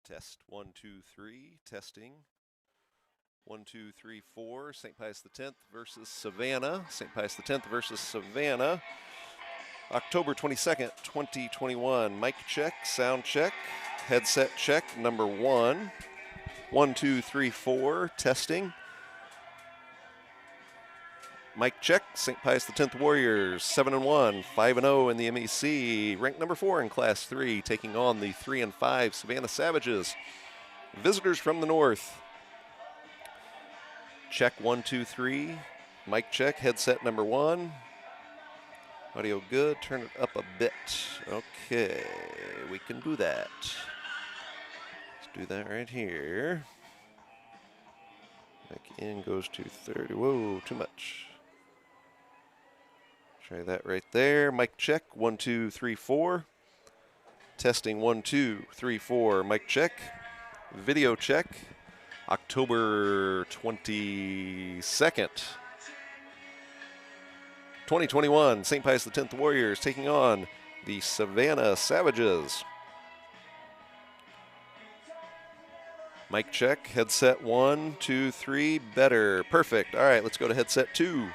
Test 1, 2, 3. Testing 1, 2, 3, 4. St. Pius X versus Savannah. St. Pius X versus Savannah. October 22nd, 2021. Mic check, sound check, headset check, number 1. 1, 2, 3, 4. Testing. Mic check, St. Pius X Warriors, 7-1, 5-0 in the MEC, ranked number 4 in Class 3, taking on the 3-5 Savannah Savages. Visitors from the north. Check 1, 2, 3. Mic check, headset number 1. Audio good, turn it up a bit. Okay, we can do that. Let's do that right here. Mic in goes to 30. Whoa, too much. Try that right there. Mic check, 1, 2, 3, 4. Testing 1, 2, 3, 4. Mic check. Video check. October 22nd, 2021. St. Pius X Warriors taking on the Savannah Savages. Mic check. Headset 1, 2, 3. Better. Perfect. All right, let's go to headset 2.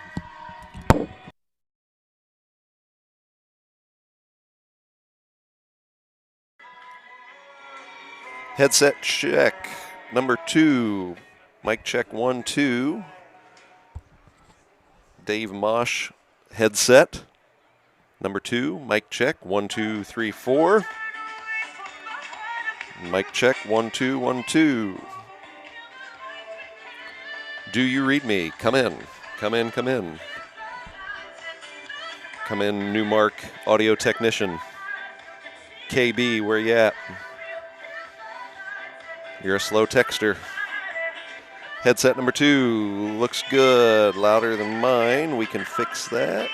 Headset check, number 2. Mic check 1, 2. Dave Mosh headset, number 2. Mic check 1, 2, 3, 4. Mic check 1, 2, 1, 2. Do you read me? Come in, come in, come in. Come in, Newmark audio technician. KB, where you at? You're a slow texter. Headset number 2 looks good. Louder than mine. We can fix that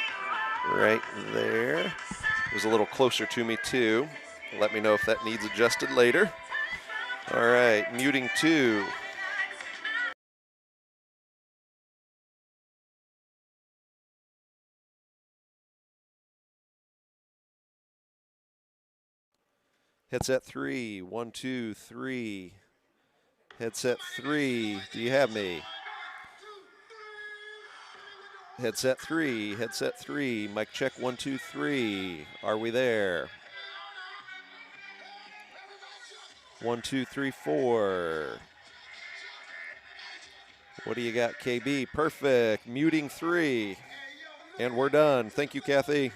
right there. It was a little closer to me too. Let me know if that needs adjusted later. All right, muting 2. Headset 3, 1, 2, 3. Headset 3, do you have me? Headset 3, headset 3. Mic check 1, 2, 3. Are we there? 1, 2, 3, 4. What do you got, KB? Perfect. Muting 3. And we're done. Thank you, Kathy.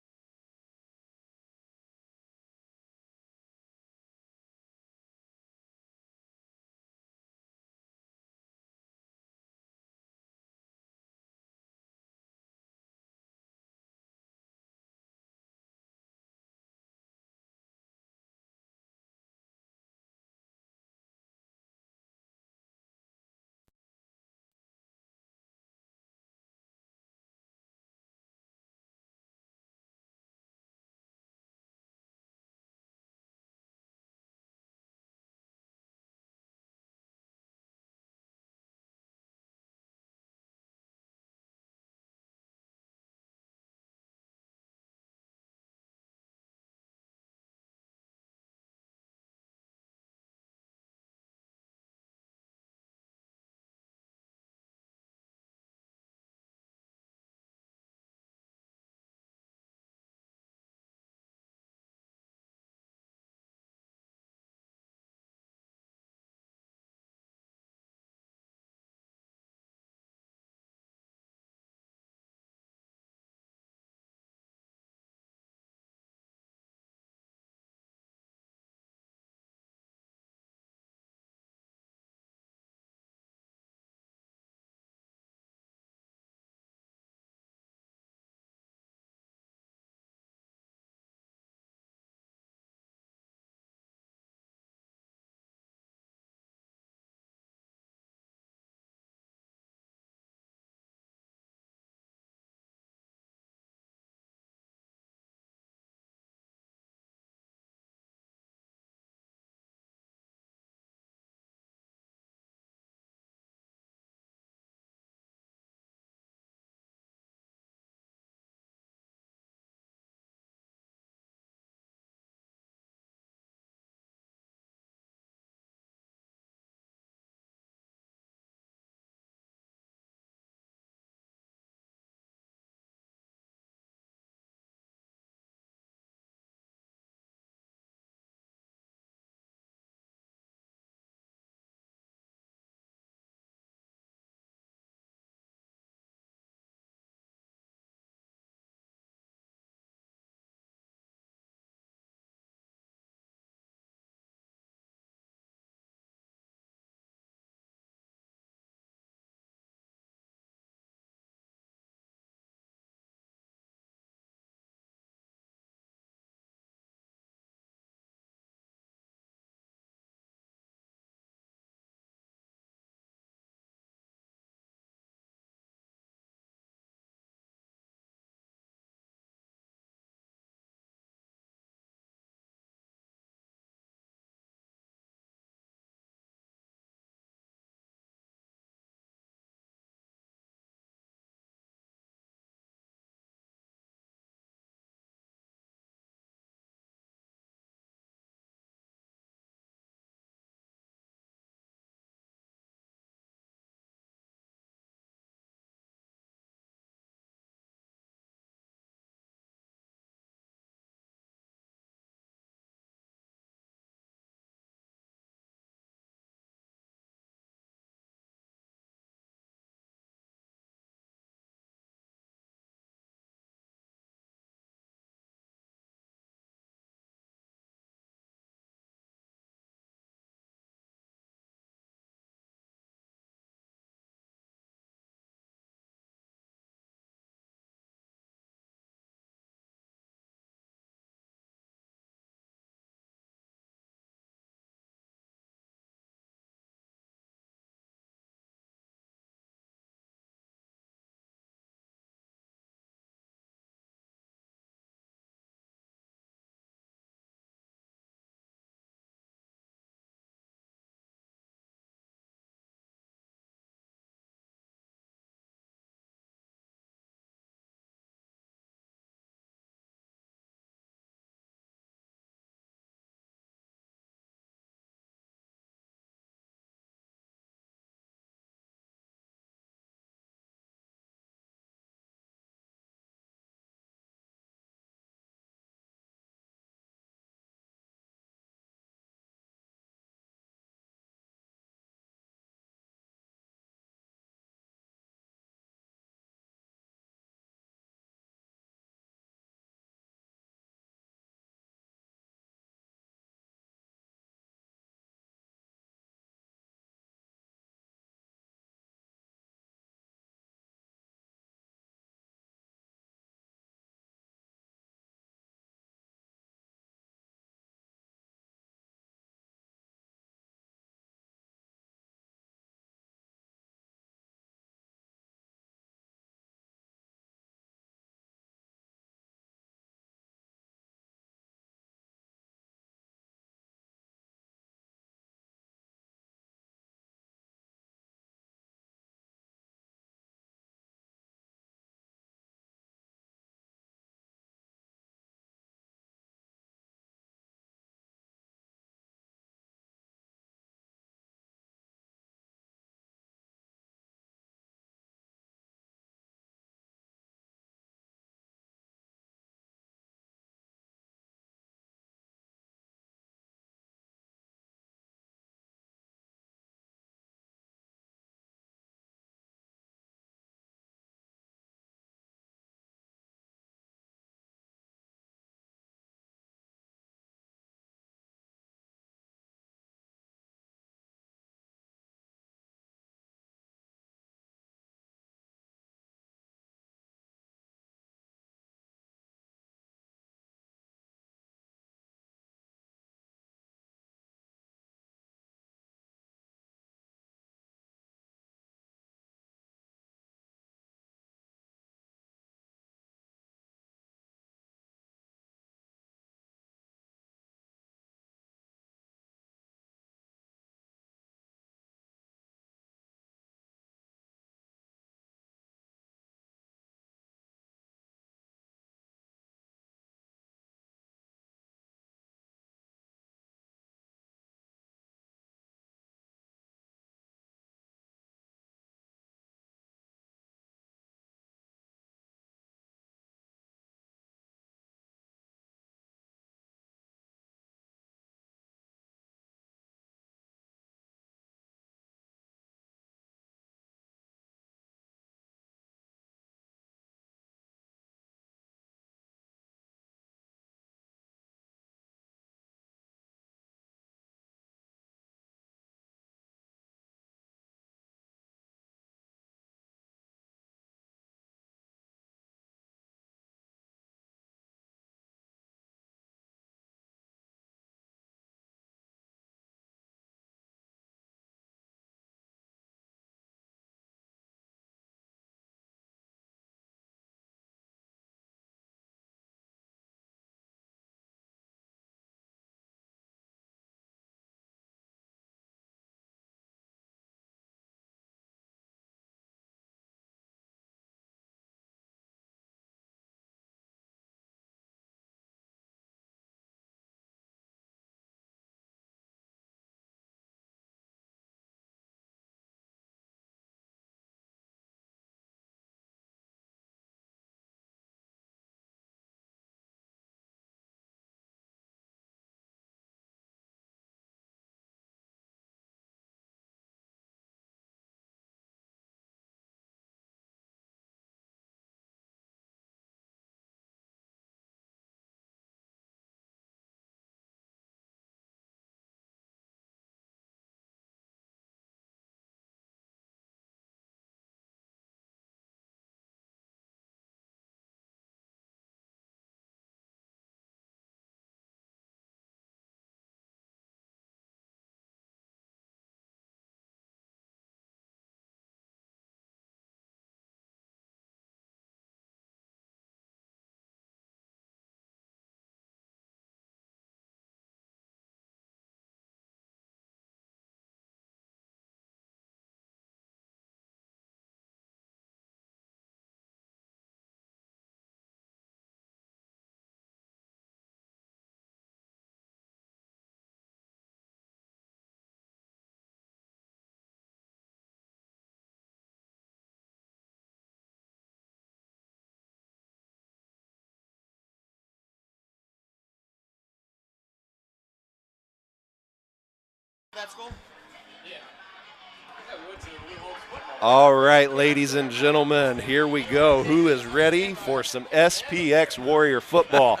All right, ladies and gentlemen, here we go. Who is ready for some SPX Warrior football?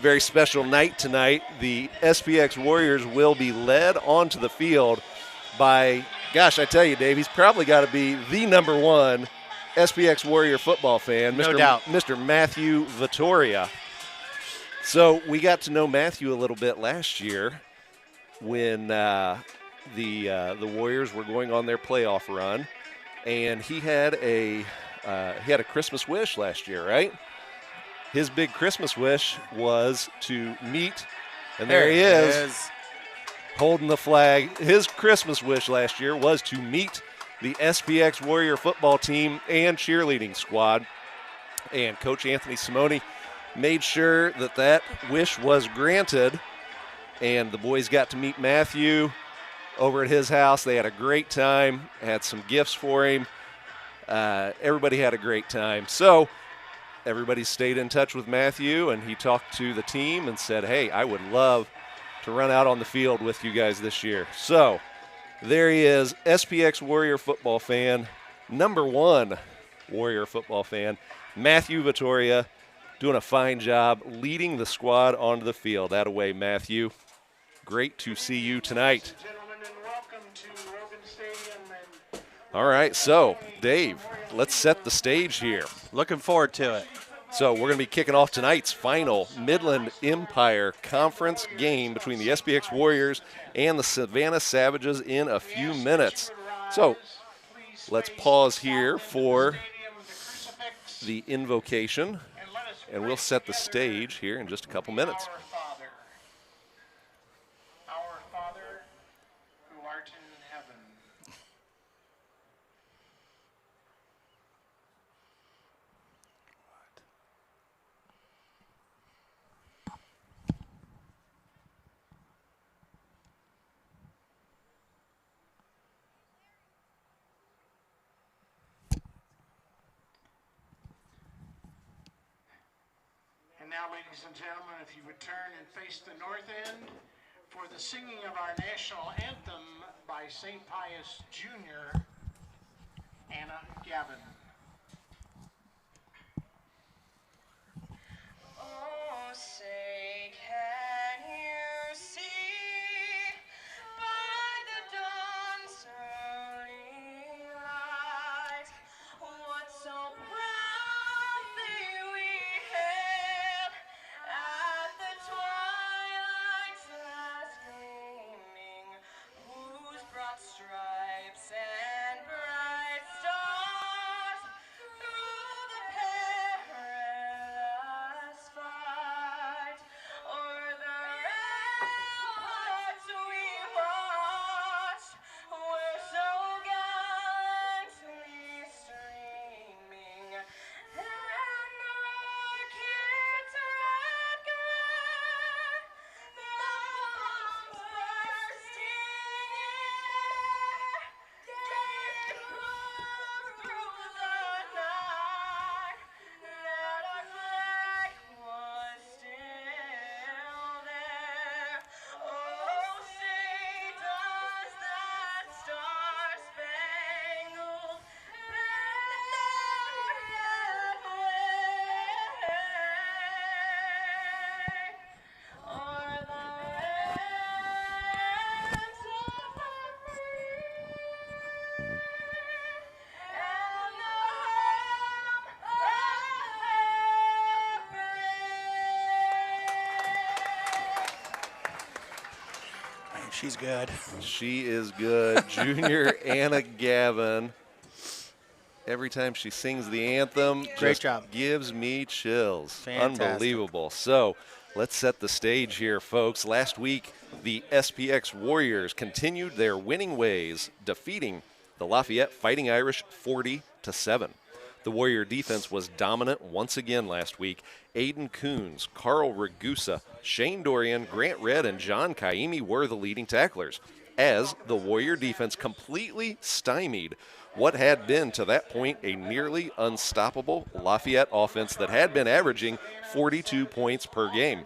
Very special night tonight. The SPX Warriors will be led onto the field by, gosh, I tell you, Dave, he's probably got to be the number one SPX Warrior football fan, No doubt. Mr. Matthew Vittoria. So we got to know Matthew a little bit last year when the Warriors were going on their playoff run, and he had a Christmas wish last year, right? His big Christmas wish was to meet, and there he is, holding the flag. His Christmas wish last year was to meet the SPX Warrior football team and cheerleading squad. And Coach Anthony Simone made sure that wish was granted, and the boys got to meet Matthew over at his house. They had a great time, had some gifts for him. Everybody had a great time. So everybody stayed in touch with Matthew, and he talked to the team and said, hey, I would love to run out on the field with you guys this year. So there he is, SPX Warrior football fan, number one Warrior football fan, Matthew Vittoria, doing a fine job leading the squad onto the field. That away, Matthew. Great to see you tonight. All right, so, Dave, let's set the stage here. Looking forward to it. So we're going to be kicking off tonight's final Midland Empire Conference game between the SPX Warriors and the Savannah Savages in a few minutes. So let's pause here for the invocation, and we'll set the stage here in just a couple minutes. Now, ladies and gentlemen, if you would turn and face the north end for the singing of our national anthem by St. Pius Jr., Anna Gavin. Oh, say, can you see by the dawn's early light what so proudly we hailed at the twilight's last gleaming, whose broad stripes and bright stars through the perilous fight o'er the ramparts we watched were so gallantly streaming, and the rocket's red glare, the bombs bursting in air, gave proof through the night that our flag was still there. Oh, say, does that star-spangled banner yet wave o'er the lands of the free and the home of She's good. She is good. Junior Anna Gavin. Every time she sings the anthem, Great just job. gives me chills. Fantastic. Unbelievable. So let's set the stage here, folks. Last week, the SPX Warriors continued their winning ways, defeating the Lafayette Fighting Irish 40-7. The Warrior defense was dominant once again last week. Aiden Coons, Carl Ragusa, Shane Dorian, Grant Red, and John Kaimi were the leading tacklers, as the Warrior defense completely stymied what had been to that point a nearly unstoppable Lafayette offense that had been averaging 42 points per game.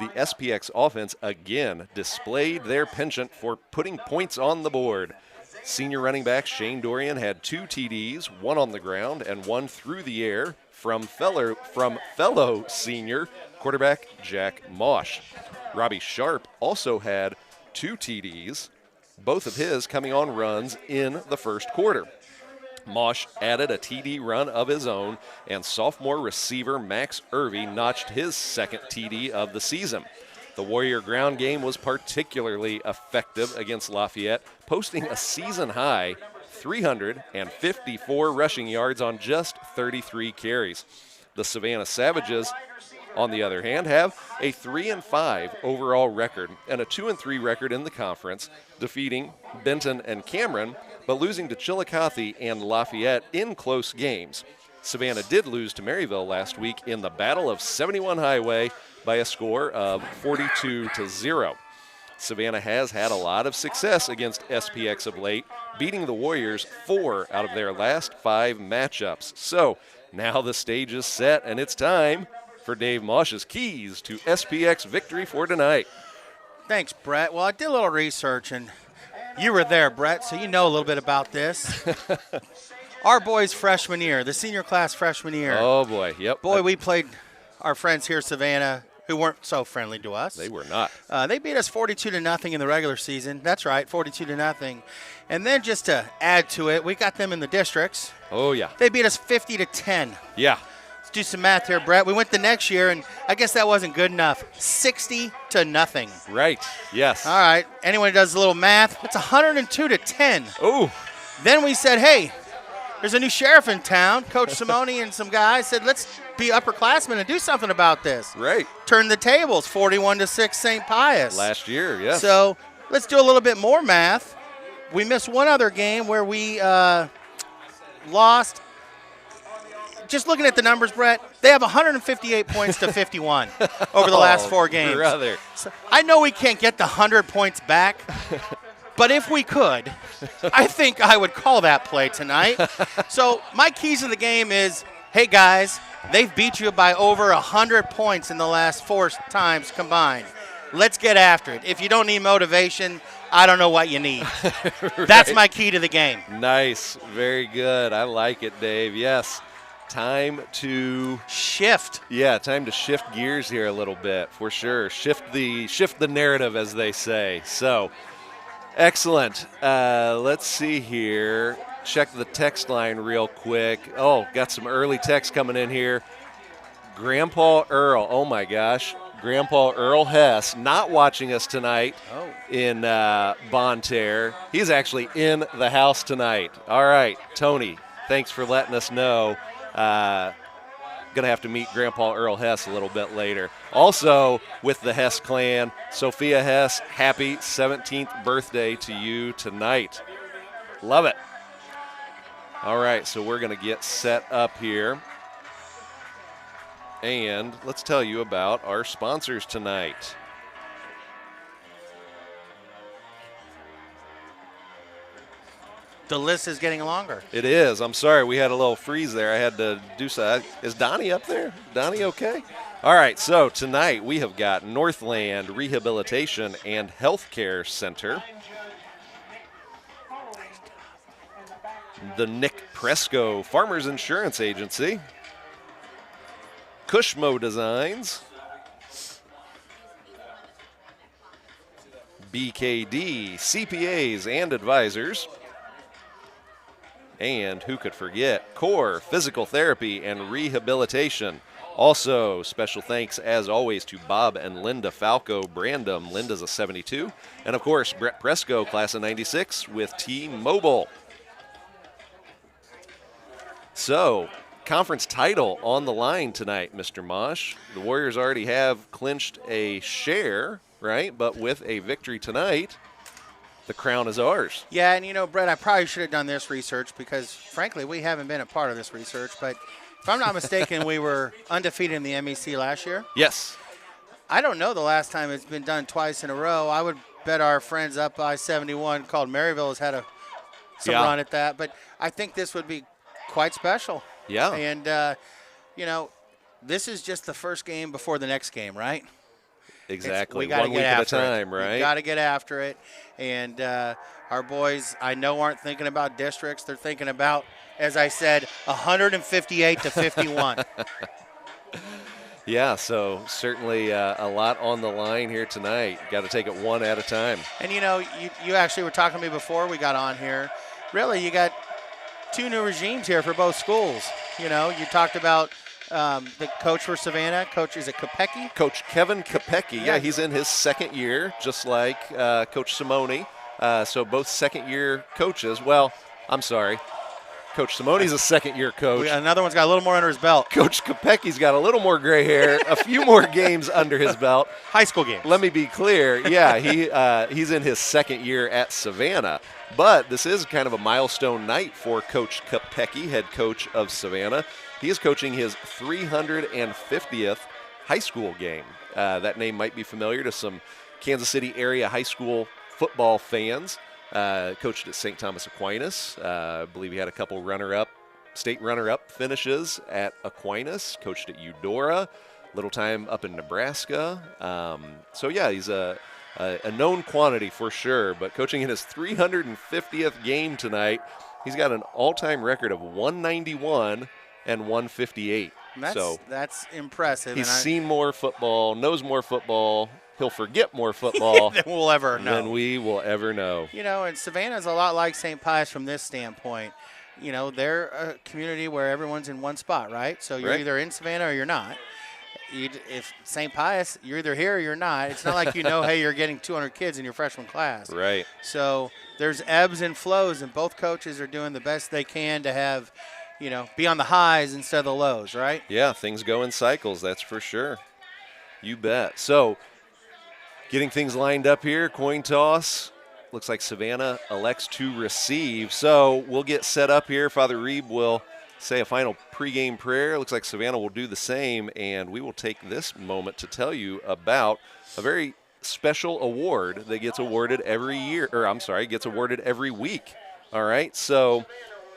the SPX offense again displayed their penchant for putting points on the board. Senior running back Shane Dorian had 2 TDs, 1 on the ground and 1 through the air from fellow senior quarterback Jack Mosh. Robbie Sharp also had 2 TDs, both of his coming on runs in the first quarter. Mosh added a TD run of his own, and sophomore receiver Max Irvey notched his second TD of the season. The Warrior ground game was particularly effective against Lafayette, posting a season-high 354 rushing yards on just 33 carries. The Savannah Savages, on the other hand, have a 3-5 overall record and a 2-3 record in the conference, defeating Benton and Cameron, but losing to Chillicothe and Lafayette in close games. Savannah did lose to Maryville last week in the Battle of 71 Highway by a score of 42-0. Savannah has had a lot of success against SPX of late, beating the Warriors 4 out of their last 5 matchups. So now the stage is set, and it's time for Dave Mosh's keys to SPX victory for tonight. Thanks, Brett. Well, I did a little research, and you were there, Brett, so you know a little bit about this. Our boys' freshman year, the senior class freshman year. Oh, boy, yep. Boy, we played our friends here at Savannah who weren't so friendly to us. They were not. They beat us 42-0 in the regular season. That's right, 42-0. And then just to add to it, we got them in the districts. Oh, yeah. They beat us 50-10. Yeah. Let's do some math here, Brett. We went the next year, and I guess that wasn't good enough. 60-0. Right, yes. All right. Anyone who does a little math, it's 102-10. Oh. Then we said, hey, there's a new sheriff in town. Coach Simone and some guys said, let's be upperclassmen and do something about this. Right. Turn the tables, 41-6 St. Pius. Last year, yes. So let's do a little bit more math. We missed one other game where we lost. Just looking at the numbers, Brett, they have 158 points to 51 over the last 4 games. Brother. So I know we can't get the 100 points back, but if we could, I think I would call that play tonight. So my keys to the game is, hey, guys, they've beat you by over 100 points in the last 4 times combined. Let's get after it. If you don't need motivation, I don't know what you need. Right. That's my key to the game. Nice. Very good. I like it, Dave. Yes. Time to shift. Yeah, time to shift gears here a little bit, for sure. Shift the narrative, as they say. So, excellent. Let's see here. Check the text line real quick. Oh, got some early text coming in here. Grandpa Earl. Oh my gosh. Grandpa Earl Hess not watching us tonight in Bonne Terre. He's actually in the house tonight. All right, Tony, thanks for letting us know. Gonna have to meet Grandpa Earl Hess a little bit later. Also, with the Hess clan, Sophia Hess, happy 17th birthday to you tonight. Love it. All right, so we're gonna get set up here. And let's tell you about our sponsors tonight. The list is getting longer. It is. I'm sorry. We had a little freeze there. I had to do so. Is Donnie up there? Donnie okay? All right. So tonight we have got Northland Rehabilitation and Healthcare Center, the Nick Presco Farmers Insurance Agency, Cushmo Designs, BKD CPAs and Advisors, and who could forget, Core Physical Therapy and Rehabilitation. Also, special thanks, as always, to Bob and Linda Falco Brandom. Linda's a 72. And, of course, Brett Presco, class of 96, with T-Mobile. So, conference title on the line tonight, Mr. Mosh. The Warriors already have clinched a share, right? But with a victory tonight, the crown is ours. Yeah, and you know, Brett, I probably should have done this research because, frankly, we haven't been a part of this research. But if I'm not mistaken, we were undefeated in the MEC last year. Yes. I don't know the last time it's been done twice in a row. I would bet our friends up by 71 called Maryville has had some run at that. But I think this would be quite special. Yeah. And, you know, this is just the first game before the next game, right? Exactly. We got to One get week at a after time, it. right? We got to get after it. And our boys, I know, aren't thinking about districts. They're thinking about, as I said, 158 to 51. Yeah, so certainly a lot on the line here tonight. Got to take it one at a time. And, you actually were talking to me before we got on here. Really, you got 2 new regimes here for both schools. You talked about the coach for Savannah. Coach, is it Kopecky? Coach Kevin Kopecky, yeah, he's in his second year, just like Coach Simone. So both second-year coaches. Well, I'm sorry. Coach Simone's a second-year coach. Another one's got a little more under his belt. Coach Kopecky's got a little more gray hair, a few more games under his belt. High school games. Let me be clear. Yeah, he's in his second year at Savannah. But this is kind of a milestone night for Coach Kopecky, head coach of Savannah. He is coaching his 350th high school game. That name might be familiar to some Kansas City area high school football fans. Coached at St. Thomas Aquinas. I believe he had a couple state runner-up finishes at Aquinas. Coached at Eudora. Little time up in Nebraska. So yeah, he's a known quantity for sure. But coaching in his 350th game tonight, he's got an all-time record of 191 and 158. That's impressive. He's seen more football, knows more football. He'll forget more football than we'll ever know. Than we will ever know. And Savannah's a lot like St. Pius from this standpoint. They're a community where everyone's in one spot, right? So you're either in Savannah or you're not. If St. Pius, you're either here or you're not. It's not like hey, you're getting 200 kids in your freshman class. Right. So there's ebbs and flows, and both coaches are doing the best they can to have, be on the highs instead of the lows, right? Yeah, things go in cycles, that's for sure. You bet. So getting things lined up here, coin toss. Looks like Savannah elects to receive. So we'll get set up here. Father Reeb will say a final pregame prayer. Looks like Savannah will do the same, and we will take this moment to tell you about a very special award that gets awarded every year, gets awarded every week. All right, so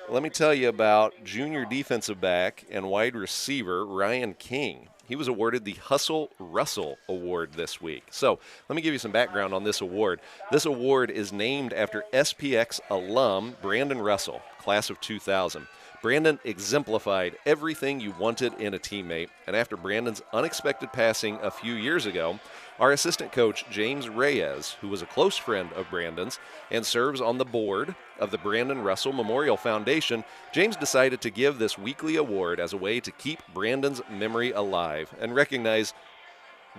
let me tell you about junior defensive back and wide receiver Ryan King. He was awarded the Hustle Russell Award this week. So let me give you some background on this award. This award is named after SPX alum Brandon Russell, class of 2000. Brandon exemplified everything you wanted in a teammate, and after Brandon's unexpected passing a few years ago, our assistant coach, James Reyes, who was a close friend of Brandon's and serves on the board of the Brandon Russell Memorial Foundation, James decided to give this weekly award as a way to keep Brandon's memory alive and recognize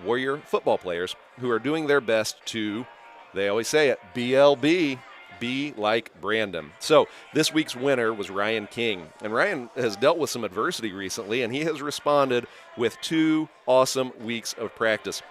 Warrior football players who are doing their best to, they always say it, BLB, be like Brandon. So this week's winner was Ryan King. And Ryan has dealt with some adversity recently, and he has responded with 2 awesome weeks of practice.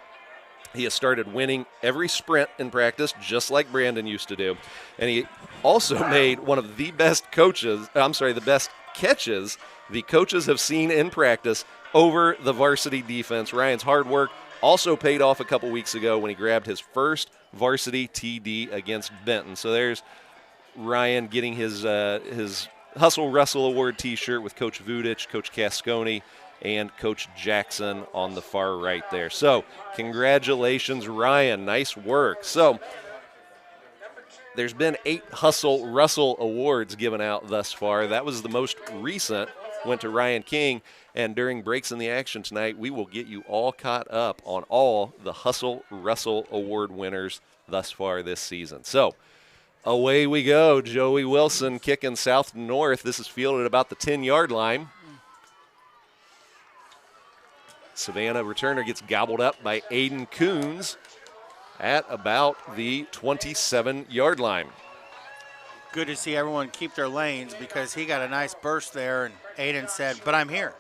He has started winning every sprint in practice, just like Brandon used to do. And he also made one of the best the best catches the coaches have seen in practice over the varsity defense. Ryan's hard work also paid off a couple weeks ago when he grabbed his first varsity TD against Benton. So there's Ryan getting his Hustle Russell Award T-shirt with Coach Vudich, Coach Cascone, and Coach Jackson on the far right there. So congratulations, Ryan. Nice work. So there's been 8 Hustle Russell Awards given out thus far. That was the most recent, went to Ryan King. And during Breaks in the Action tonight, we will get you all caught up on all the Hustle Russell Award winners thus far this season. So away we go. Joey Wilson kicking south to north. This is fielded about the 10-yard line. Savannah returner gets gobbled up by Aiden Coons at about the 27-yard line. Good to see everyone keep their lanes because he got a nice burst there, and Aiden said, but I'm here.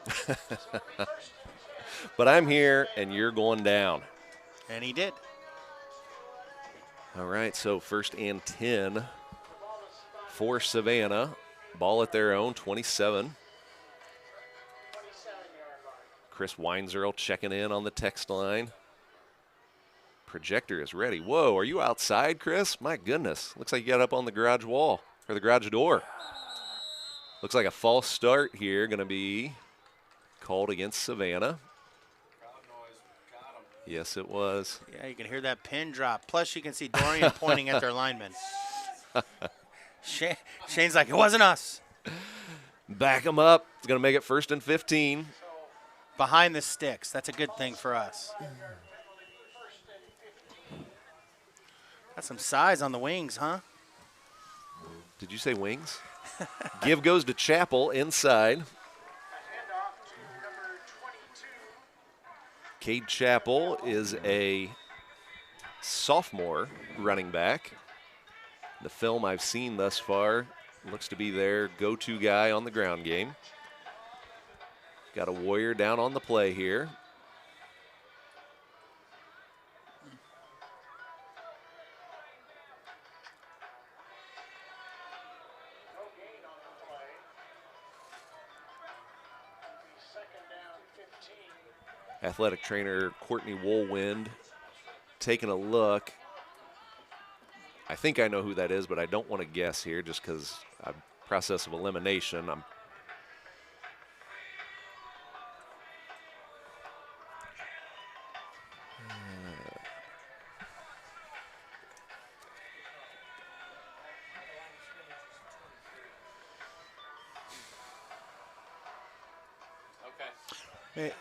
But I'm here, and you're going down. And he did. All right, so 1st and 10 for Savannah. Ball at their own, 27. Chris Weinzerl checking in on the text line. Projector is ready. Whoa, are you outside, Chris? My goodness. Looks like you got up on the garage wall, or the garage door. Looks like a false start here, going to be called against Savannah. Yes, it was. Yeah, you can hear that pin drop. Plus, you can see Dorian pointing at their linemen. Shane's like, it wasn't us. Back him up. It's going to make it 1st and 15. Behind the sticks. That's a good thing for us. Got some size on the wings, huh? Did you say wings? Give goes to Chappell inside. Handoff to number 22. Cade Chappell is a sophomore running back. The film I've seen thus far looks to be their go-to guy on the ground game. Got a Warrior down on the play here. No gain on the play. Second down, 15. Athletic trainer Courtney Woolwind taking a look. I think I know who that is, but I don't want to guess here just because I'm process of elimination. Hey.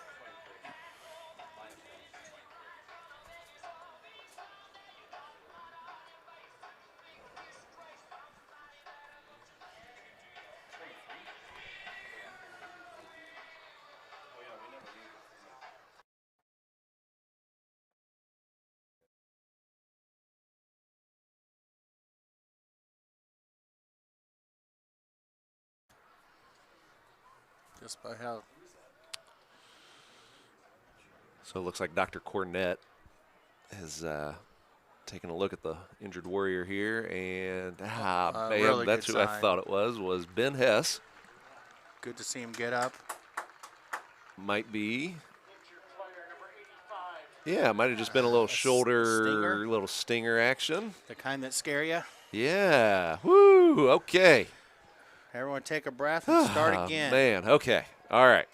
Just by how. So it looks like Dr. Cornett has taken a look at the injured Warrior here, and bam, really that's good who I sign. thought it was Ben Hess. Good to see him get up. Might be, Injured player number 85. yeah, might have just been a little shoulder, stinger? little stinger action. The kind that scare you. Yeah, woo, okay. Everyone take a breath and start again. Man, okay, all right.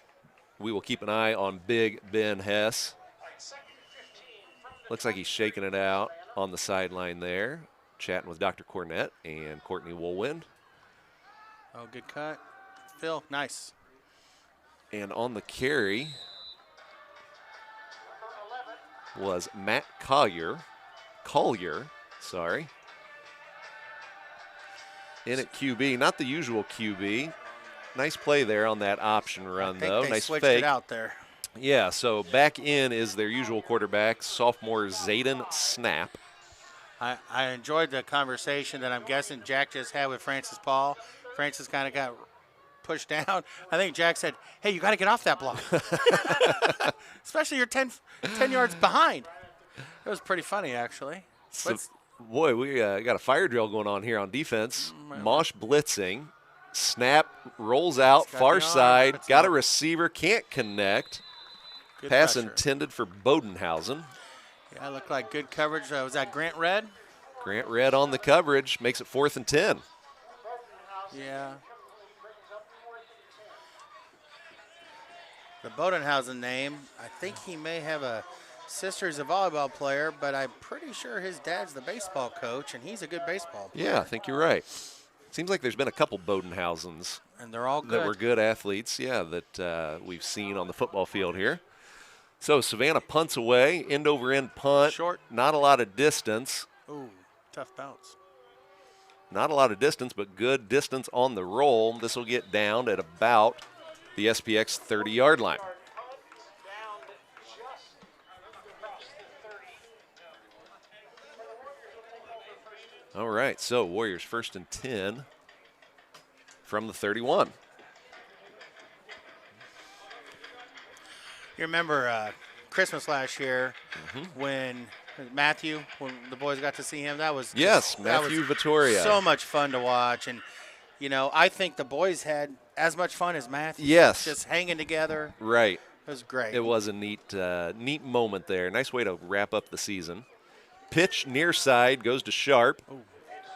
We will keep an eye on big Ben Hess. Second and 15 from the Looks like he's shaking it out on the sideline there, chatting with Dr. Cornett and Courtney Woolwind. Oh, good cut. Phil, nice. And on the carry was Matt Collier, sorry. In at QB, not the usual QB. Nice play there on that option run, I think though. they Nice switched fake. it out there. Yeah, so back in is their usual quarterback, sophomore Zayden Snap. I enjoyed the conversation that I'm guessing Jack just had with Francis Paul. Francis kind of got pushed down. I think Jack said, hey, you got to get off that block. Especially you're 10 yards behind. It was pretty funny, actually. So, boy, we got a fire drill going on here on defense. Mosh blitzing. Snap rolls out, got far the arm, side. puts Got a up. receiver, can't connect. Good Pass pressure. intended for Bodenhausen. Yeah, it looked like good coverage. Was that Grant Red? Grant Red on the coverage, makes it 4th and 10. Yeah. The Bodenhausen name, I think he may have a sister who's a volleyball player, but I'm pretty sure his dad's the baseball coach, and he's a good baseball player. Yeah, I think you're right. Seems like there's been a couple Bodenhausens And they're all good. that were good athletes, yeah, that we've seen on the football field here. So Savannah punts away, end over end punt. Short. Not a lot of distance. Ooh, tough bounce. Not a lot of distance, but good distance on the roll. This will get down at about the SPX 30-yard line. down just across the 30. All right, so Warriors 1st and 10 from the 31. You remember Christmas last year when Matthew, when the boys got to see him? That was Yes, that Matthew was Vittoria. so much fun to watch. And, you know, I think the boys had as much fun as Matthew. Yes. Just hanging together. Right. It was great. It was a neat moment there. Nice way to wrap up the season. Pitch near side goes to Sharp.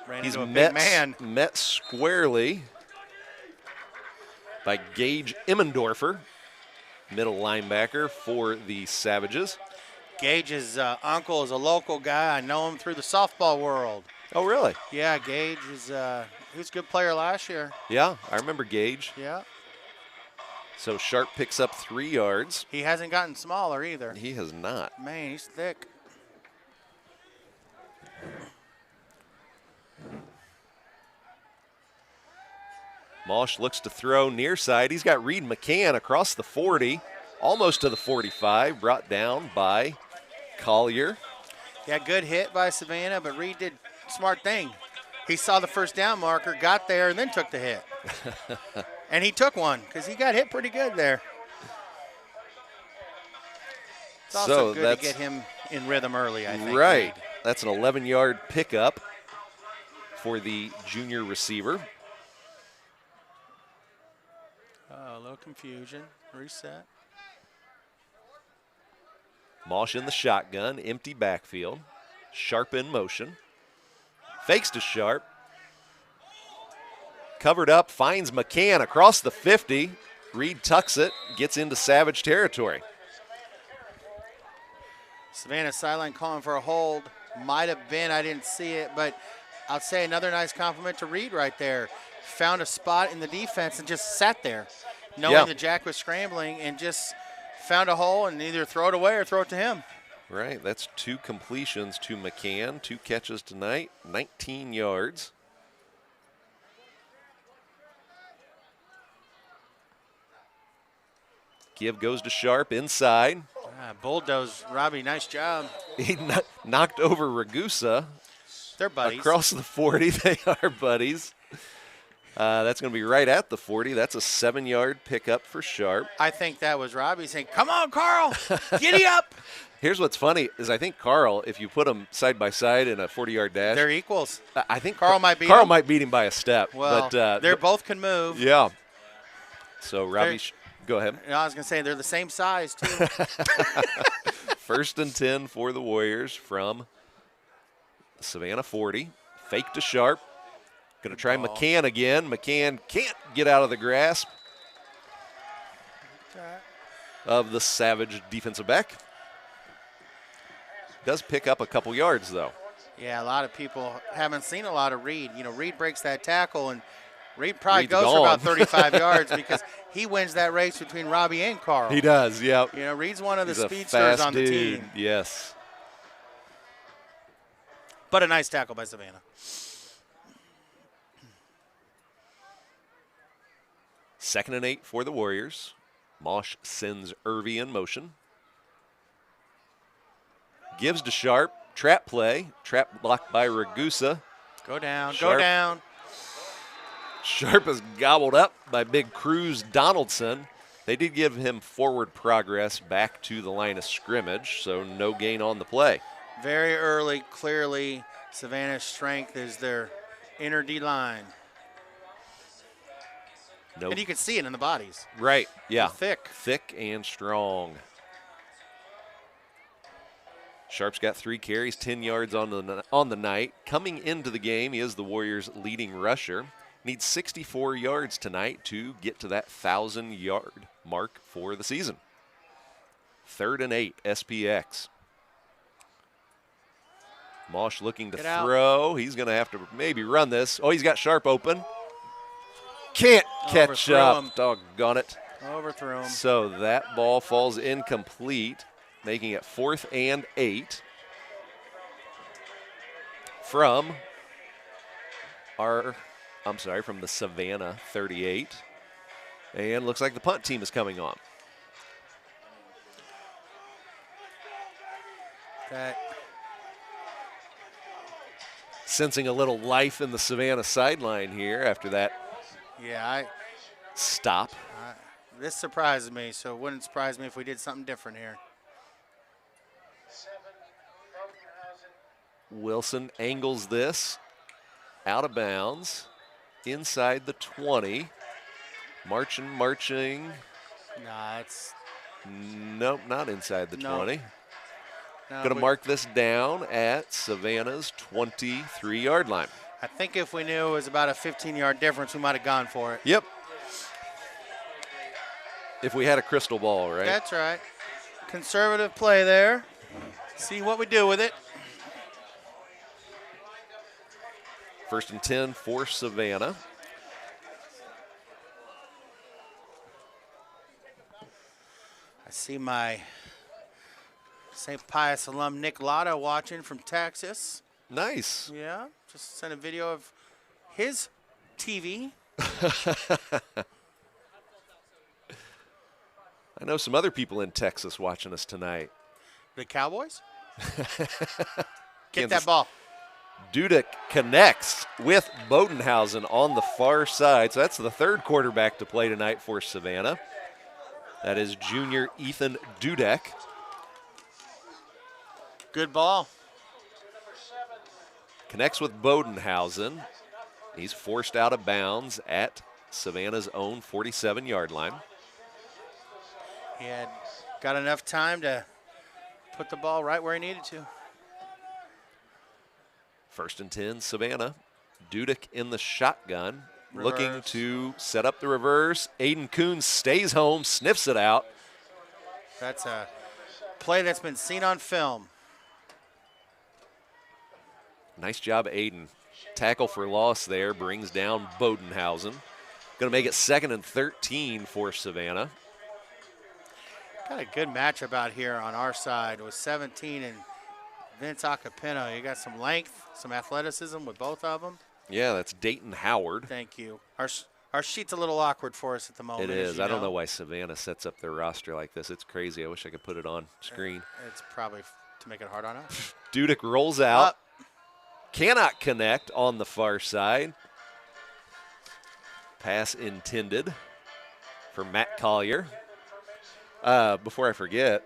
Ran He's into a big man. met squarely by Gage Immendorfer, middle linebacker for the Savages. Gage's uncle is a local guy. I know him through the softball world. Oh, really? Yeah, Gage is he was a good player last year. Yeah, I remember Gage. Yeah. So Sharp picks up 3 yards. He hasn't gotten smaller either. He has not. Man, he's thick. Mosh looks to throw near side. He's got Reed McCann across the 40, almost to the 45, brought down by Collier. Yeah, good hit by Savannah, but Reed did a smart thing. He saw the first down marker, got there, and then took the hit. And he took one because he got hit pretty good there. It's also good to get him in rhythm early, I think. Right. Reed. That's an 11-yard pickup for the junior receiver. Oh, a little confusion. Reset. Mosh in the shotgun, empty backfield. Sharp in motion. Fakes to Sharp. Covered up, finds McCann across the 50. Reed tucks it, gets into Savage territory. Savannah sideline calling for a hold. Might have been, I didn't see it, but I'll say another nice compliment to Reed right there. Found a spot in the defense and just sat there, knowing the Jack was scrambling, and just found a hole and either throw it away or throw it to him. Right, that's 2 completions to McCann, 2 catches tonight, 19 yards. Give goes to Sharp inside. Bulldoze, Robbie, nice job. He knocked over Ragusa. They're buddies. Across the 40, they are buddies. That's going to be right at the 40. That's a 7-yard pickup for Sharp. I think that was Robbie saying, come on, Carl, giddy up. Here's what's funny is I think Carl, if you put them side by side in a 40-yard dash, They're equals. I think Carl might beat Carl him. might beat him by a step. Well, but, they both can move. Yeah. So Robbie, go ahead. I was going to say they're the same size, too. 1st and 10 for the Warriors from Savannah 40. Fake to Sharp. Going to try McCann again. McCann can't get out of the grasp of the Savage defensive back. Does pick up a couple yards, though. Yeah, a lot of people haven't seen a lot of Reed. You know, Reed breaks that tackle, and Reed probably Reed's goes for gone. about 35 yards because he wins that race between Robbie and Carl. He does, yep. You know, Reed's one of the He's a speedsters fast on the dude. team. Yes. But a nice tackle by Savannah. 2nd and 8 for the Warriors. Mosh sends Irvy in motion. Gives to Sharp. Trap play. Trap blocked by Ragusa. Go down, Sharp. go down. Sharp is gobbled up by big Cruz Donaldson. They did give him forward progress back to the line of scrimmage, so no gain on the play. Very early, clearly, Savannah's strength is their inner D-line. Nope. And you can see it in the bodies. Right, yeah. They're thick. Thick and strong. Sharp's got 3 carries, 10 yards on the night. Coming into the game, he is the Warriors' leading rusher. Needs 64 yards tonight to get to that 1,000-yard mark for the season. 3rd and 8, SPX. Mosh looking to throw. He's going to have to maybe run this. Oh, he's got Sharp open. Can't catch Overthrew up. him. Doggone it. Overthrew him. So that ball falls incomplete, making it 4th and 8 from the Savannah 38. And looks like the punt team is coming on. Sensing a little life in the Savannah sideline here after that stop. This surprises me, so it wouldn't surprise me if we did something different here. Wilson angles this out of bounds inside the 20. Marching. Nah, it's Nope, not inside the No. 20. no, Going to we- mark this down at Savannah's 23-yard line. I think if we knew it was about a 15-yard difference, we might have gone for it. Yep. If we had a crystal ball, right? That's right. Conservative play there. See what we do with it. 1st and 10 for Savannah. I see my St. Pius alum Nick Lotta watching from Texas. Nice. Yeah, just sent a video of his TV. I know some other people in Texas watching us tonight. The Cowboys? Get Kansas. that ball. Dudek connects with Bodenhausen on the far side. So that's the 3rd quarterback to play tonight for Savannah. That is junior Ethan Dudek. Good ball. Connects with Bodenhausen. He's forced out of bounds at Savannah's own 47-yard line. He had got enough time to put the ball right where he needed to. 1st and 10, Savannah. Dudek in the shotgun, Reverse. looking to set up the reverse. Aiden Coons stays home, sniffs it out. That's a play that's been seen on film. Nice job, Aiden. Tackle for loss there, brings down Bodenhausen. Going to make it 2nd and 13 for Savannah. Got a good matchup out here on our side with 17 and Vince Acapino. You got some length, some athleticism with both of them. Yeah, that's Dayton Howard. Thank you. Our sheet's a little awkward for us at the moment. It as is. you I don't know why Savannah sets up their roster like this. It's crazy. I wish I could put it on screen. It's probably to make it hard on us. Dudek rolls out. Up. Cannot connect on the far side. Pass intended for Matt Collier. Before I forget,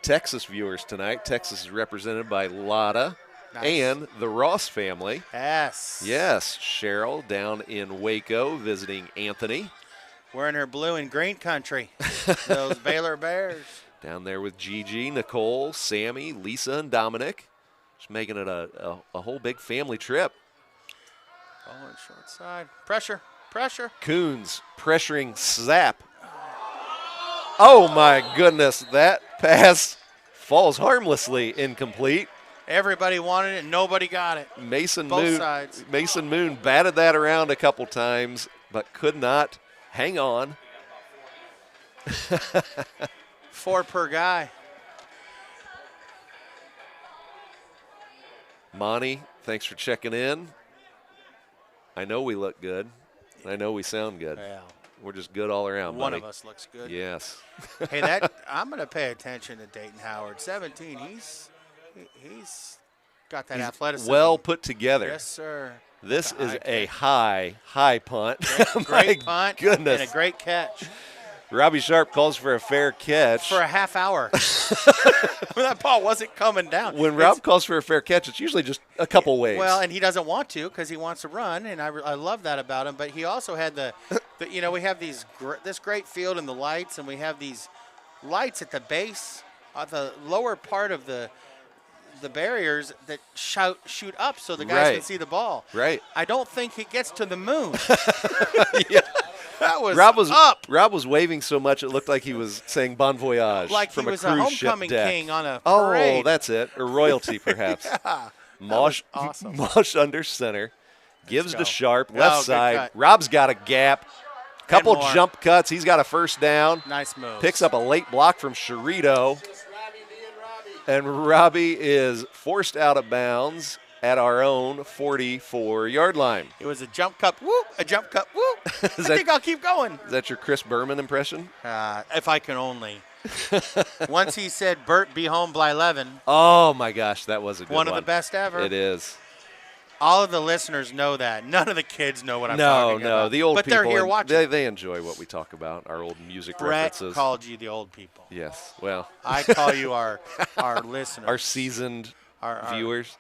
Texas viewers tonight. Texas is represented by Lotta and the Ross family. Yes. Yes, Cheryl down in Waco visiting Anthony. We're in her blue and green country. Those Baylor Bears. Down there with Gigi, Nicole, Sammy, Lisa, and Dominic. Just making it a whole big family trip. Oh, and short side. Pressure. Pressure. Coons pressuring Zapp. Oh, my goodness. That pass falls harmlessly incomplete. Everybody wanted it. Nobody got it. Mason Both sides. Mason Moon batted that around a couple times, but could not hang on. 4 per guy. Monty, thanks for checking in. I know we look good. I know we sound good. Yeah. We're just good all around, One buddy. of us looks good. Yes. Hey, I'm going to pay attention to Dayton Howard. 17. He's got that He's athleticism. well put together. Yes, sir. This The is high a kick. high punt. Great My punt. goodness. And a great catch. Robbie Sharp calls for a fair catch. For a half hour. That ball wasn't coming down. When Rob calls for a fair catch, it's usually just a couple waves. Well, and he doesn't want to because he wants to run, and I love that about him. But he also had we have this great field and the lights, and we have these lights at the base, at the lower part of the barriers that shoot up so the guys can see the ball. Right. I don't think he gets to the moon. Yeah. That was up. Rob was waving so much it looked like he was saying bon voyage like from he was a cruise homecoming ship deck. king on a parade. Oh, that's it. Or royalty, perhaps. Yeah, Mosh, awesome. Mosh under center. Gives go. to Sharp, Oh, left good side. cut. Rob's got a gap. Couple more. jump cuts. He's got a first down. Nice move. Picks up a late block from Sherito. And Robbie is forced out of bounds at our own 44-yard line. It was a jump cut, whoop, a jump cut, whoop. I think I'll keep going. Is that your Chris Berman impression? If I can only. Once he said, Bert, be home by 11. Oh, my gosh, that was a good one. One of the best ever. It is. All of the listeners know that. None of the kids know what I'm talking about. No, the old but people. they're here watching. They enjoy what we talk about, our old music Brett references. called you the old people. Yes, well. I call you our listeners. Our seasoned Our viewers.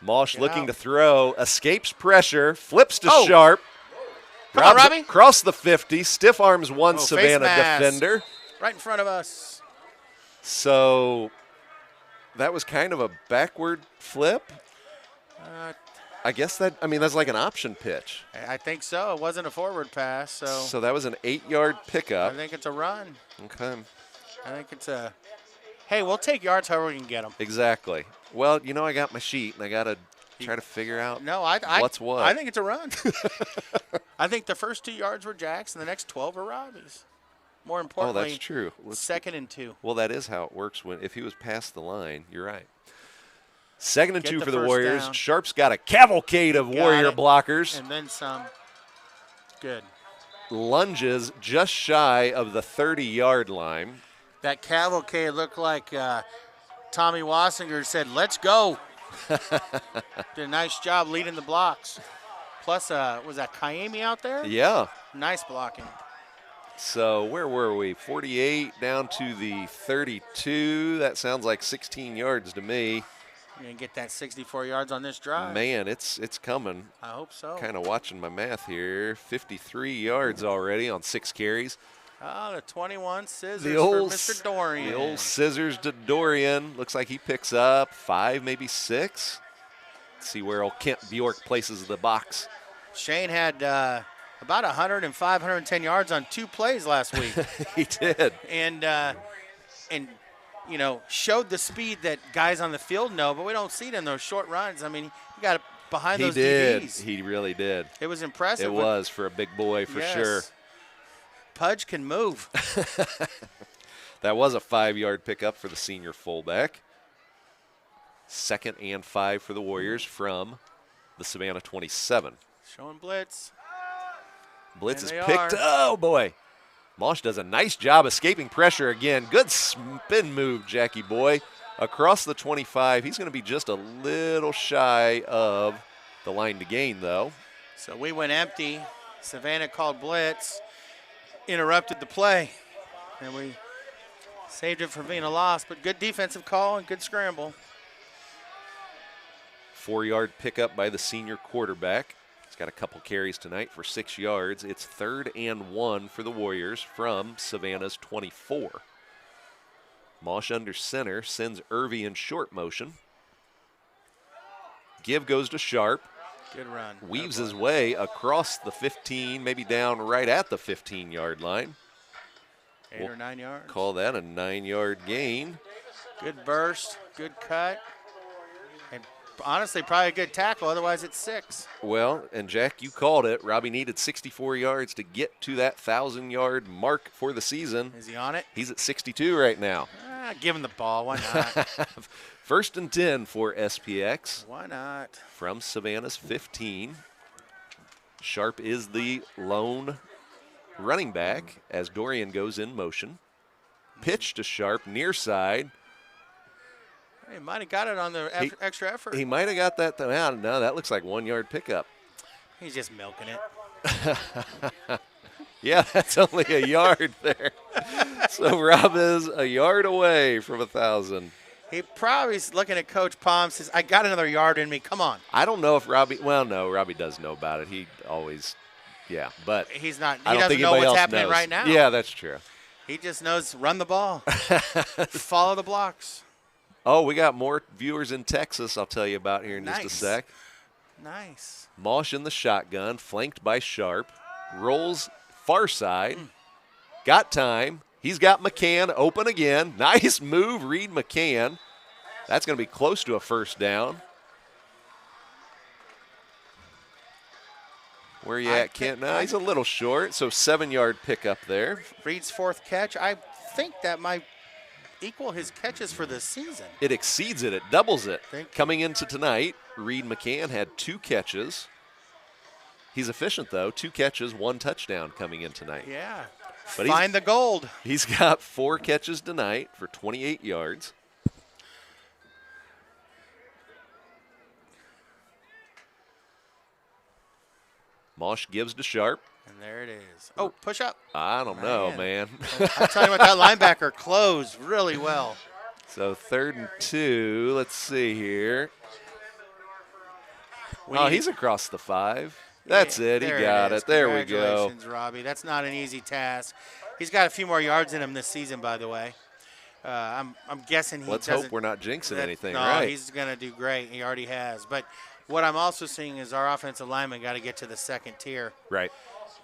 Mosh Get looking out. to throw, escapes pressure, flips to Oh. Sharp. Come on, Robbie. Cross the 50, stiff arms one Oh, face Savannah mask. defender. Right in front of us. So that was kind of a backward flip. I guess that's like an option pitch. I think so. It wasn't a forward pass, so So that was an 8-yard I pickup. think it's a run. Okay. I think it's a Hey, we'll take yards however we can get them. Exactly. Well, you know, I got my sheet, and I got to try to figure out what's what. I think it's a run. I think the first 2 yards were Jack's, and the next 12 were Robbie's. More importantly, that's true. 2nd and 2. Well, that is how it works. If he was past the line, you're right. 2nd and Get 2 the for the first Warriors. down. Sharp's got a cavalcade of Got Warrior it. blockers. And then some. Good. Lunges just shy of the 30-yard line. That cavalcade looked like Tommy Wassinger said, let's go. Did a nice job leading the blocks. Plus, was that Kaimi out there? Yeah. Nice blocking. So where were we? 48 down to the 32. That sounds like 16 yards to me. You're going to get that 64 yards on this drive. Man, it's coming. I hope so. Kind of watching my math here. 53 yards already on 6 carries. Oh, the 21 scissors The old, for Mr. Dorian. The old scissors to Dorian. Looks like he picks up 5, maybe 6. Let's see where old Kent Bjork places the box. Shane had about 105, 110 yards on 2 plays last week. He did. And you know, showed the speed that guys on the field know, but we don't see it in those short runs. I mean, he got it behind those DBs. He really did. It was impressive. It was for a big boy for sure. Pudge can move. That was a 5-yard pickup for the senior fullback. 2nd and 5 for the Warriors from the Savannah 27. Showing blitz. Blitz is And they picked. are. Oh, boy. Mosh does a nice job escaping pressure again. Good spin move, Jackie boy. Across the 25. He's going to be just a little shy of the line to gain, though. So we went empty. Savannah called blitz, interrupted the play, and we saved it from being a loss. But good defensive call and good scramble. 4-yard pickup by the senior quarterback. He's got a couple carries tonight for 6 yards. It's 3rd and 1 for the Warriors from Savannah's 24. Mosh under center, sends Irvy in short motion. Give goes to Sharp. Good run. Weaves his way across the 15, maybe down right at the 15-yard line. 8 or 9 yards. Call that a 9-yard gain. Good burst, good cut, and honestly, probably a good tackle. Otherwise, it's 6. Well, and Jack, you called it. Robbie needed 64 yards to get to that 1,000-yard mark for the season. Is he on it? He's at 62 right now. Give him the ball. Why not? 1st and 10 for SPX Why not? from Savannah's 15. Sharp is the lone running back as Dorian goes in motion. Pitch to Sharp, near side. He might have got it on the extra effort. He might have got that. No, that looks like 1-yard pickup. He's just milking it. Yeah, that's only a yard there. So Rob is a yard away from 1,000. He probably is looking at Coach Palm, says, I got another yard in me. Come on. I don't know if Robbie, well, no, Robbie does know about it. He always, yeah, but He's not. I He don't doesn't think know anybody what's else happening knows. right now. Yeah, that's true. He just knows run the ball. Follow the blocks. Oh, we got more viewers in Texas I'll tell you about here in just a Nice. sec. Nice. Mosh in the shotgun, flanked by Sharp. Rolls far side. Got time. He's got McCann open again. Nice move, Reed McCann. That's going to be close to a 1st down. Where you at, Kent? No, he's a little short, so 7-yard pickup there. Reed's 4th catch. I think that might equal his catches for the season. It exceeds it. It doubles it. Think- Coming into tonight, Reed McCann had 2 catches. He's efficient, though. 2 catches, 1 touchdown coming in tonight. Yeah. But Find the gold. He's got 4 catches tonight for 28 yards. Mosh gives to Sharp. And there it is. Oh, push up. I don't know, man. I'm telling you what, that linebacker closed really well. So 3rd and 2. Let's see here. We Oh, need- he's across the 5. That's Yeah, it. He there got is. it. There we go. Congratulations, Robbie. That's not an easy task. He's got a few more yards in him this season, by the way. I'm guessing he Let's doesn't. hope we're not jinxing anything, no, right? he's going to do great. He already has. But what I'm also seeing is our offensive linemen got to get to the 2nd tier Right.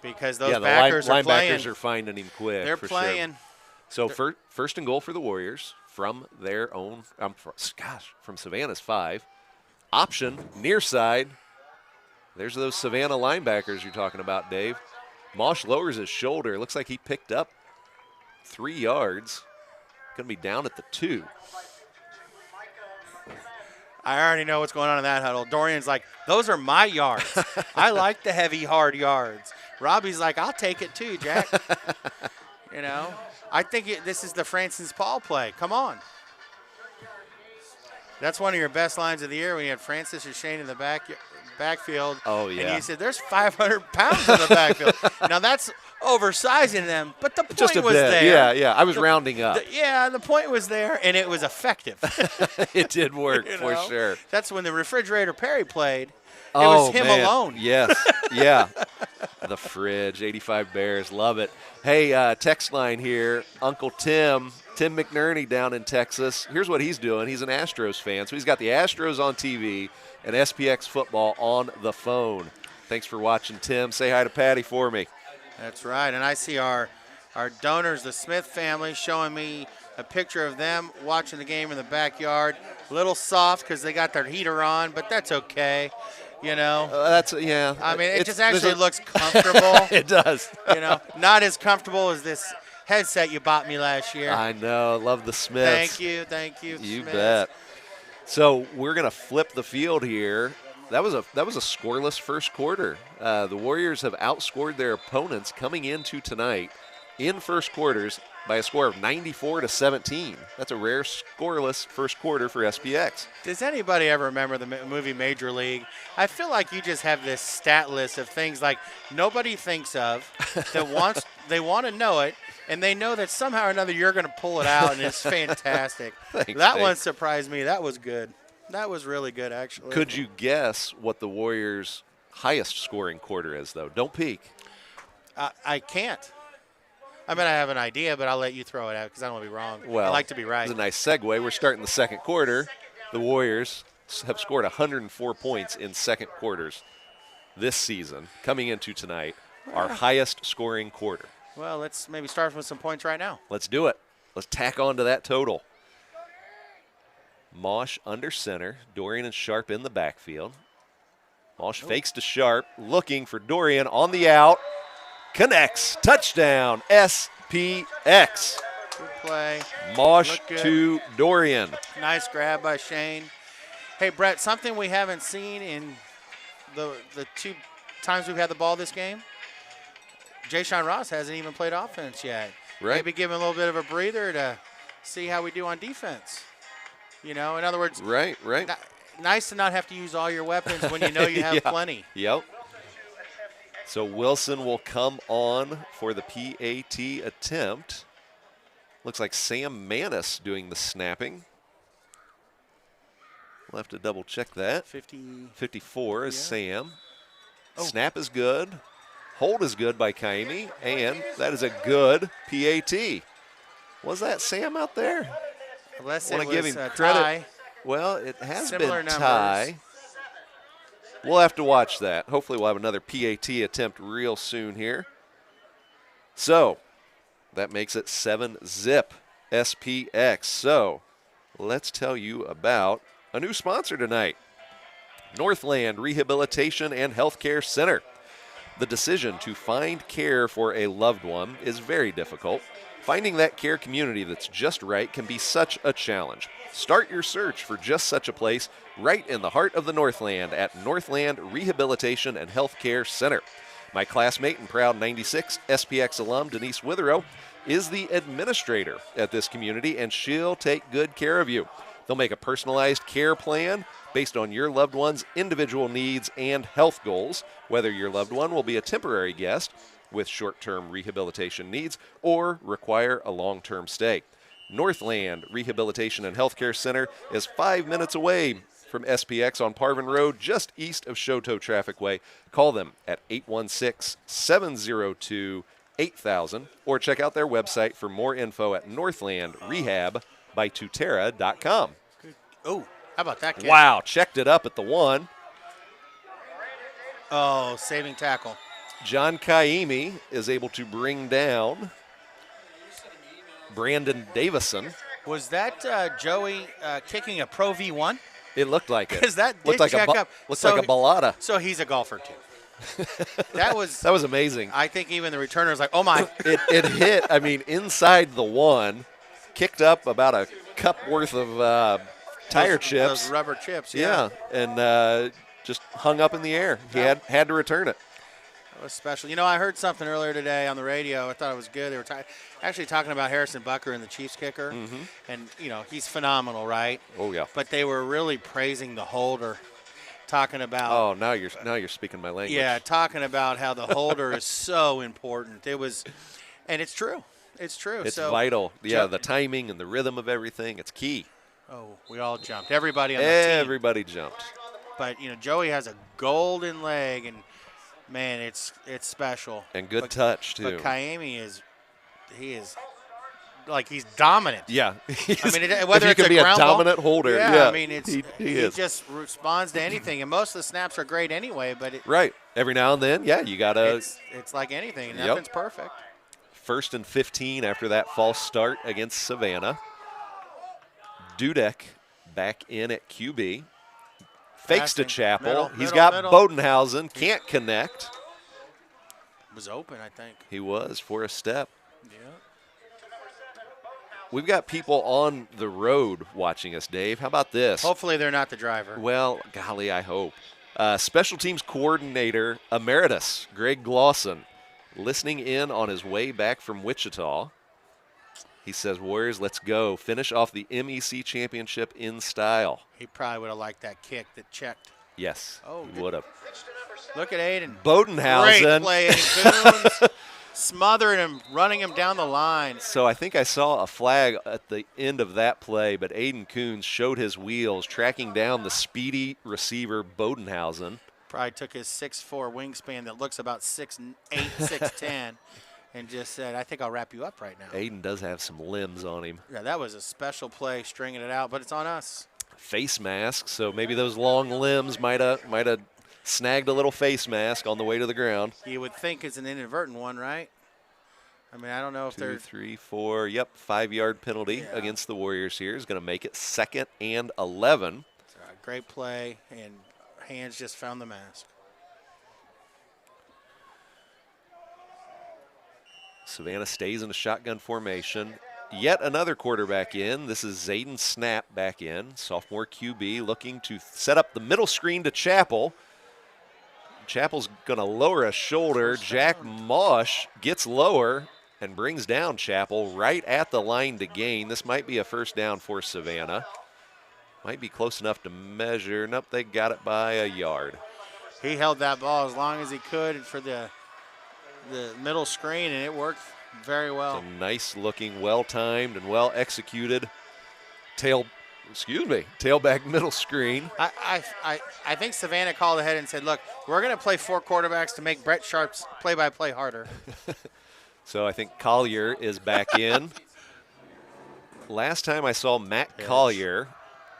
because those Yeah, backers the are linebackers playing. are finding him quick. They're for playing. Sure. So 1st and goal for the Warriors from their own, from Savannah's 5. Option, near side. There's those Savannah linebackers you're talking about, Dave. Mosh lowers his shoulder. Looks like he picked up 3 yards. Going to be down at the 2. I already know what's going on in that huddle. Dorian's like, those are my yards. I like the heavy, hard yards. Robbie's like, I'll take it too, Jack. You know, I think this is the Francis Paul play. Come on. That's one of your best lines of the year when you had Francis and Shane in the backfield. Oh, yeah. And you said, there's 500 pounds in the backfield. Now, that's oversizing them, but the point Just a was bit. there. Yeah. I was rounding up. The point was there, and it was effective. It did work for know? sure. That's when the Refrigerator Perry played. It Oh, was him man. alone. Yes. Yeah. The fridge, 85 Bears. Love it. Hey, text line here. Uncle Tim McNerney down in Texas. Here's what he's doing. He's an Astros fan, so he's got the Astros on TV and SPX football on the phone. Thanks for watching, Tim. Say hi to Patty for me. That's right. And I see our donors, the Smith family, showing me a picture of them watching the game in the backyard. A little soft because they got their heater on, but that's okay. You know, Yeah. I mean, it just actually looks comfortable. It does. You know, not as comfortable as this headset you bought me last year. I know. Love the Smiths. Thank you. You Smiths. bet. So we're gonna flip the field here. That was a scoreless first quarter. The Warriors have outscored their opponents coming into tonight in first quarters by a score of 94-17. That's a rare scoreless first quarter for SPX. Does anybody ever remember the movie Major League? I feel like you just have this stat list of things like nobody thinks of that they want to know it, and they know that somehow or another you're going to pull it out, and it's fantastic. Thanks, that Dave. one surprised me. That was good. That was really good, actually. Could you guess what the Warriors' highest scoring quarter is, though? Don't peek. I can't. I mean, I have an idea, but I'll let you throw it out because I don't want to be wrong. Well, I like to be right. It's a nice segue. We're starting the second quarter. The Warriors have scored 104 points in second quarters this season. Coming into tonight, our highest scoring quarter. Well, let's maybe start with some points right now. Let's do it. Let's tack on to that total. Mosh under center. Dorian and Sharp in the backfield. Mosh fakes to Sharp, looking for Dorian on the out. Connects. Touchdown, SPX. Good play. Mosh to Dorian. Nice grab by Shane. Hey, Brett, something we haven't seen in the 2 times we've had the ball this game. Jay-Sean Ross hasn't even played offense yet. Right. Maybe give him a little bit of a breather to see how we do on defense. You know, in other words, Right. nice to not have to use all your weapons when you know you have plenty. Yep. So Wilson will come on for the PAT attempt. Looks like Sam Manis doing the snapping. We'll have to double check that. 54 is Sam. Snap is good. Hold is good by Kaimi. And that is a good PAT. Was that Sam out there? Unless I it want to give was him a credit. tie. Well, it has Similar been numbers. tie. We'll have to watch that. Hopefully we'll have another PAT attempt real soon here. So that makes it 7-zip SPX. So let's tell you about a new sponsor tonight, Northland Rehabilitation and Healthcare Center. The decision to find care for a loved one is very difficult. Finding that care community that's just right can be such a challenge. Start your search for just such a place right in the heart of the Northland at Northland Rehabilitation and Healthcare Center. My classmate and proud 96 SPX alum, Denise Witherow, is the administrator at this community, and she'll take good care of you. They'll make a personalized care plan based on your loved one's individual needs and health goals, whether your loved one will be a temporary guest with short-term rehabilitation needs or require a long-term stay. Northland Rehabilitation and Healthcare Center is 5 minutes away from SPX on Parvin Road, just east of Shoto Traffic Way. Call them at 816-702-8000 or check out their website for more info at northlandrehabbytutera.com. Oh, how about that kick? Wow, checked it up at the 1. Oh, saving tackle. John Kaimi is able to bring down Brandon Davison. Was that Joey kicking a Pro V1? It looked like it. Because that looked did like check up. Looked So- like a balada. So he's a golfer, too. That was That was amazing. I think even the returner was like, oh, my. It hit, I mean, inside the one, kicked up about a cup worth of tire chips. Those rubber chips, Yeah, and just hung up in the air. He had to return it. That was special. You know, I heard something earlier today on the radio. I thought it was good. They were actually talking about Harrison Bucker and the Chiefs kicker. And, you know, he's phenomenal, right? Oh, yeah. But they were really praising the holder, talking about. Oh, now you're speaking my language. Yeah, talking about how the holder is so important. It was, and it's true. It's true. It's so, vital. Yeah, the timing and the rhythm of everything, it's key. Oh, we all jumped. Everybody on the team. Everybody jumped. But, you know, Joey has a golden leg, and, man, it's special. And good touch, too. But Kaimi is like he's dominant. Yeah. I mean, whether if it's you can be a ground dominant ball, holder. Yeah, I mean, he is. just responds to anything, and most of the snaps are great anyway. But Right. Every now and then, yeah, you got to. It's like anything, and Yep. nothing's perfect. 1st and 15 after that false start against Savannah. Dudek back in at QB. Fakes to Passing. Chapel. He's Middle, got middle. Bodenhausen. Can't connect. Was open, I think. He was for a step. Yeah. We've got people on the road watching us, Dave. How about this? Hopefully they're not the driver. Well, golly, I hope. Special teams coordinator emeritus Greg Glosson listening in on his way back from Wichita. He says, Warriors, let's go. Finish off the MEC championship in style. He probably would have liked that kick that checked. Yes, Oh, he good. would have. Look at Aiden. Bodenhausen. Great play, Aiden Coons. Smothering him, running him down the line. So I think I saw a flag at the end of that play, but Aiden Coons showed his wheels, tracking down the speedy receiver Bodenhausen. Probably took his 6'4" wingspan that looks about 6'8", 6'10", and just said, I think I'll wrap you up right now. Aiden does have some limbs on him. Yeah, that was a special play, stringing it out, but it's on us. Face mask, so maybe those long limbs might have snagged a little face mask on the way to the ground. You would think it's an inadvertent one, right? I mean, I don't know if 2, they're 3, 4. Yep, 5-yard penalty against the Warriors here is going to make it 2nd and 11. it's a great play, and hands just found the mask. Savannah stays in a shotgun formation. Yet another quarterback in. This is Zayden Snap back in. Sophomore QB looking to set up the middle screen to Chapel. Chapel's going to lower a shoulder. Jack Mosh gets lower and brings down Chapel right at the line to gain. This might be a first down for Savannah. Might be close enough to measure. Nope, they got it by a yard. He held that ball as long as he could for the middle screen, and it worked very well. It's a nice looking, well-timed and well-executed tailback middle screen. I think Savannah called ahead and said, look, we're going to play 4 quarterbacks to make Brett Sharp's play-by-play harder. So I think Collier is back in. Last time I saw Matt Collier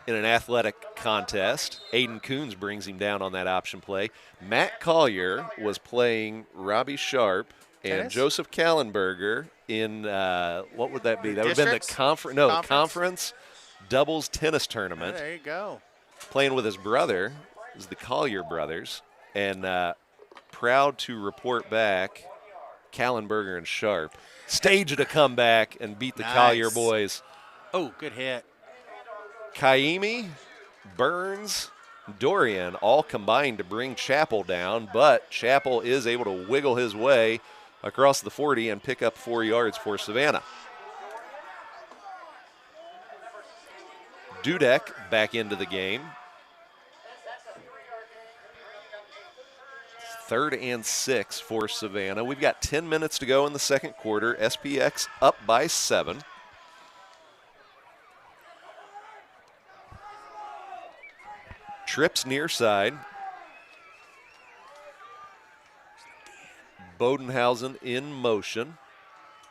in an athletic contest, Aiden Coons brings him down on that option play. Matt Collier was playing Robbie Sharp and Tennis? Joseph Kallenberger in, what would that be? That would have been the Districts? conference doubles tennis tournament. Oh, there you go. Playing with his brother, is the Collier brothers, and proud to report back, Kallenberger and Sharp staged a comeback and beat the Nice. Collier boys. Oh, good hit. Kaimi, Burns, Dorian all combined to bring Chapel down, but Chapel is able to wiggle his way across the 40 and pick up 4 yards for Savannah. Dudek back into the game. 3rd and 6 for Savannah. We've got 10 minutes to go in the second quarter. SPX up by 7. Trips near side. Bodenhausen in motion.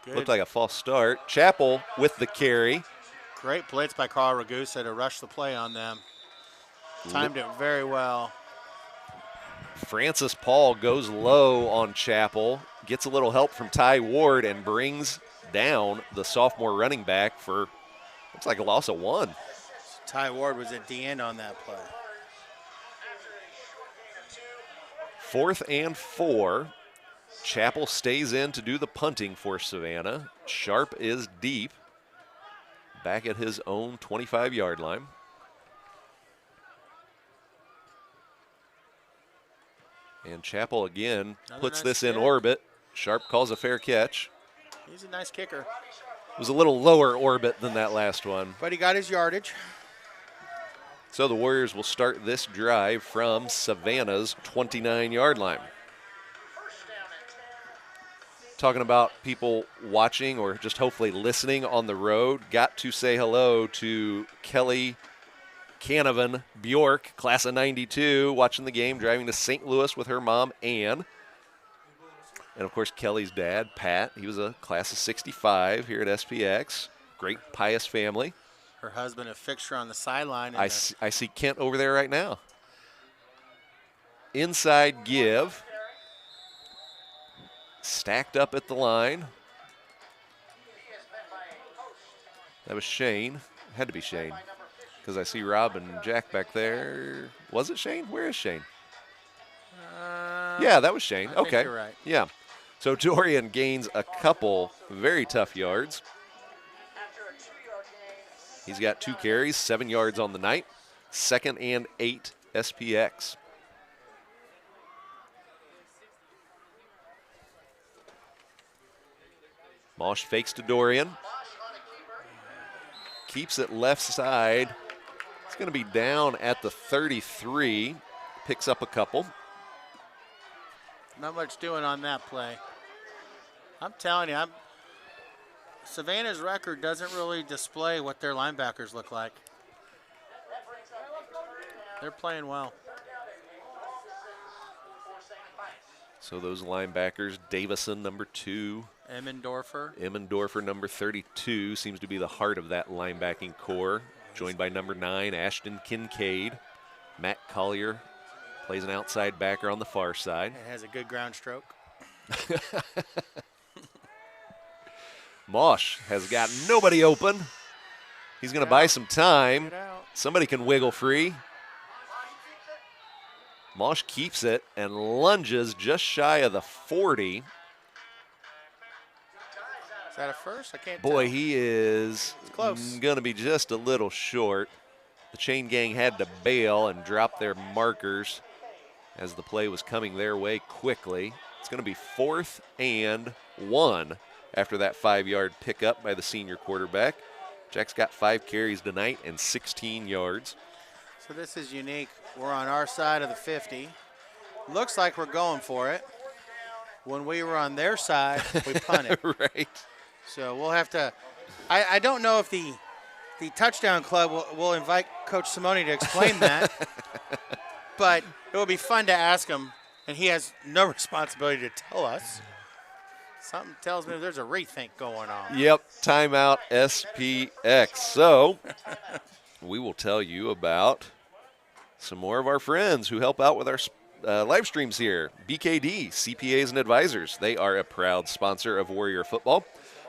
Good. Looked like a false start. Chapel with the carry. Great blitz by Carl Ragusa to rush the play on them. Timed it very well. Francis Paul goes low on Chapel, gets a little help from Ty Ward, and brings down the sophomore running back for Looks like a loss of 1. Ty Ward was at the end on that play. 4th and 4. Chappell stays in to do the punting for Savannah. Sharp is deep, back at his own 25-yard line. And Chappell again puts nice this in kick. orbit. Sharp calls a fair catch. He's a nice kicker. It was a little lower orbit than that last one. But he got his yardage. So the Warriors will start this drive from Savannah's 29-yard line. Talking about people watching or just hopefully listening on the road, got to say hello to Kelly Canavan Bjork, class of 92, watching the game, driving to St. Louis with her mom, Ann. And, of course, Kelly's dad, Pat. He was a class of 65 here at SPX. Great, pious family. Her husband, a fixture on the sideline. I see Kent over there right now. Inside give. Stacked up at the line. That was Shane. Had to be Shane, because I see Rob and Jack back there. Was it Shane? Where is Shane? Yeah, that was Shane. I Okay. think you're right. Yeah. So Dorian gains a couple very tough yards. He's got 2 carries, 7 yards on the night. 2nd and 8 SPX. Mosh fakes to Dorian. Keeps it left side. It's going to be down at the 33. Picks up a couple. Not much doing on that play. I'm telling you, Savannah's record doesn't really display what their linebackers look like. They're playing well. So those linebackers, Davison, number 2. Emmendorfer, number 32, seems to be the heart of that linebacking core. Joined by number 9, Ashton Kincaid. Matt Collier plays an outside backer on the far side. It has a good ground stroke. Mosh has got nobody open. He's going to buy some time. Somebody can wiggle free. Mosh keeps it and lunges just shy of the 40. Is that a first? I can't Boy, tell. he is close. Going to be just a little short. The chain gang had to bail and drop their markers as the play was coming their way quickly. It's going to be 4th and 1 after that 5-yard pickup by the senior quarterback. Jack's got 5 carries tonight and 16 yards. So this is unique. We're on our side of the 50. Looks like we're going for it. When we were on their side, we punted. Right. So we'll have to – I don't know if the touchdown club will invite Coach Simone to explain that. But it will be fun to ask him, and he has no responsibility to tell us. Something tells me there's a rethink going on. Yep, timeout SPX. So we will tell you about some more of our friends who help out with our live streams here. BKD, CPAs and Advisors. They are a proud sponsor of Warrior Football.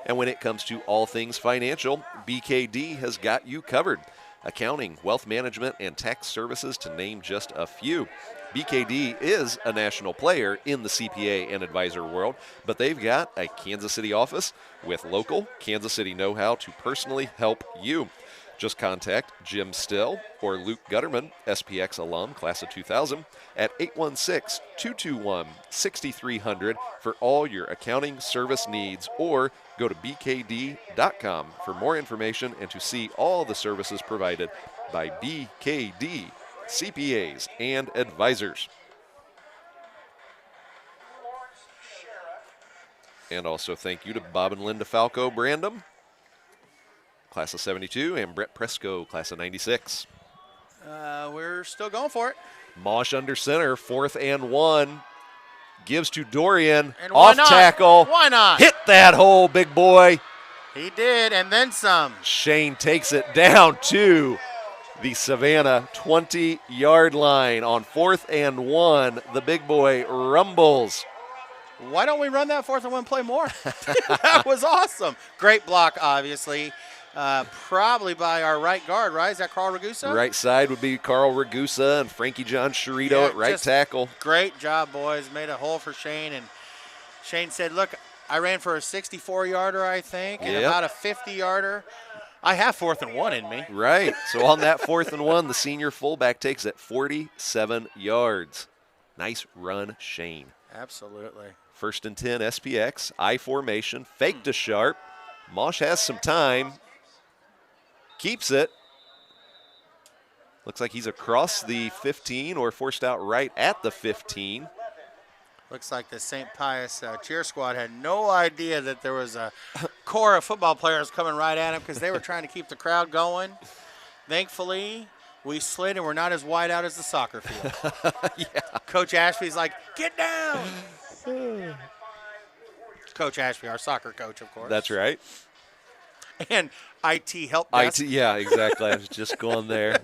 And when it comes to all things financial, BKD has got you covered. Accounting, wealth management, and tax services, to name just a few. BKD is a national player in the CPA and advisor world, but they've got a Kansas City office with local Kansas City know-how to personally help you. Just contact Jim Still or Luke Gutterman, SPX alum, class of 2000, at 816-221-6300 for all your accounting service needs, or go to bkd.com for more information and to see all the services provided by BKD, CPAs and Advisors. And also thank you to Bob and Linda Falco Brandom, class of 72, and Brett Presco, class of 96. We're still going for it. Mosh under center, 4th and 1. Gives to Dorian, And why off not? tackle. Why not? Hit that hole, big boy. He did, and then some. Shane takes it down to the Savannah 20-yard line on 4th and 1. The big boy rumbles. Why don't we run that 4th and 1 play more? That was awesome. Great block, obviously. Probably by our right guard, right? Is that Carl Ragusa? Right side would be Carl Ragusa and Frankie John Sherito at right just tackle. Great job, boys. Made a hole for Shane. And Shane said, look, I ran for a 64-yarder, I think, and about a 50-yarder. I have 4th and 1 in me. Right. So on that 4th and 1, the senior fullback takes it 47 yards. Nice run, Shane. Absolutely. 1st and 10, SPX, I formation, fake to sharp. Mosh has some time. Keeps it. Looks like he's across the 15 or forced out right at the 15. Looks like the St. Pius cheer squad had no idea that there was a core of football players coming right at him because they were trying to keep the crowd going. Thankfully, we slid and we're not as wide out as the soccer field. Coach Ashby's like, get down. Coach Ashby, our soccer coach, of course. That's right. And IT help desk. Yeah, exactly. I was just going there.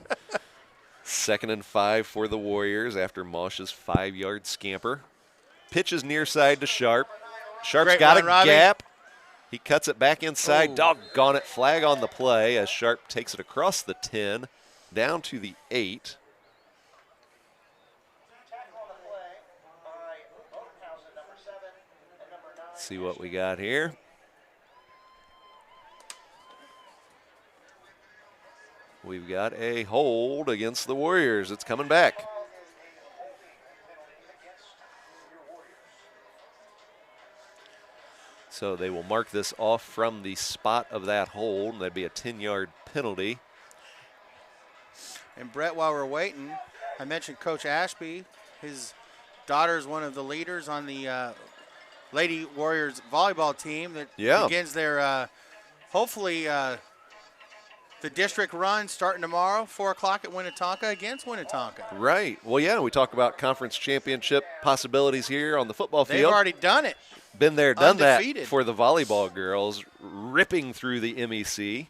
2nd and 5 for the Warriors after Mosh's 5-yard scamper. Pitches near side to Sharp. Sharp's got a gap. He cuts it back inside. Doggone it. Flag on the play as Sharp takes it across the 10 down to the 8. Let's see what we got here. We've got a hold against the Warriors. It's coming back. So they will mark this off from the spot of that hold. That'd be a 10-yard penalty. And Brett, while we're waiting, I mentioned Coach Ashby. His daughter is one of the leaders on the Lady Warriors volleyball team that begins their, hopefully, the district run starting tomorrow, 4 o'clock at Winnetonka against Winnetonka. Right. Well, yeah, we talk about conference championship possibilities here on the football field. They've already done it. Been there, done Undefeated. that for the volleyball girls, ripping through the MEC,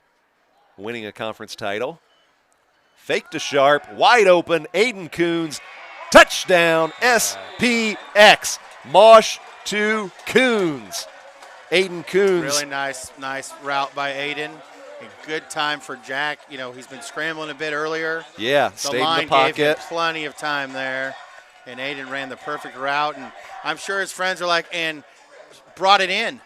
winning a conference title. Fake to Sharp, wide open, Aiden Coons, touchdown, SPX. Mosh to Coons. Aiden Coons. Really nice route by Aiden. A good time for Jack. You know, he's been scrambling a bit earlier. Yeah, stayed in the pocket. Gave him plenty of time there. And Aiden ran the perfect route. And I'm sure his friends are like, and brought it in.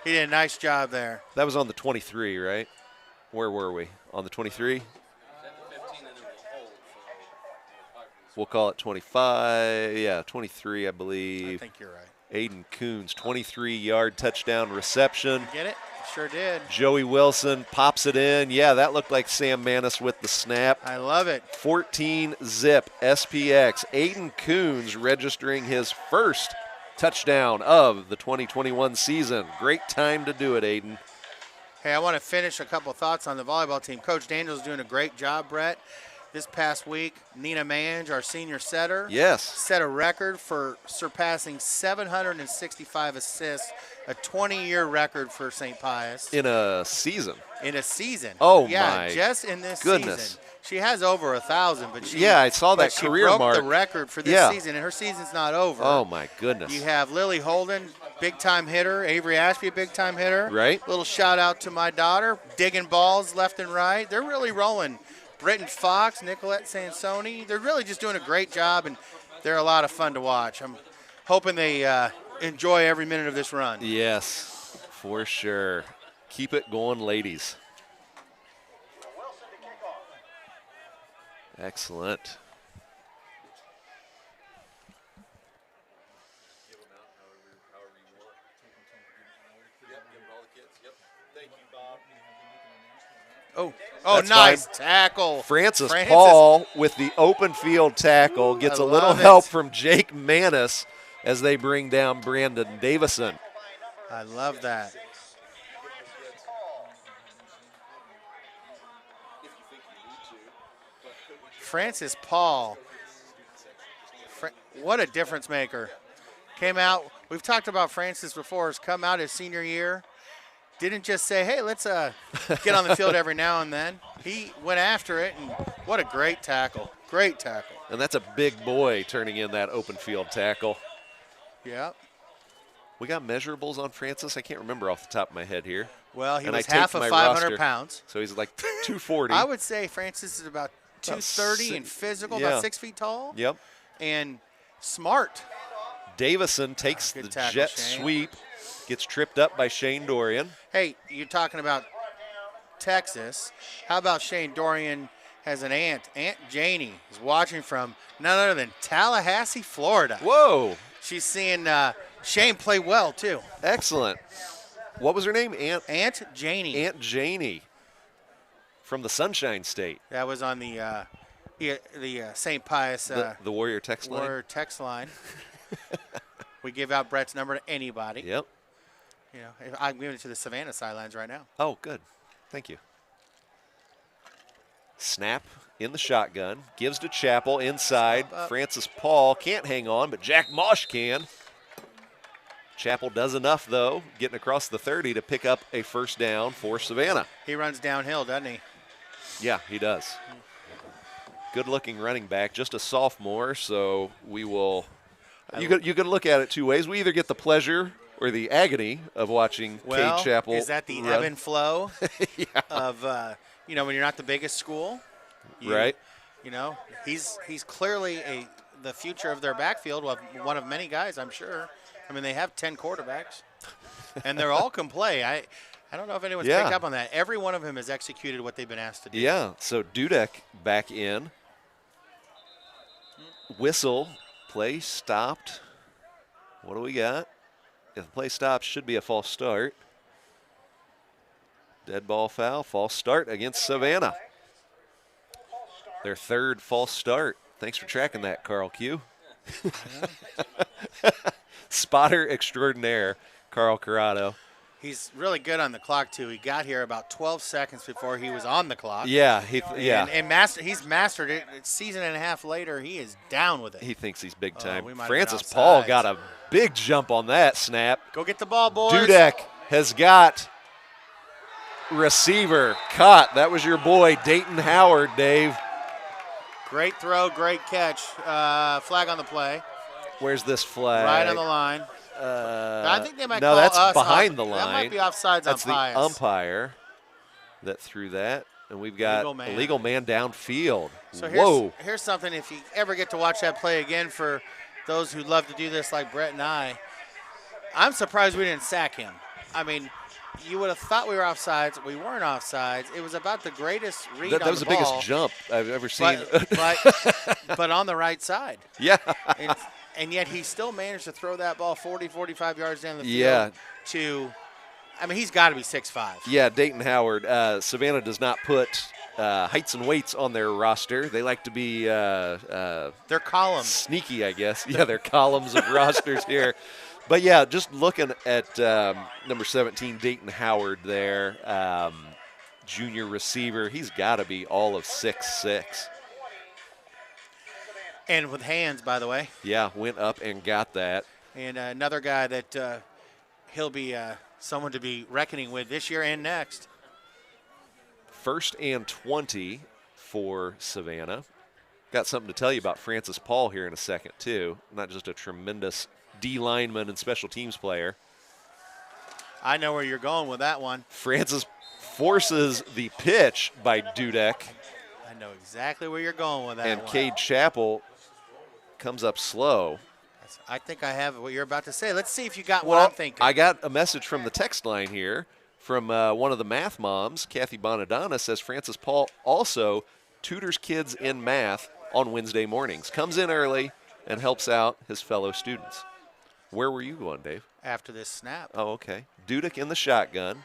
He did a nice job there. That was on the 23, right? Where were we? On the 23? We'll call it 25. Yeah, 23, I believe. I think you're right. Aiden Coons, 23-yard touchdown reception. Get it? Sure did. Joey Wilson pops it in. Yeah, that looked like Sam Manis with the snap. I love it. 14-zip SPX. Aiden Coons registering his first touchdown of the 2021 season. Great time to do it, Aiden. Hey, I want to finish a couple thoughts on the volleyball team. Coach Daniel's doing a great job, Brett. This past week, Nina Mange, our senior setter, set a record for surpassing 765 assists, a 20-year record for St. Pius. In a season. In a season. Oh, yeah, my just in this goodness. season. She has over 1,000, but she I saw that career broke mark. the record for this season, and her season's not over. Oh my goodness! You have Lily Holden, big-time hitter. Avery Ashby, big-time hitter. Right. Little shout-out to my daughter, digging balls left and right. They're really rolling. Britton Fox, Nicolette Sansoni, they're really just doing a great job, and they're a lot of fun to watch. I'm hoping they enjoy every minute of this run. Yes, for sure. Keep it going, ladies. Excellent. Oh, nice tackle. Francis Paul with the open field tackle gets a little help from Jake Manis as they bring down Brandon Davison. I love that. Francis Paul, what a difference maker. Came out, we've talked about Francis before, has come out his senior year. Didn't just say, hey, let's get on the field every now and then. He went after it, and what a great tackle. Great tackle. And that's a big boy turning in that open field tackle. Yeah. We got measurables on Francis. I can't remember off the top of my head here. Well, he And was I taped half of my 500 roster. pounds. So he's like 240. I would say Francis is about 230 and physical, about 6 feet tall. Yep. And smart. Davison takes Good the tackle, jet Shane. sweep, gets tripped up by Shane Dorian. Hey, you're talking about Texas. How about Shane Dorian has an aunt? Aunt Janie is watching from none other than Tallahassee, Florida. Whoa, She's seeing Shane play well, too. excellent. What was her name? Aunt Janie. Aunt Janie from the Sunshine State. That was on the St. Pius The Warrior text line. Warrior text line. We give out Brett's number to anybody. Yep. You know, I'm giving it to the Savannah sidelines right now. Oh, good. Thank you. Snap in the shotgun. Gives to Chappell inside. Up. Francis Paul can't hang on, but Jack Mosh can. Chappell does enough, though, getting across the 30 to pick up a first down for Savannah. He runs downhill, doesn't he? Yeah, he does. Good-looking running back, just a sophomore, so we will – you could look at it two ways. We either get the pleasure or the agony of watching Well, Cade Chappell is that the run. ebb and flow Yeah. of, when you're not the biggest school? Right. You know, he's clearly the future of their backfield, one of many guys, I'm sure. I mean, they have 10 quarterbacks, and they're all can play. I don't know if anyone's Yeah. picked up on that. Every one of them has executed what they've been asked to do. Yeah, so Dudek back in. Whistle, play stopped. What do we got? If the play stops, should be a false start. Dead ball foul, false start against Savannah. Their third false start. Thanks for tracking that, Carl Q. Spotter extraordinaire, Carl Corrado. He's really good on the clock, too. He got here about 12 seconds before he was on the clock. Yeah, He's mastered it. A season and a half later, he is down with it. he thinks he's big time. we might have Francis been Paul offsides. got a big jump on that snap. Go get the ball, boys. Dudek has got receiver caught. That was your boy, Dayton Howard, Dave. Great throw, great catch. Flag on the play. Where's this flag? Right on the line. I think they might no, call that's us behind the That line. might be offsides That's on the Pius. umpire that threw that. And we've got Legal man. a legal man downfield. So Whoa. here's something, if you ever get to watch that play again for those who love to do this like Brett and I'm surprised we didn't sack him. I mean, you would have thought we were offsides. We weren't offsides. It was about the greatest read That on was the the ball, biggest jump I've ever seen. but on the right side. Yeah. And yet he still managed to throw that ball 40, 45 yards down the field Yeah. he's got to be 6'5". Yeah, Dayton Howard. Savannah does not put heights and weights on their roster. They like to be They're columns. sneaky, I guess. Yeah, they're columns of rosters here. But, yeah, just looking at number 17, Dayton Howard there, junior receiver. He's got to be all of 6'6". And with hands, by the way. Yeah, went up and got that. And another guy that he'll be someone to be reckoning with this year and next. 1st and 20 for Savannah. Got something to tell you about Francis Paul here in a second, too. Not just a tremendous D lineman and special teams player. I know where you're going with that one. Francis forces the pitch by Dudek, I know exactly where you're going with that and one. Cade Chappell comes up slow. I think I have what you're about to say. Let's see if you got what I'm thinking. I got a message from the text line here from one of the math moms, Kathy Bonadonna, says Francis Paul also tutors kids in math on Wednesday mornings. Comes in early and helps out his fellow students. Where were you going, Dave? After this snap. Oh, okay. Dudek in the shotgun.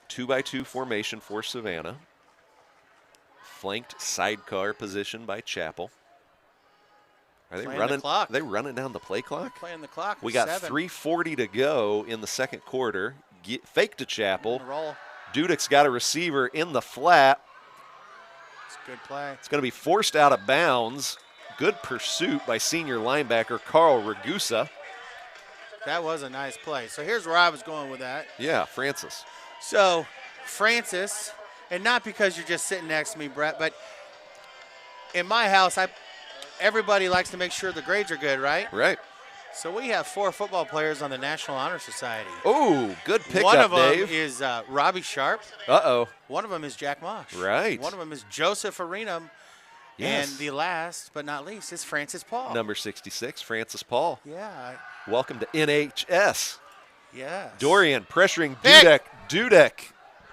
2-by-2 formation for Savannah. Flanked sidecar position by Chappell. Are they Playing running? the clock. Are they running down the play clock? Playing the clock. We got 7. 3:40 to go in the second quarter. Fake to Chappell. Roll. Dudek's got a receiver in the flat. It's a good play. It's going to be forced out of bounds. Good pursuit by senior linebacker Carl Ragusa. That was a nice play. So here's where I was going with that. Yeah, Francis. So Francis, and not because you're just sitting next to me, Brett, but in my house, everybody likes to make sure the grades are good, right? Right. So we have 4 football players on the National Honor Society. Oh, good pickup, One of them Dave. is Robbie Sharp. Uh-oh. One of them is Jack Mosh. Right. One of them is Joseph Arenum. Yes. And the last but not least is Francis Paul. Number 66, Francis Paul. Yeah. Welcome to NHS. Yes. Dorian pressuring Pick. Dudek. Dudek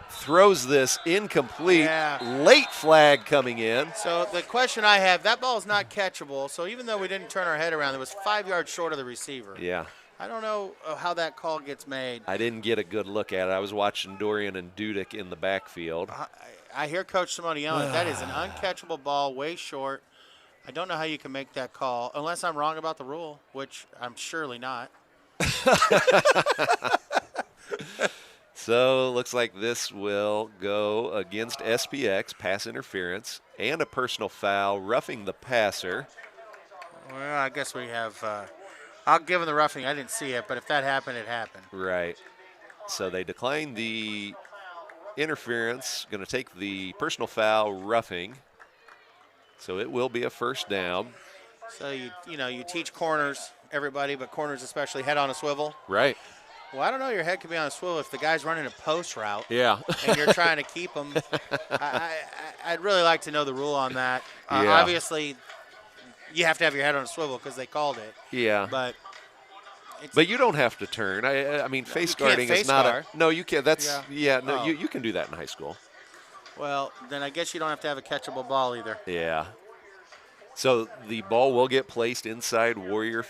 throws this incomplete. Yeah. Late flag coming in. So the question I have, that ball is not catchable. So even though we didn't turn our head around, it was 5 yards short of the receiver. Yeah. I don't know how that call gets made. I didn't get a good look at it. I was watching Dorian and Dudek in the backfield. I hear Coach Simone yelling, that is an uncatchable ball, way short. I don't know how you can make that call, unless I'm wrong about the rule, which I'm surely not. So looks like this will go against SPX, pass interference, and a personal foul, roughing the passer. Well, I guess we have I'll give him the roughing. I didn't see it, but if that happened, it happened. Right. So they decline the interference, going to take the personal foul, roughing. So it will be a first down. So you teach corners, everybody, but corners especially, head on a swivel. Right. Well, I don't know. Your head could be on a swivel if the guy's running a post route. Yeah. And you're trying to keep him. I'd really like to know the rule on that. Yeah. Obviously, you have to have your head on a swivel because they called it. Yeah. But you don't have to turn. I mean, face you can't guarding face is not guard. No, you can't. That's Oh. you can do that in high school. Well, then I guess you don't have to have a catchable ball either. Yeah. So the ball will get placed inside Warrior.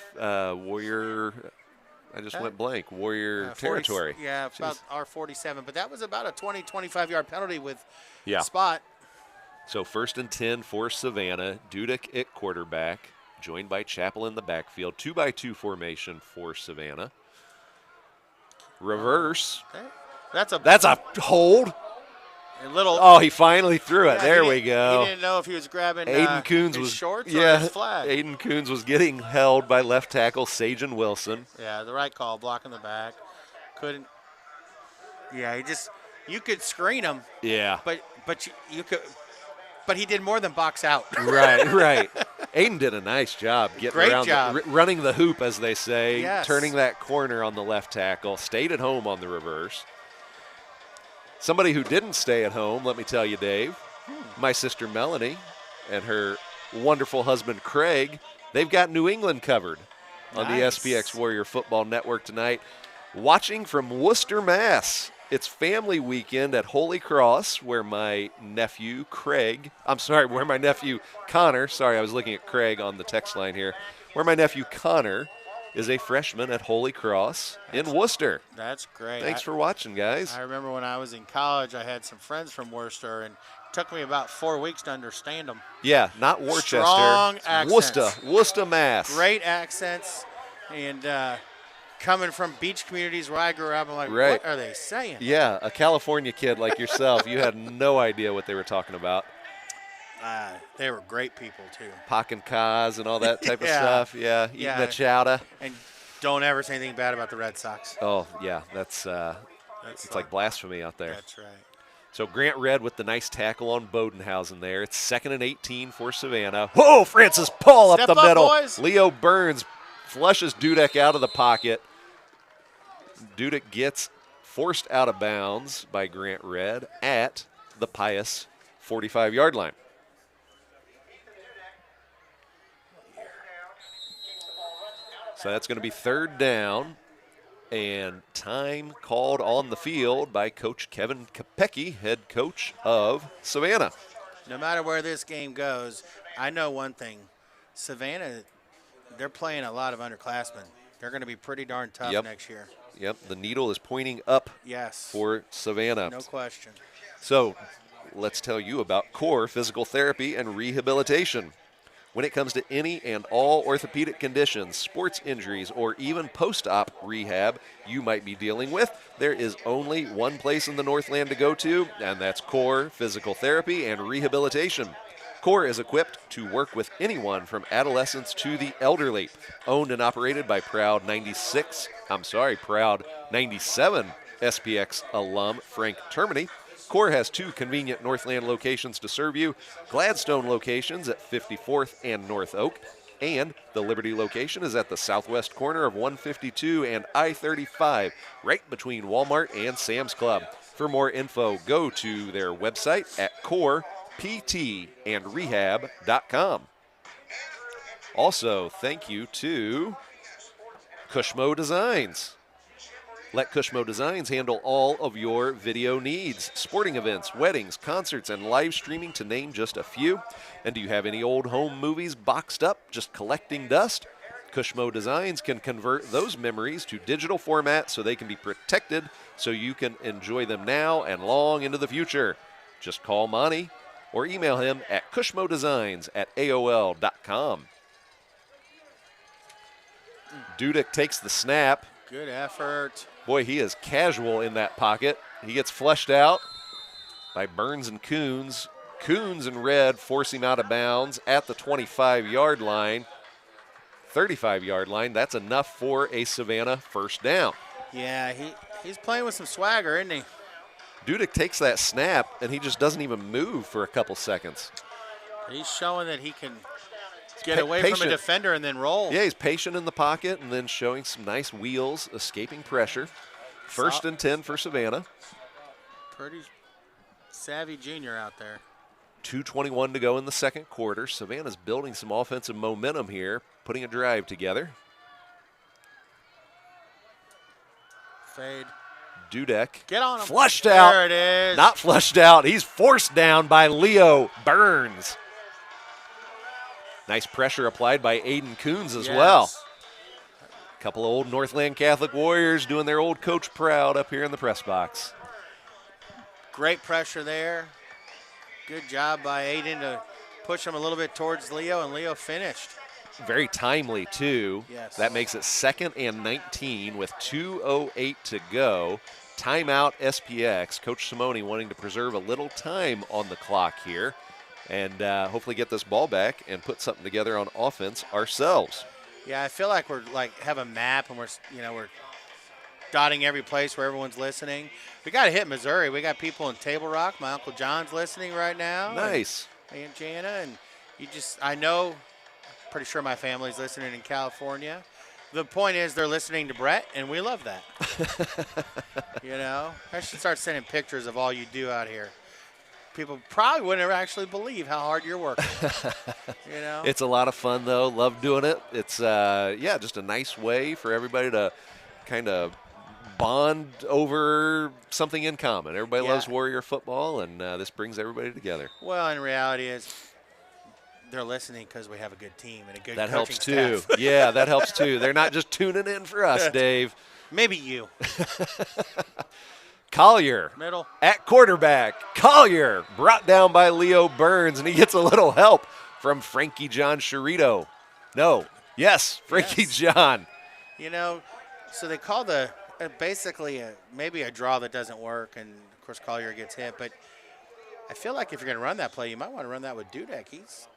I just went blank. Warrior 40 territory. Yeah, about R47. But that was about a 20, 25-yard penalty with Yeah. spot. So 1st and 10 for Savannah. Dudek at quarterback, joined by Chappell in the backfield. 2-by-2 formation for Savannah. Reverse. That's a hold. a little. Oh, he finally threw it. Yeah, There he we didn't- go. He didn't know if he was grabbing Aiden Coons his was shorts or his flag. Aiden Coons was getting held by left tackle Sajan Wilson. Yeah, the right call, blocking the back. Couldn't. Yeah, you could screen him, Yeah. but you could. But he did more than box out. Right. Aiden did a nice job getting Great around, job. running the hoop, as they say, Yes. turning that corner on the left tackle, stayed at home on the reverse. Somebody who didn't stay at home, let me tell you, Dave, my sister Melanie and her wonderful husband Craig, they've got New England covered on the Nice. SPX Warrior Football Network tonight. Watching from Worcester, Mass. It's family weekend at Holy Cross, where my nephew Connor, sorry, I was looking at Craig on the text line here, where my nephew Connor is a freshman at Holy Cross in Worcester. That's great. Thanks for watching, guys. I remember when I was in college, I had some friends from Worcester, and it took me about 4 weeks to understand them. Yeah, not Worcester. Strong It's accents. Worcester, Mass. Great accents, and coming from beach communities where I grew up, I'm like, Right. what are they saying? Yeah, a California kid like yourself, you had no idea what they were talking about. They were great people, too. Pak and Kaz and all that type Yeah. of stuff. Yeah, eating Yeah. the chowder. And don't ever say anything bad about the Red Sox. Oh, yeah, it's That's like blasphemy out there. That's right. So Grant Red with the nice tackle on Bodenhausen there. It's 2nd and 18 for Savannah. Whoa, Francis Paul Step up the up, middle. boys. Leo Burns flushes Dudek out of the pocket. Dudek gets forced out of bounds by Grant Red at the Pius 45-yard line. So that's going to be 3rd down. And time called on the field by Coach Kevin Kopecki, head coach of Savannah. No matter where this game goes, I know one thing. Savannah, they're playing a lot of underclassmen. They're going to be pretty darn tough Yep. next year. Yep, the needle is pointing up Yes. for Savannah. No question. So let's tell you about Core Physical Therapy and Rehabilitation. When it comes to any and all orthopedic conditions, sports injuries, or even post-op rehab you might be dealing with, there is only one place in the Northland to go to, and that's Core Physical Therapy and Rehabilitation. Core is equipped to work with anyone from adolescents to the elderly. Owned and operated by proud 97 SPX alum Frank Termini. Core has 2 convenient Northland locations to serve you, Gladstone locations at 54th and North Oak, And the Liberty location is at the southwest corner of 152 and I-35, right between Walmart and Sam's Club. For more info, go to their website at coreptandrehab.com. Also, thank you to Cushmo Designs. Let Cushmo Designs handle all of your video needs. Sporting events, weddings, concerts, and live streaming, to name just a few. And do you have any old home movies boxed up, just collecting dust? Cushmo Designs can convert those memories to digital format so they can be protected so you can enjoy them now and long into the future. Just call Monty or email him at cushmodesigns@aol.com. Dudek takes the snap. Good effort. Boy, he is casual in that pocket. He gets flushed out by Burns and Coons. Coons in red force him out of bounds at the 25-yard line. 35-yard line. That's enough for a Savannah first down. Yeah, he's playing with some swagger, isn't he? Dudek takes that snap, and he just doesn't even move for a couple seconds. He's showing that he can get away from a defender and then roll. Yeah, he's patient in the pocket and then showing some nice wheels, escaping pressure. First and 10 for Savannah. Pretty savvy junior out there. 2:21 to go in the second quarter. Savannah's building some offensive momentum here, putting a drive together. Fade. Dudek. Get on him. Flushed out. There it is. Not flushed out. He's forced down by Leo Burns. Nice pressure applied by Aiden Coons as well. A couple of old Northland Catholic Warriors doing their old coach proud up here in the press box. Great pressure there. Good job by Aiden to push him a little bit towards Leo, and Leo finished. Very timely, too. Yes. That makes it 2nd and 19 with 2:08 to go. Timeout SPX. Coach Simone wanting to preserve a little time on the clock here and hopefully get this ball back and put something together on offense ourselves. Yeah, I feel like we're have a map and we're dotting every place where everyone's listening. We got to hit Missouri. We got people in Table Rock. My Uncle John's listening right now. Nice. And Aunt Jana, and I know, pretty sure my family's listening in California. The point is they're listening to Brett, and we love that. I should start sending pictures of all you do out here. People probably wouldn't actually believe how hard you're working. It's a lot of fun, though. Love doing it. It's, just a nice way for everybody to kind of bond over something in common. Everybody loves Warrior football, and this brings everybody together. Well, in reality is they're listening because we have a good team and a good that coaching helps too. staff. Yeah, that helps too. They're not just tuning in for us, Dave. Maybe you. Collier Middle. at quarterback. Collier brought down by Leo Burns, and he gets a little help from Frankie John Chirito. Frankie John. So they call basically maybe a draw that doesn't work, and of course Collier gets hit. But I feel like if you're going to run that play, you might want to run that with Dudek. He's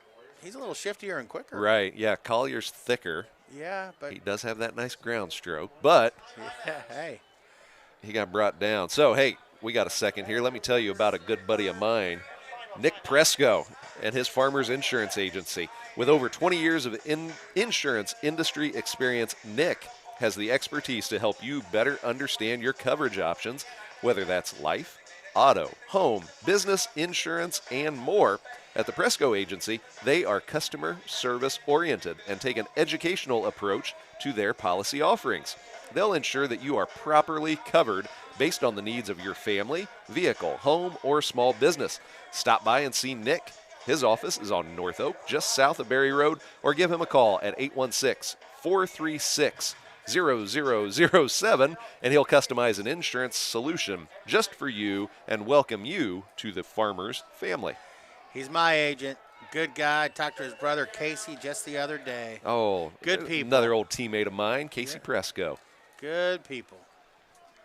a little shiftier and quicker. Right, yeah, Collier's thicker. Yeah, but he does have that nice ground stroke, but hey, he got brought down. So, hey, we got a second here. Let me tell you about a good buddy of mine, Nick Presco, and his Farmers Insurance Agency. With over 20 years of insurance industry experience, Nick has the expertise to help you better understand your coverage options, whether that's life, auto, home, business, insurance, and more. At the Presco Agency, they are customer service oriented and take an educational approach to their policy offerings. They'll ensure that you are properly covered based on the needs of your family, vehicle, home, or small business. Stop by and see Nick. His office is on North Oak, just south of Berry Road, or give him a call at 816-436-0007, and he'll customize an insurance solution just for you and welcome you to the Farmers family. He's my agent. Good guy. I talked to his brother Casey just the other day. Oh, good people. Another old teammate of mine, Casey Presco. Good people.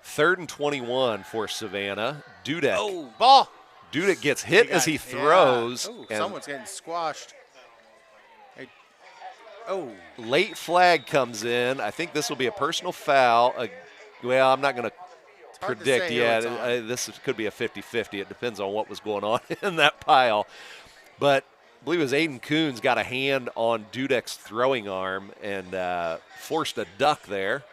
3rd and 21 for Savannah. Dudek. Oh, ball. Dudek gets hit as he throws. Yeah. Someone's getting squashed. Late flag comes in. I think this will be a personal foul. Well, I'm not going to predict yet. This could be a 50-50. It depends on what was going on in that pile. But believe it was Aiden Coons got a hand on Dudek's throwing arm and forced a duck there.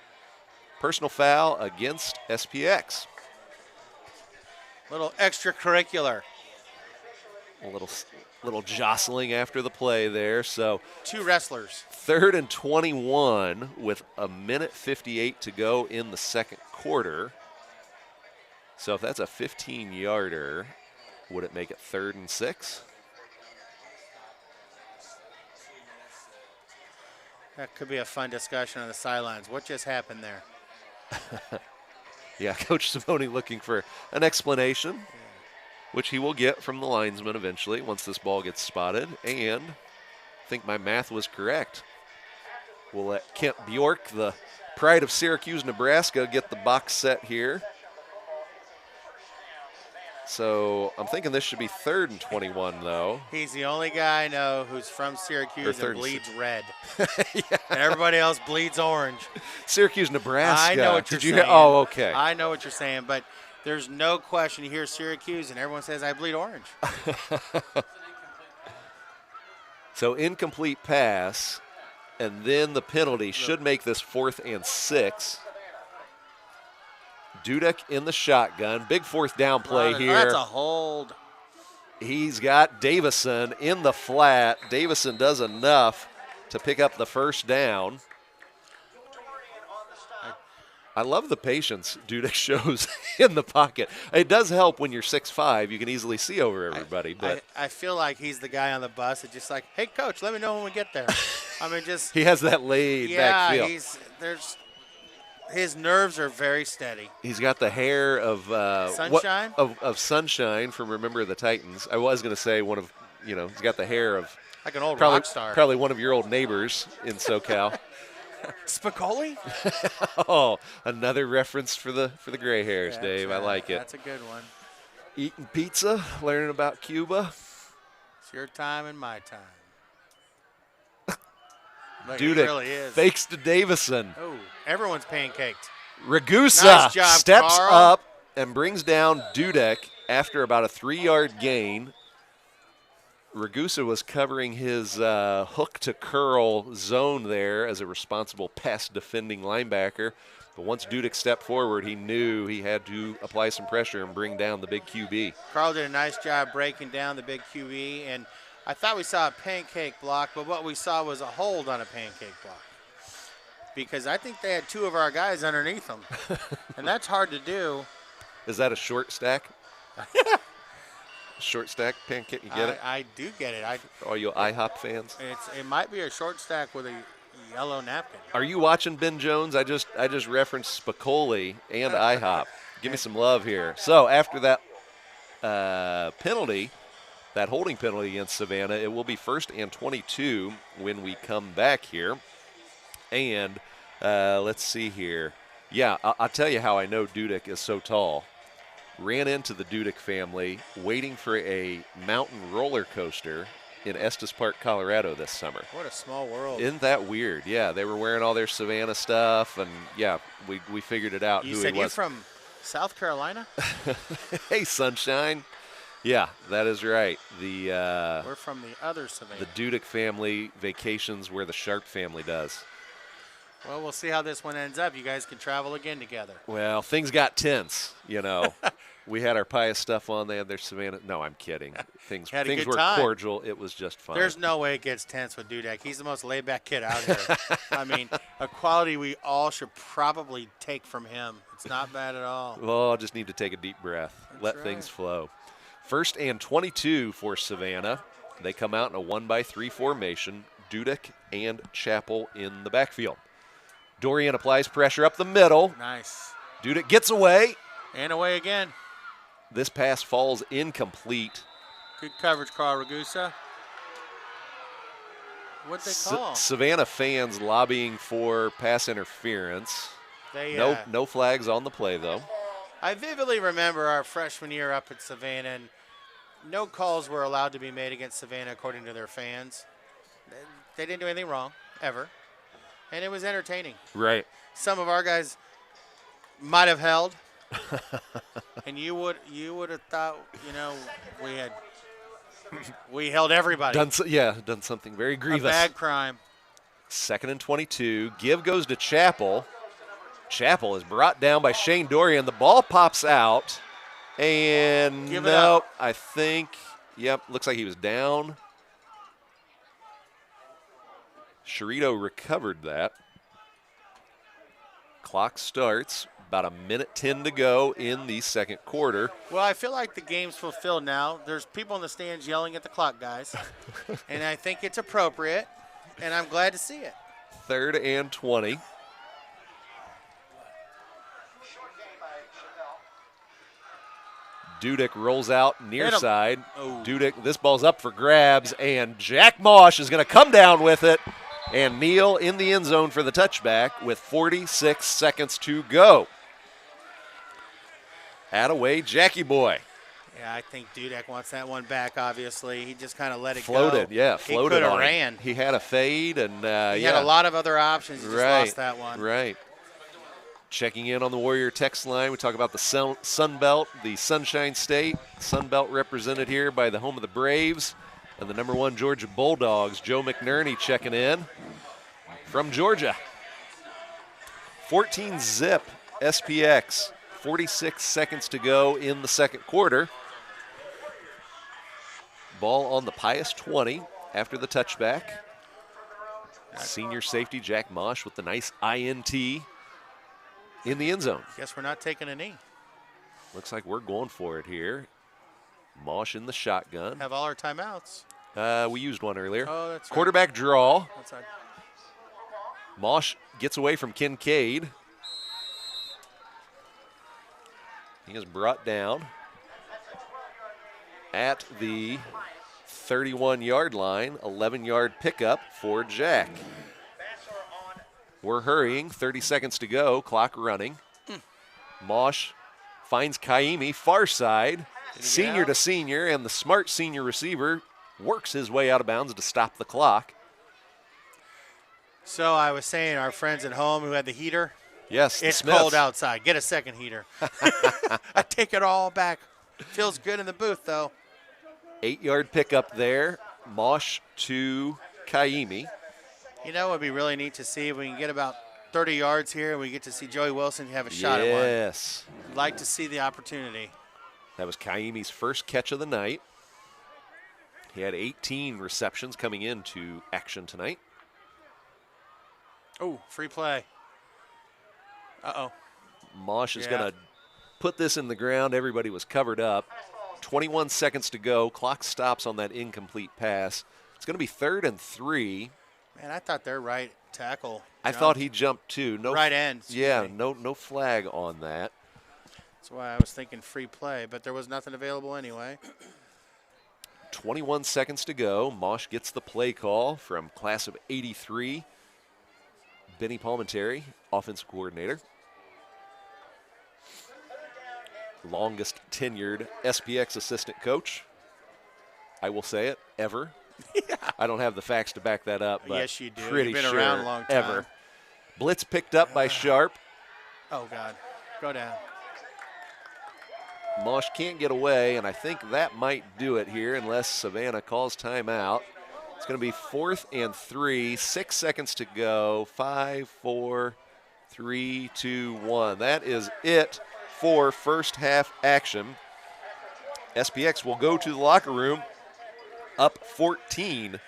Personal foul against SPX. Little extracurricular. A little jostling after the play there. So 2 wrestlers. 3rd and 21 with 1:58 to go in the second quarter. So if that's a 15-yarder, would it make it 3rd and 6? That could be a fun discussion on the sidelines. What just happened there? Yeah, Coach Savannah looking for an explanation, which he will get from the linesman eventually once this ball gets spotted. And I think my math was correct. We'll let Kent Bjork, the pride of Syracuse, Nebraska, get the box set here. So I'm thinking this should be 3rd and 21, though. He's the only guy I know who's from Syracuse and bleeds red. Yeah. And everybody else bleeds orange. Syracuse, Nebraska. I know what you're saying. Oh, okay. I know what you're saying, but there's no question you hear Syracuse and everyone says, I bleed orange. So incomplete pass, and then the penalty should make this 4th and 6. Dudek in the shotgun. Big 4th down play here. That's a hold. He's got Davison in the flat. Davison does enough to pick up the first down. I love the patience Dudek shows in the pocket. It does help when you're 6'5". You can easily see over everybody. But I feel like he's the guy on the bus that's just like, hey, Coach, let me know when we get there. I mean, just. He has that laid back feel. Yeah, his nerves are very steady. He's got the hair of Sunshine? Of Sunshine from Remember the Titans. I was going to say he's got the hair of like an old rock star. Probably one of your old neighbors in SoCal. Spicoli? Oh, another reference for the gray hairs, Dave. I like it. That's a good one. Eating pizza, learning about Cuba. It's your time and my time. Look, Dudek really is. fakes to Davison. Oh, everyone's pancaked. Ragusa Nice job, steps Carl. up and brings down Dudek after about a 3-yard gain. Ragusa was covering his hook to curl zone there as a responsible pass defending linebacker. But once Dudek stepped forward, he knew he had to apply some pressure and bring down the big QB. Carl did a nice job breaking down the big QB, and I thought we saw a pancake block, but what we saw was a hold on a pancake block. Because I think they had 2 of our guys underneath them. And that's hard to do. Is that a short stack? Short stack pancake, you get it? I do get it. All you IHOP fans? It might be a short stack with a yellow napkin. Are you watching Ben Jones? I just referenced Spicoli and IHOP. Give me some love here. So after that penalty, that holding penalty against Savannah, it will be 1st and 22 when we come back here. And let's see here. Yeah, I'll tell you how I know Dudek is so tall. Ran into the Dudek family waiting for a mountain roller coaster in Estes Park, Colorado this summer. What a small world. Isn't that weird? Yeah, they were wearing all their Savannah stuff, and yeah, we figured it out who he was. You said you're from South Carolina? Hey, Sunshine. Yeah, that is right. We're from the other Savannah. The Dudek family vacations where the Sharp family does. Well, we'll see how this one ends up. You guys can travel again together. Well, things got tense, We had our pious stuff on. They had their Savannah. No, I'm kidding. Things were cordial. It was just fun. There's no way it gets tense with Dudek. He's the most laid-back kid out here. I mean, a quality we all should probably take from him. It's not bad at all. Well, I'll just need to take a deep breath. Let things flow. 1st and 22 for Savannah. They come out in a 1-by-3 formation. Dudek and Chappell in the backfield. Dorian applies pressure up the middle. Nice. Dudek gets away. And away again. This pass falls incomplete. Good coverage, Carl Ragusa. What'd they call? Savannah fans lobbying for pass interference. No flags on the play, though. I vividly remember our freshman year up at Savannah, and no calls were allowed to be made against Savannah according to their fans. They didn't do anything wrong, ever. And it was entertaining. Right. Some of our guys might have held. And you would have thought, we had We held everybody. Done something very A grievous. bad crime. 2nd and 22. Give goes to Chappell. Chappell is brought down by Shane Dorian. The ball pops out. And Give it up. I think, looks like he was down. Sherito recovered that. Clock starts. About 1:10 to go in the second quarter. Well, I feel like the game's fulfilled now. There's people in the stands yelling at the clock, guys. And I think it's appropriate, and I'm glad to see it. 3rd and 20. Dudek rolls out near side. Oh. Dudek, this ball's up for grabs, and Jack Mosh is going to come down with it and kneel in the end zone for the touchback with 46 seconds to go. Attaway, Jackie boy. Yeah, I think Dudek wants that one back, obviously. He just kind of let it Floated, go. floated He on ran. it. He had a fade, and He had a lot of other options. He just lost that one. Right. Checking in on the Warrior text line, we talk about the Sun Belt, the Sunshine State. Sun Belt represented here by the home of the Braves and the #1 Georgia Bulldogs. Joe McNerney checking in from Georgia. 14-zip SPX. 46 seconds to go in the second quarter. Ball on the Pius 20 after the touchback. Senior safety Jack Mosh with the nice INT in the end zone. Guess we're not taking a knee. Looks like we're going for it here. Mosh in the shotgun. Have all our timeouts. We used one earlier. Oh, that's right. Quarterback draw. That's right. Mosh gets away from Kincaid. He is brought down at the 31-yard line. 11-yard pickup for Jack. We're hurrying. 30 seconds to go. Clock running. Mosh finds Kaimi far side. Senior to senior, and the smart senior receiver works his way out of bounds to stop the clock. So I was saying, our friends at home who had the heater, Yes, the it's Smiths. cold outside. Get a second heater. I take it all back. Feels good in the booth, though. 8-yard pickup there. Mosh to Kaimi. You know, it would be really neat to see if we can get about 30 yards here and we get to see Joey Wilson have a shot at one. Yes. I'd like to see the opportunity. That was Kaimi's first catch of the night. He had 18 receptions coming into action tonight. Oh, free play. Uh-oh. Mosh is going to put this in the ground. Everybody was covered up. 21 seconds to go. Clock stops on that incomplete pass. It's going to be 3rd and 3. Man, I thought their right tackle I thought he jumped too. No, right end. Yeah, no flag on that. That's why I was thinking free play, but there was nothing available anyway. 21 seconds to go. Mosh gets the play call from class of 83. Benny Palmentary, offensive coordinator. Longest tenured SPX assistant coach. I will say it, ever. Yeah. I don't have the facts to back that up, but yes, you do. pretty You've been sure around a long time. ever. Blitz picked up by Sharp. Oh, God. Go down. Mosh can't get away, and I think that might do it here unless Savannah calls timeout. It's going to be 4th and 3, 6 seconds to go. 5, 4, 3, 2, 1. That is it for first half action. SPX will go to the locker room up 14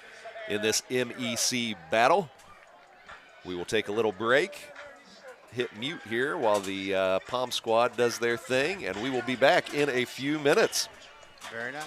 in this MEC battle. We will take a little break, hit mute here while the Palm Squad does their thing, and we will be back in a few minutes. Very nice.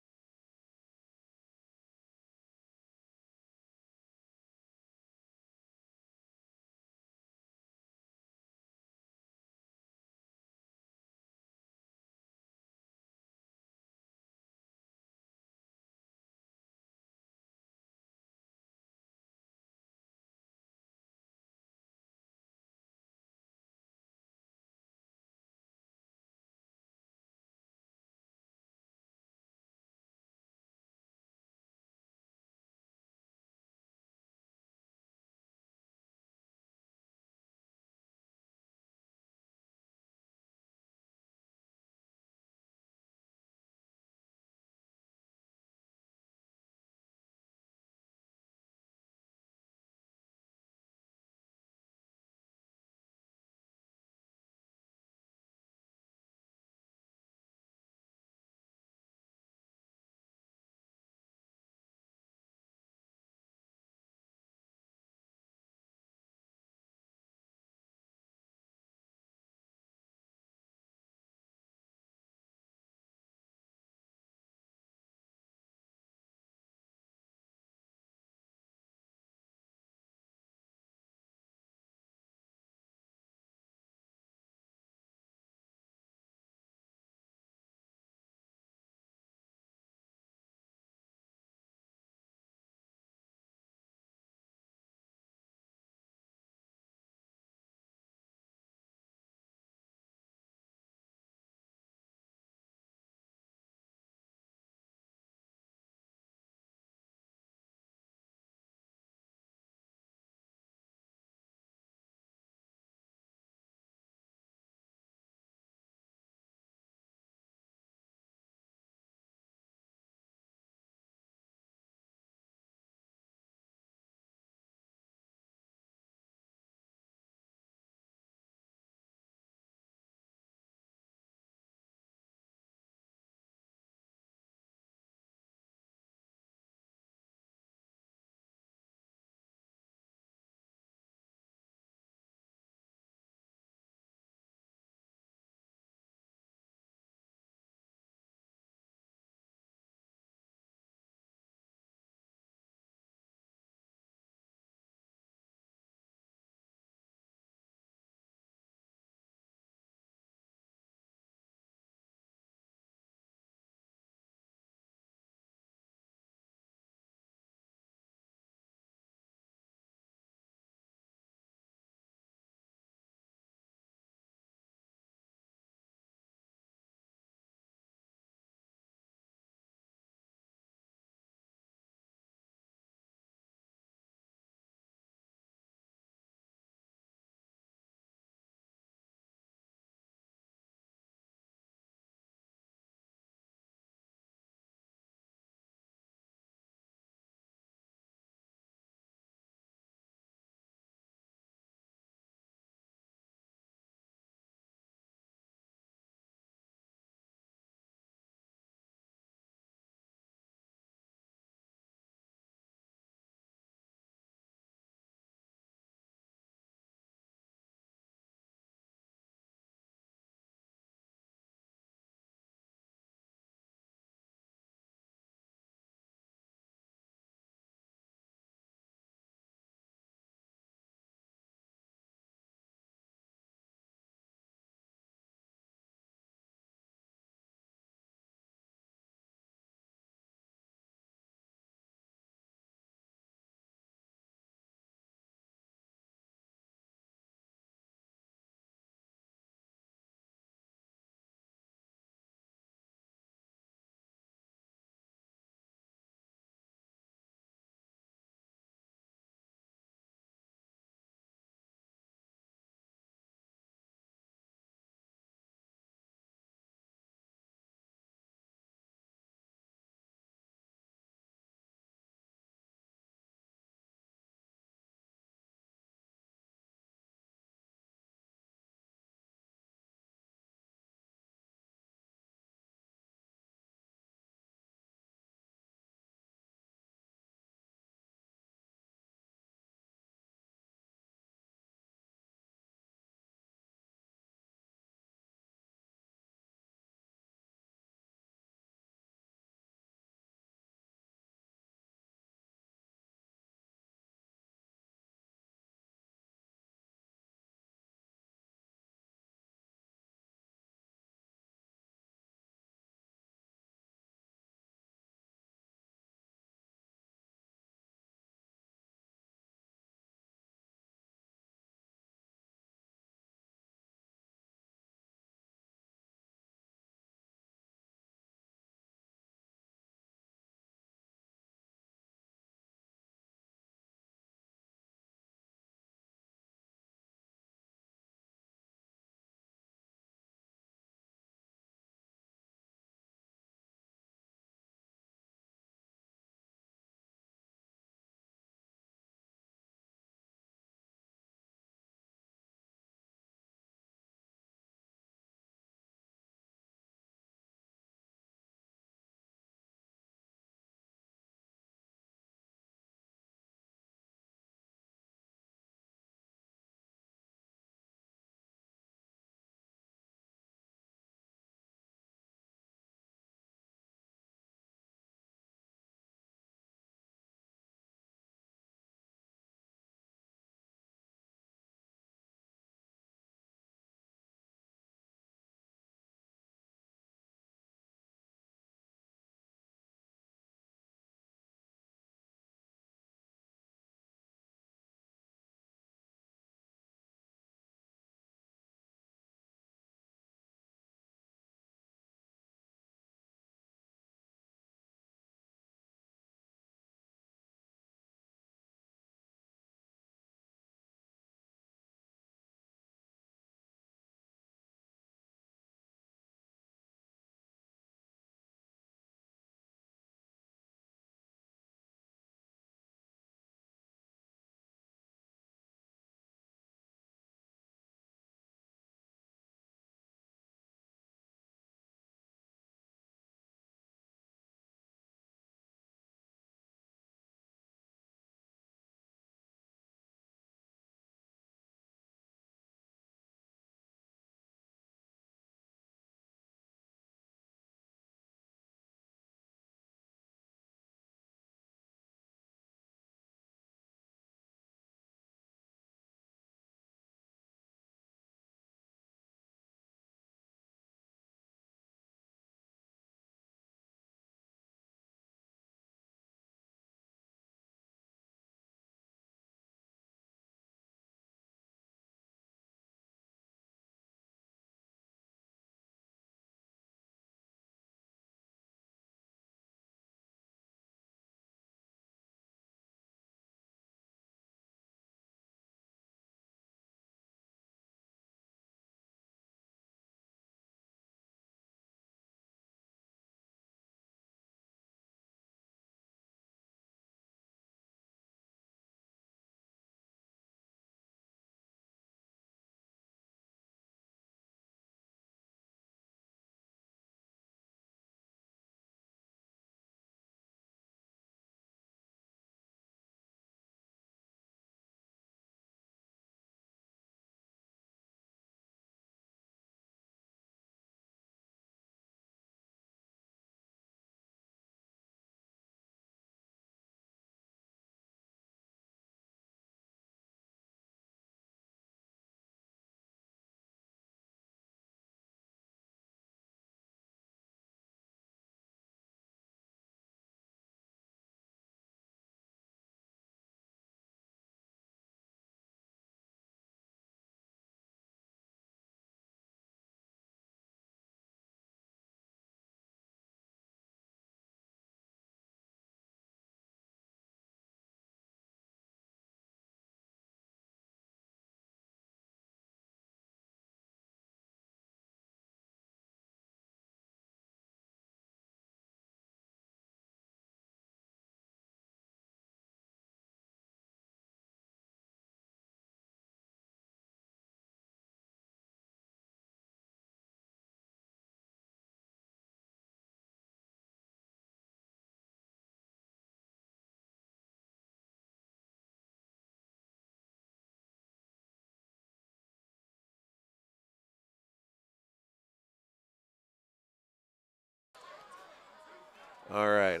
All right.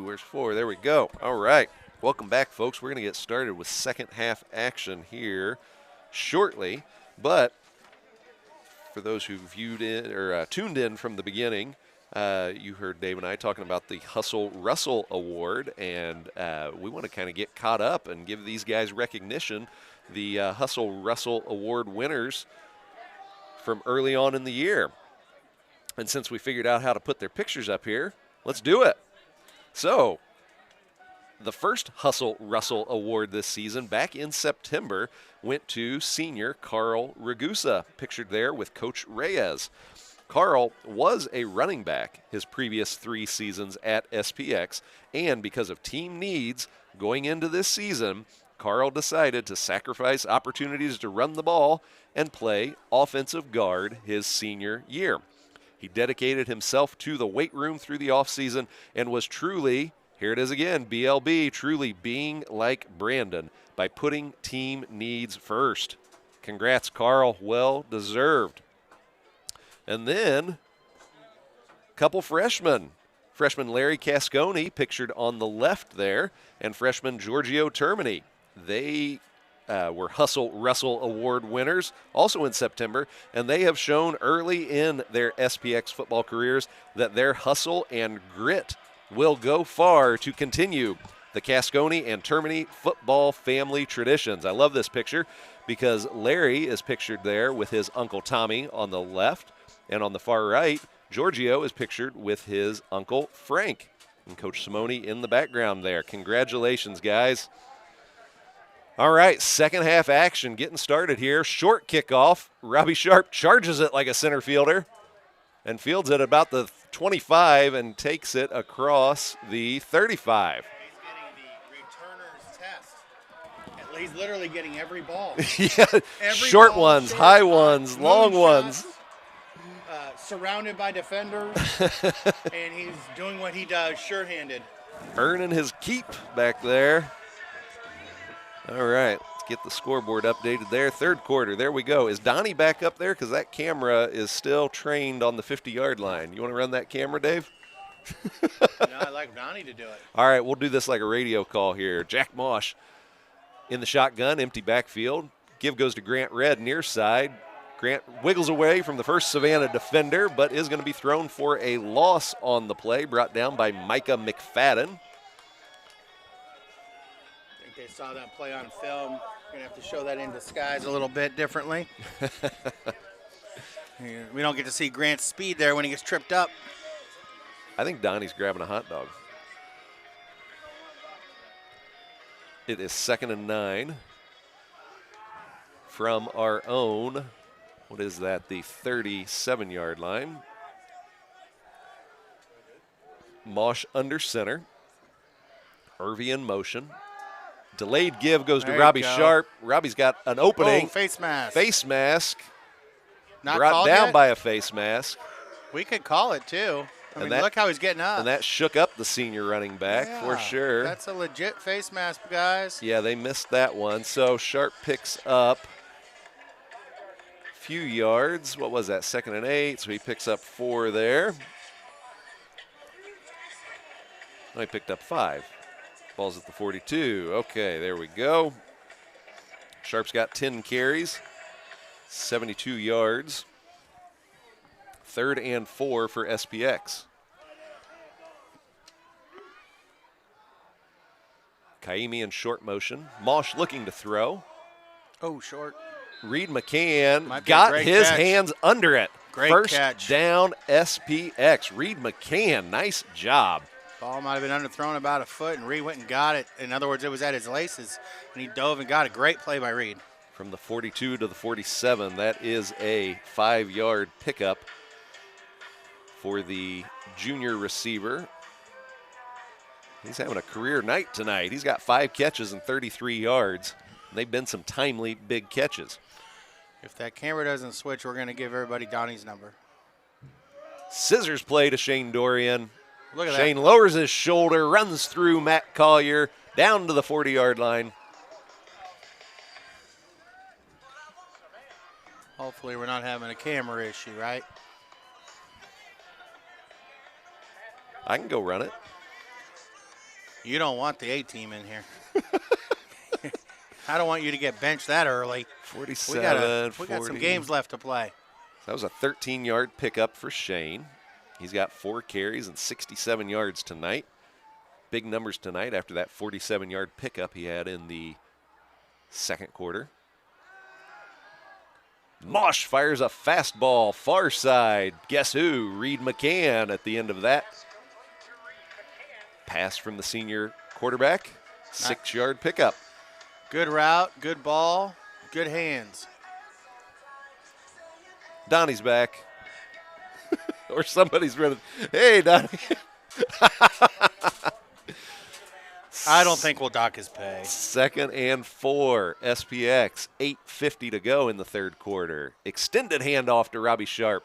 Where's 4? There we go. All right. Welcome back, folks. We're going to get started with second half action here shortly. But for those who viewed in or tuned in from the beginning, you heard Dave and I talking about the Hustle Russell Award, and we want to kind of get caught up and give these guys recognition. The Hustle Russell Award winners from early on in the year. And since we figured out how to put their pictures up here, let's do it. So, the first Hustle Russell Award this season, back in September, went to senior Carl Ragusa, pictured there with Coach Reyes. Carl was a running back his previous 3 seasons at SPX, and because of team needs going into this season, Carl decided to sacrifice opportunities to run the ball and play offensive guard his senior year. He dedicated himself to the weight room through the offseason and was truly, here it is again, BLB, truly being like Brandon by putting team needs first. Congrats, Carl. Well deserved. And then, a couple freshmen. Freshman Larry Cascone, pictured on the left there, and freshman Giorgio Termini. They were Hustle Russell Award winners also in September, and they have shown early in their SPX football careers that their hustle and grit will go far to continue the Cascone and Termini football family traditions. I love this picture because Larry is pictured there with his Uncle Tommy on the left, and on the far right, Giorgio is pictured with his Uncle Frank, and Coach Simone in the background there. Congratulations, guys. All right, second half action getting started here. Short kickoff. Robbie Sharp charges it like a center fielder and fields it about the 25 and takes it across the 35. He's getting the returner's test. He's literally getting every ball. Yeah, Every short ball, ones, short high shot, ones, long ones. Surrounded by defenders, and he's doing what he does, sure-handed. Earning his keep back there. All right, let's get the scoreboard updated there. Third quarter, there we go. Is Donnie back up there? Because that camera is still trained on the 50-yard line. You want to run that camera, Dave? No, I'd like Donnie to do it. All right, we'll do this like a radio call here. Jack Mosh in the shotgun, empty backfield. Give goes to Grant Red near side. Grant wiggles away from the first Savannah defender, but is going to be thrown for a loss on the play, brought down by Micah McFadden. They saw that play on film. We're going to have to show that in disguise a little bit differently. We don't get to see Grant's speed there when he gets tripped up. I think Donnie's grabbing a hot dog. It is 2nd and 9 from our own, what is that, the 37-yard line. Mosh under center. Irvy in motion. Delayed give goes to Robbie Sharp. Robbie's got an opening. Oh, face mask. Face mask. Not brought called down yet? by a face mask. We could call it, too. I mean, look how he's getting up. And that shook up the senior running back for sure. That's a legit face mask, guys. Yeah, they missed that one. So Sharp picks up a few yards. What was that, 2nd and 8? So he picks up 4 there. Oh, he picked up 5. Ball's at the 42. Okay, there we go. Sharp's got 10 carries, 72 yards. 3rd and 4 for SPX. Kaimi in short motion. Mosh looking to throw. Oh, short. Reed McCann Might be a got great his catch. hands under it. Great First catch. down SPX. Reed McCann, nice job. Ball might have been underthrown about a foot, and Reed went and got it. In other words, it was at his laces, and he dove and got a great play by Reed. From the 42 to the 47, that is a 5-yard pickup for the junior receiver. He's having a career night tonight. He's got 5 catches and 33 yards. And they've been some timely big catches. If that camera doesn't switch, we're going to give everybody Donnie's number. Scissors play to Shane Dorian. Look at Shane that. lowers his shoulder, runs through Matt Collier, down to the 40-yard line. Hopefully we're not having a camera issue, right? I can go run it. You don't want the A-team in here. I don't want you to get benched that early. 47, we got some games left to play. That was a 13-yard pickup for Shane. He's got 4 carries and 67 yards tonight. Big numbers tonight after that 47-yard pickup he had in the second quarter. Mosh fires a fastball far side. Guess who? Reed McCann at the end of that. Pass from the senior quarterback. 6-yard pickup. Good route, good ball, good hands. Donnie's back. Or somebody's running. Hey, Donnie. I don't think we'll dock his pay. 2nd and 4. SPX. 8:50 to go in the third quarter. Extended handoff to Robbie Sharp.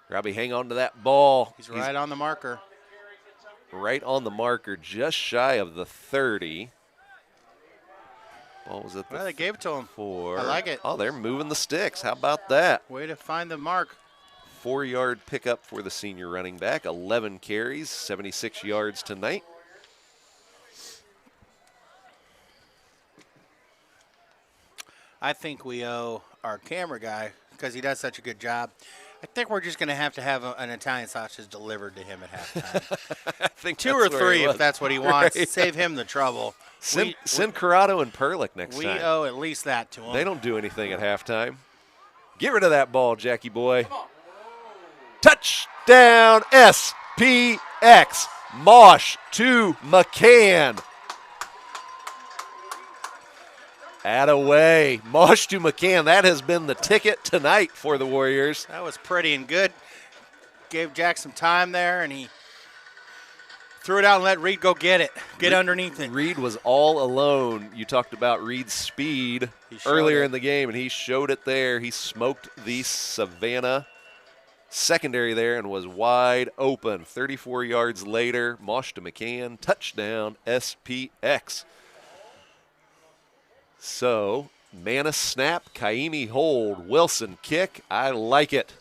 Robbie, hang on to that ball. He's right on the marker. Right on the marker, just shy of the 30. Ball was at the Well, they gave it to him. 4. I like it. Oh, they're moving the sticks. How about that? Way to find the mark. 4-yard pickup for the senior running back. 11 carries, 76 yards tonight. I think we owe our camera guy, because he does such a good job, I think we're just going to have an Italian sausage delivered to him at halftime. I think 2 or that's where he 3 if was. that's what he wants. Right. Save him the trouble. Send Corrado and Perlick next We time. owe at least that to him. They don't do anything at halftime. Get rid of that ball, Jackie boy. Touchdown SPX. Mosh to McCann. Attaway. Mosh to McCann. That has been the ticket tonight for the Warriors. That was pretty and good. Gave Jack some time there, and he threw it out and let Reed go get it. Get underneath it. Reed was all alone. You talked about Reed's speed earlier in the game, and he showed it there. He smoked the Savannah secondary there and was wide open. 34 yards later, Mosh to McCann, touchdown SPX. So, Manis snap, Kaimi hold, Wilson kick. I like it.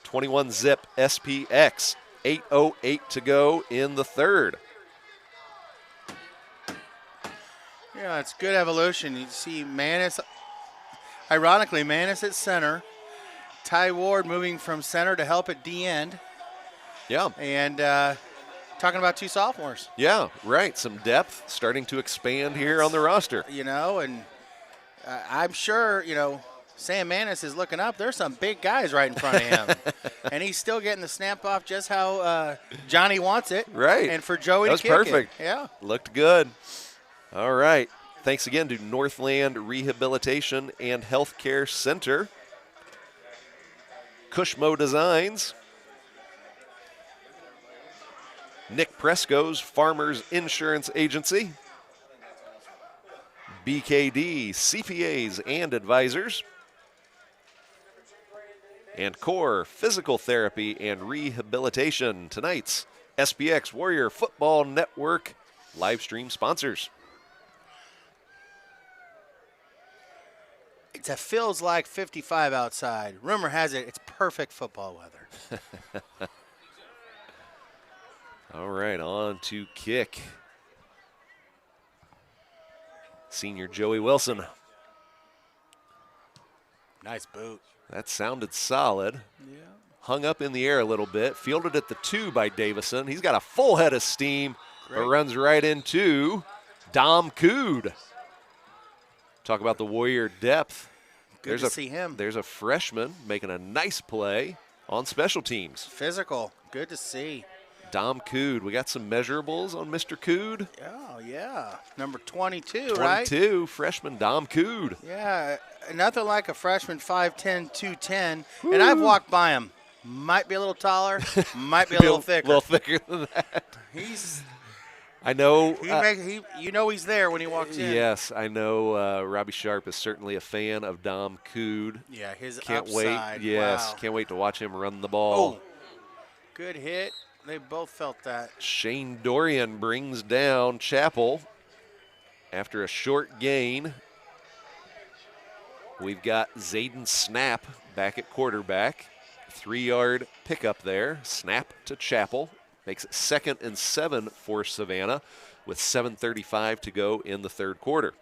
21 zip SPX. 8:08 to go in the third. Yeah, it's good evolution. You see Manis, ironically, Manis at center. Ty Ward moving from center to help at D end. Yeah. And talking about 2 sophomores. Yeah, right. Some depth starting to expand here on the roster. You know, and I'm sure, you know, Sam Manis is looking up. There's some big guys right in front of him. And he's still getting the snap off just how Johnny wants it. Right. And for Joey That was to kick perfect. it. Yeah. Looked good. All right. Thanks again to Northland Rehabilitation and Healthcare Center. Cushmo Designs. Nick Presco's Farmers Insurance Agency. BKD CPAs and Advisors. And Core Physical Therapy and Rehabilitation. Tonight's SPX Warrior Football Network live stream sponsors. It feels like 55 outside. Rumor has it it's perfect football weather. All right, on to kick. Senior Joey Wilson. Nice boot. That sounded solid. Yeah. Hung up in the air a little bit. Fielded at the 2 by Davison. He's got a full head of steam, but runs right into Dom Cood. Talk about the Warrior depth. Good to see him. There's a freshman making a nice play on special teams. Physical. Good to see. Dom Cood. We got some measurables on Mr. Cood. Oh, yeah. Number 22, right? 22, freshman Dom Cood. Yeah, nothing like a freshman 5'10", 210. And I've walked by him. Might be a little taller, might be a little thicker. A little thicker than that. He's I know. you know he's there when he walks in. Yes, I know. Robbie Sharp is certainly a fan of Dom Cood. Yeah, his Can't upside. wait. Yes, Wow. can't wait to watch him run the ball. Oh, good hit. They both felt that. Shane Dorian brings down Chapel after a short gain. We've got Zayden Snap back at quarterback. 3-yard pickup there. Snap to Chapel. Makes it 2nd and 7 for Savannah with 7:35 to go in the third quarter.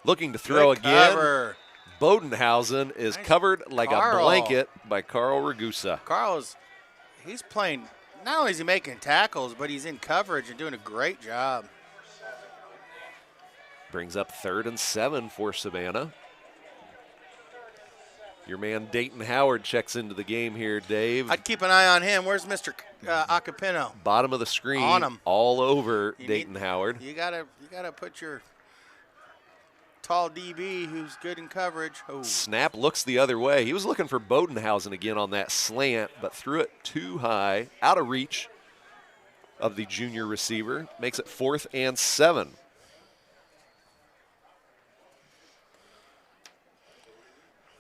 Looking to throw Good again. cover. Bodenhausen is Nice. covered like Carl. a blanket by Carl Ragusa. He's playing, not only is he making tackles, but he's in coverage and doing a great job. Brings up 3rd and 7 for Savannah. Your man Dayton Howard checks into the game here, Dave. I'd keep an eye on him. Where's Mr. Acapino? Bottom of the screen, On him. all over You Dayton Howard. You gotta put your tall DB who's good in coverage. Oh, Snap looks the other way. He was looking for Bodenhausen again on that slant, but threw it too high, out of reach of the junior receiver. Makes it 4th and 7.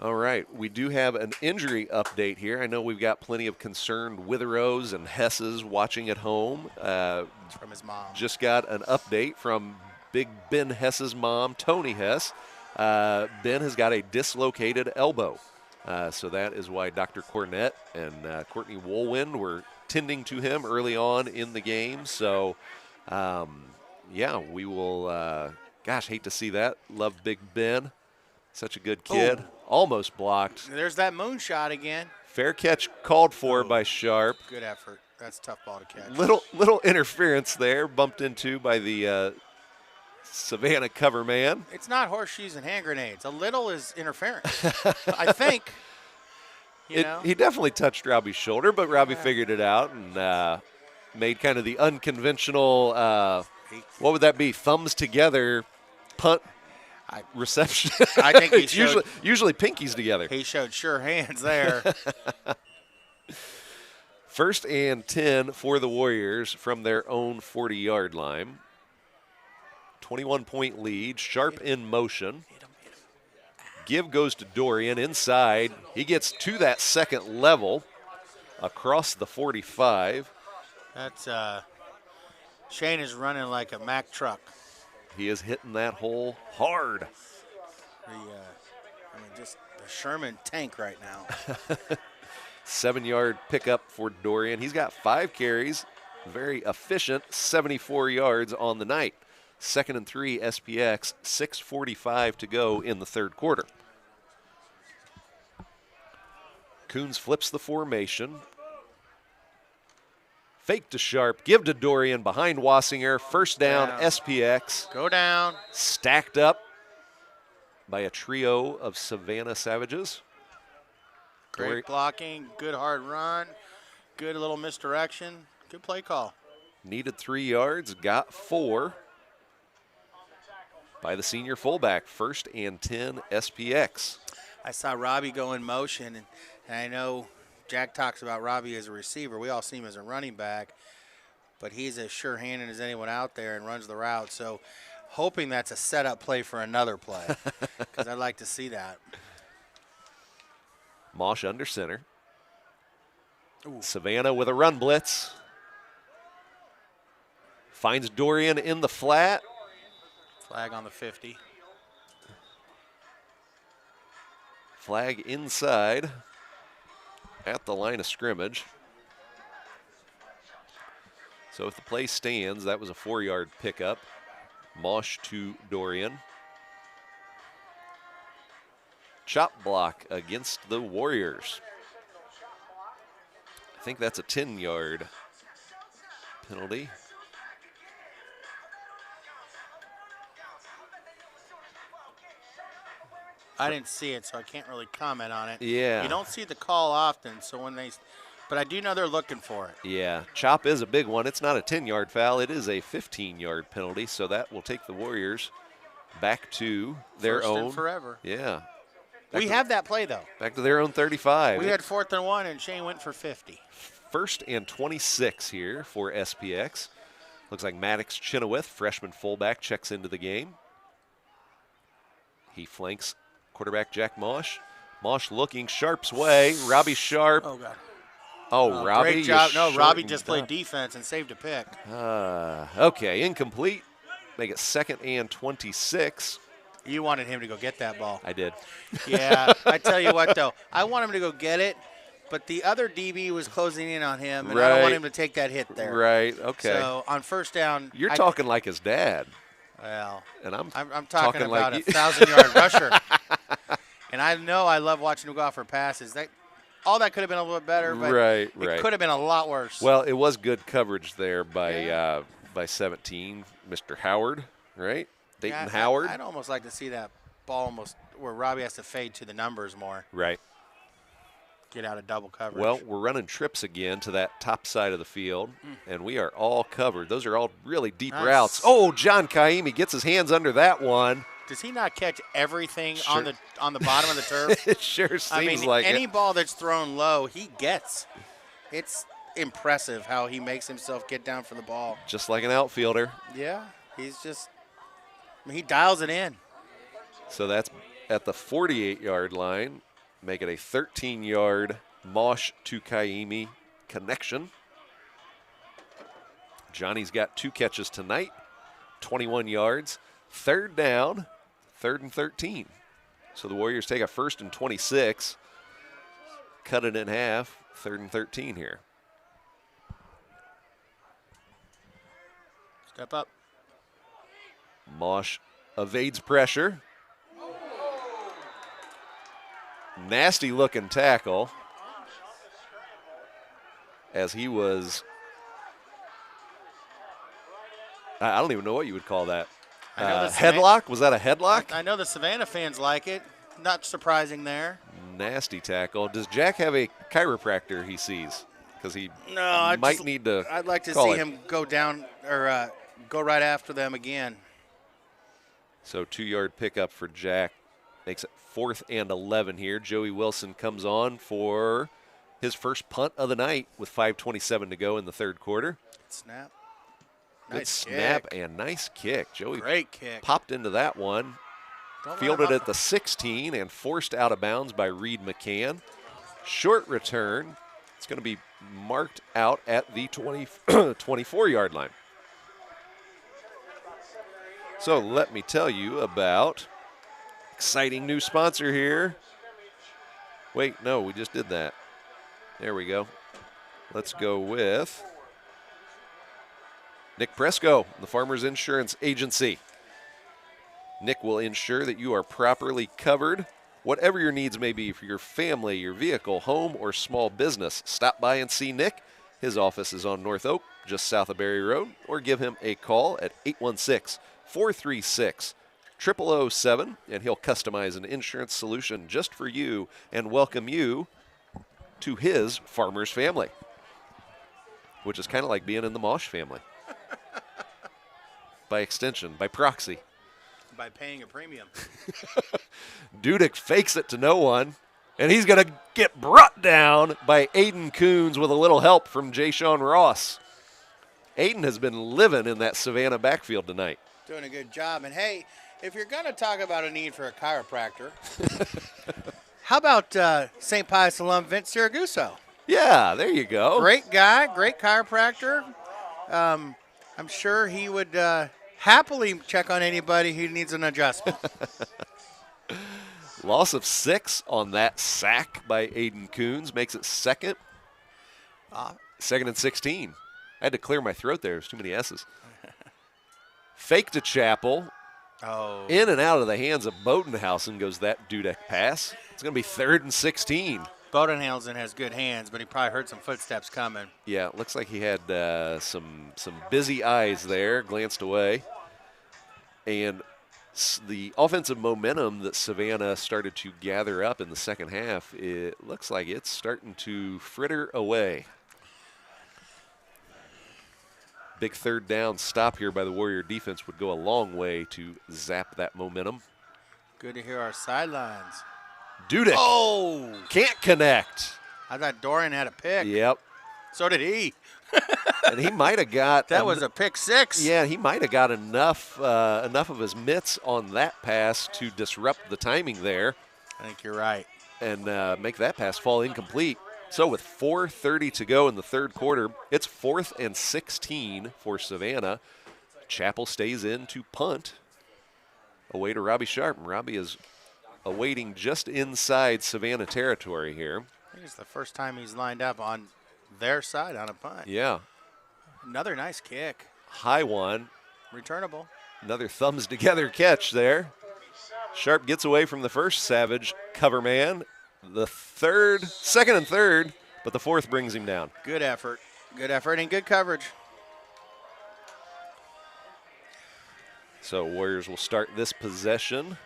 All right, we do have an injury update here. I know we've got plenty of concerned Witherows and Hesses watching at home. from his mom. Just got an update from Big Ben Hess's mom, Tony Hess. Ben has got a dislocated elbow. So that is why Dr. Cornett and Courtney Woolwind were tending to him early on in the game. So, yeah, we will, hate to see that. Love Big Ben. Such a good kid. Oh. Almost blocked. There's that moonshot again. Fair catch called for by Sharp. Good effort. That's a tough ball to catch. Little interference there, bumped into by the Savannah cover man. It's not horseshoes and hand grenades. A little is interference. I think. You know? He definitely touched Robbie's shoulder, but Robbie figured it out and made kind of the unconventional, what would that be, thumbs together punt reception. I think he It's showed, usually pinkies together. he showed sure hands there. 1st and 10 for the Warriors from their own 40-yard line. 21-point lead, Sharp in motion. Give goes to Dorian inside. He gets to that second level across the 45. That's Shane is running like a Mack truck. He is hitting that hole hard. Just the Sherman tank right now. 7-yard pickup for Dorian. He's got 5 carries, very efficient, 74 yards on the night. 2nd and 3 SPX, 6:45 to go in the third quarter. Coons flips the formation. Fake to Sharp, give to Dorian behind Wassinger. First down, SPX. Go down. Stacked up by a trio of Savannah Savages. Great blocking, good hard run, good little misdirection, good play call. Needed 3 yards, got 4 by the senior fullback. 1st and 10 SPX. I saw Robbie go in motion, and I know Jack talks about Robbie as a receiver. We all see him as a running back, but he's as sure-handed as anyone out there and runs the route. So hoping that's a setup play for another play, because I'd like to see that. Mosh under center. Savannah with a run blitz. Finds Dorian in the flat. Flag on the 50. Flag inside at the line of scrimmage. So if the play stands, that was a 4-yard pickup. Mosh to Dorian. Chop block against the Warriors. I think that's a 10-yard penalty. I didn't see it, so I can't really comment on it. Yeah. You don't see the call often, so when but I do know they're looking for it. Yeah, chop is a big one. It's not a 10-yard foul. It is a 15-yard penalty, so that will take the Warriors back to their First own. and forever. Yeah. We have that play, though. Back to their own 35. We had 4th and 1, and Shane went for 50. 1st and 26 here for SPX. Looks like Maddox Chenoweth, freshman fullback, checks into the game. He flanks quarterback Jack Mosh. Mosh looking Sharp's way. Robbie Sharp. Oh, God. Oh, Robbie. Great job. No, Robbie shortened just played up. defense and saved a pick. Okay, incomplete. Make it 2nd and 26. You wanted him to go get that ball. I did. Yeah, I tell you what, though. I want him to go get it, but the other DB was closing in on him, and I don't want him to take that hit there. Right, okay. So on first down. You're talking like his dad. Well, And I'm talking about like a 1,000-yard rusher. And I know I love watching him go out for passes. All that could have been a little bit better, but it could have been a lot worse. Well, it was good coverage there by 17, Mr. Howard, right? Dayton Howard. I'd almost like to see that ball almost where Robbie has to fade to the numbers more. Right. Get out of double coverage. Well, we're running trips again to that top side of the field, and we are all covered. Those are all really deep routes. Oh, John Kaimi gets his hands under that one. Does he not catch everything on the bottom of the turf? It sure seems like any ball that's thrown low, he gets. It's impressive how he makes himself get down for the ball. Just like an outfielder. Yeah, he dials it in. So that's at the 48-yard line. Make it a 13-yard Mosh to Kaimi connection. Johnny's got 2 catches tonight, 21 yards. Third down, 3rd and 13. So the Warriors take a 1st and 26, cut it in half, 3rd and 13 here. Step up. Mosh evades pressure. Nasty looking tackle as he was, I don't even know what you would call that. Headlock? Was that a headlock? I know the Savannah fans like it. Not surprising there. Nasty tackle. Does Jack have a chiropractor he sees? Because he might need to. I'd like to see him go down or go right after them again. So 2-yard pickup for Jack. Makes it 4th and 11 here. Joey Wilson comes on for his first punt of the night with 5:27 to go in the 3rd quarter. Snap. Good snap and nice kick. Joey great kick. Popped into that one. Fielded at the 16 and forced out of bounds by Reed McCann. Short return. It's going to be marked out at the 24-yard line. So let me tell you about exciting new sponsor here. Wait, no, we just did that. There we go. Let's go with Nick Presco, the Farmers Insurance Agency. Nick will ensure that you are properly covered, whatever your needs may be for your family, your vehicle, home, or small business. Stop by and see Nick. His office is on North Oak, just south of Berry Road, or give him a call at 816-436-0007, and he'll customize an insurance solution just for you and welcome you to his farmer's family, which is kind of like being in the Mosh family. By extension, by proxy. By paying a premium. Dudek fakes it to no one, and he's going to get brought down by Aiden Coons with a little help from Jay Sean Ross. Aiden has been living in that Savannah backfield tonight. Doing a good job. And, hey, if you're going to talk about a need for a chiropractor, how about St. Pius alum Vince Siraguso? Yeah, there you go. Great guy, great chiropractor. I'm sure he would happily check on anybody who needs an adjustment. Loss of 6 on that sack by Aiden Coons makes it 2nd. 2nd and 16. I had to clear my throat there. There's too many S's. Fake to Chappell. Oh. In and out of the hands of Bodenhausen goes that Dudek pass. It's going to be 3rd and 16. Bodenhausen has good hands, but he probably heard some footsteps coming. Yeah, it looks like he had some busy eyes there, glanced away. And the offensive momentum that Savannah started to gather up in the second half, it looks like it's starting to fritter away. Big 3rd down stop here by the Warrior defense would go a long way to zap that momentum. Good to hear our sidelines. Dudek can't connect. I thought Dorian had a pick. Yep. So did he. And he might have got that was a pick 6. Yeah, he might have got enough of his mitts on that pass to disrupt the timing there. I think you're right. And make that pass fall incomplete. So with 4:30 to go in the 3rd quarter, it's 4th and 16 for Savannah. Chappell stays in to punt. away to Robbie Sharp. And Robbie is awaiting just inside Savannah territory here. I think it's the first time he's lined up on their side on a punt. Yeah. Another nice kick. High one. Returnable. Another thumbs together catch there. Sharp gets away from the first Savage cover man. The second and third, but the fourth brings him down. Good effort. Good effort and good coverage. So Warriors will start this possession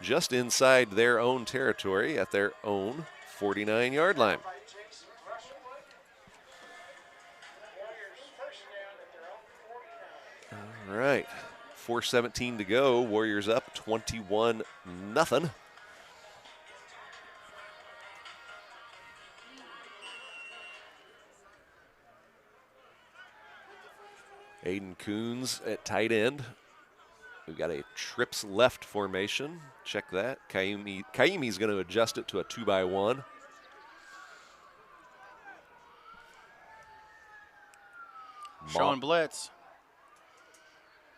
just inside their own territory at their own 49-yard line. All right, 4:17 to go. Warriors up 21-0. Aiden Coons at tight end. We've got a trips left formation. Check that. Kaimi's going to adjust it to a 2-by-1. Showing blitz.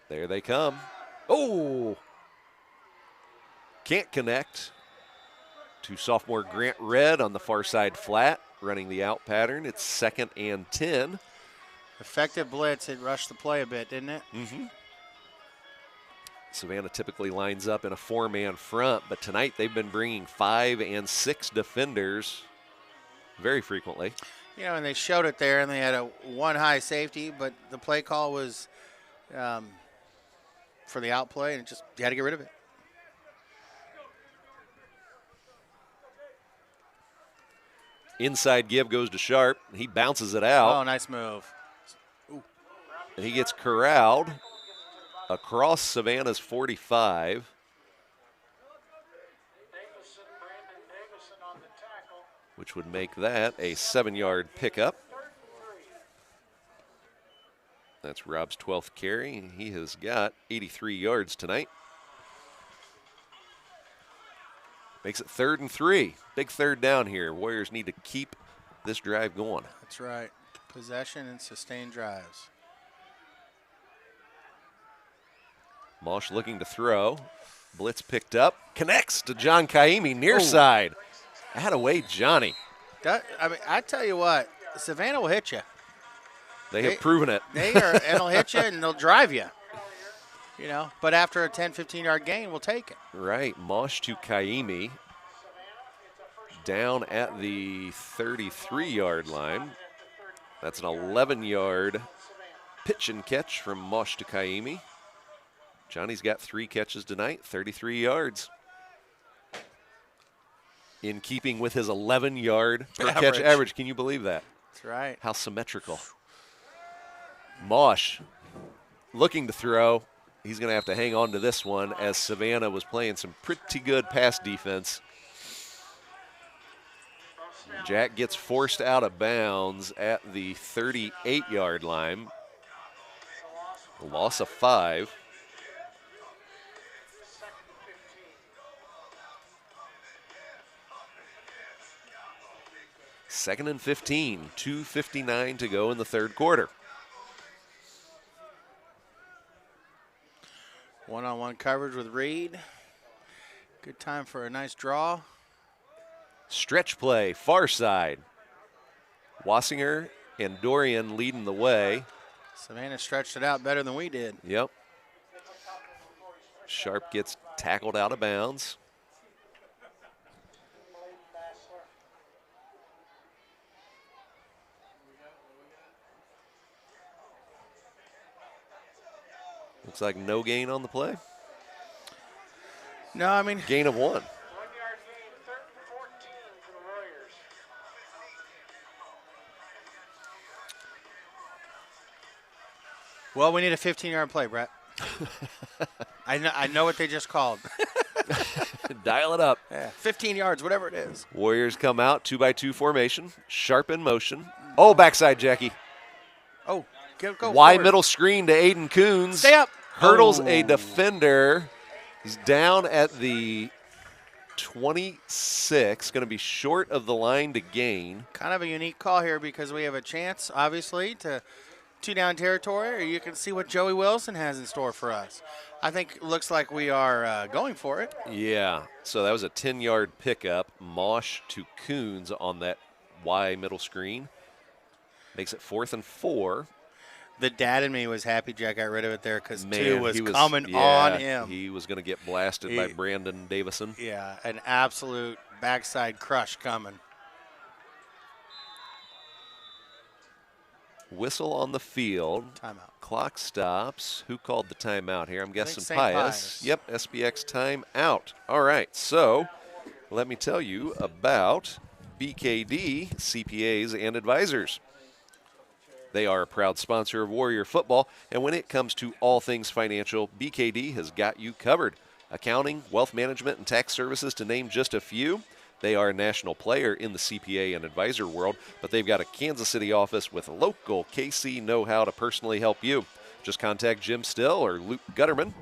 There they come. Oh! Can't connect to sophomore Grant Red on the far side flat, running the out pattern. It's 2nd and 10. Effective blitz. It rushed the play a bit, didn't it? Mm-hmm. Savannah typically lines up in a 4-man front, but tonight they've been bringing 5 and 6 defenders very frequently. You know, and they showed it there, and they had a one high safety, but the play call was for the out play, and you had to get rid of it. Inside give goes to Sharp. He bounces it out. Oh, nice move. And he gets corralled across Savannah's 45. Which would make that a 7-yard pickup. That's Rob's 12th carry. He has got 83 yards tonight. Makes it 3rd and 3. Big third down here. Warriors need to keep this drive going. That's right. Possession and sustained drives. Mosh looking to throw. Blitz picked up. Connects to John Kaimi near side. Out away, Johnny. I tell you what, Savannah will hit you. They have proven it. And they'll hit you and they'll drive you. You know, but after a 10, 15-yard gain, we'll take it. Right, Mosh to Kaimi. Down at the 33-yard line. That's an 11-yard pitch and catch from Mosh to Kaimi. Johnny's got 3 catches tonight, 33 yards. In keeping with his 11-yard per catch average. Can you believe that? That's right. How symmetrical. Mosh looking to throw. He's going to have to hang on to this one as Savannah was playing some pretty good pass defense. Jack gets forced out of bounds at the 38-yard line. A loss of 5. Second and 15, 2:59 to go in the third quarter. One-on-one coverage with Reed. Good time for a nice draw. Stretch play, far side. Wassinger and Dorian leading the way. Savannah stretched it out better than we did. Yep. Sharp gets tackled out of bounds. Looks like no gain on the play. No, I mean. Gain of 1. 1-yard gain, 3rd and 14 for the Warriors. Well, we need a 15-yard play, Brett. I know what they just called. Dial it up. Yeah, 15 yards, whatever it is. Warriors come out, 2-by-2 formation. Sharp in motion. Oh, backside, Jackie. Oh, go Wide forward. middle screen to Aiden Coons. Stay up. Hurdles a defender. He's down at the 26. Going to be short of the line to gain. Kind of a unique call here because we have a chance, obviously, to two-down territory, or you can see what Joey Wilson has in store for us. I think it looks like we are going for it. Yeah, so that was a 10-yard pickup. Mosh to Coons on that Y middle screen. Makes it 4th and 4. The dad in me was happy Jack got rid of it there because 2 Man, was he was coming yeah, on him. He was going to get blasted by Brandon Davison. Yeah, an absolute backside crush coming. Whistle on the field. Timeout. Clock stops. Who called the timeout here? I'm guessing St. Pius. Yep, SPX timeout. All right, so let me tell you about BKD CPAs and Advisors. They are a proud sponsor of Warrior Football, and when it comes to all things financial, BKD has got you covered. Accounting, wealth management, and tax services, to name just a few. They are a national player in the CPA and advisor world, but they've got a Kansas City office with local KC know-how to personally help you. Just contact Jim Still or Luke Gutterman,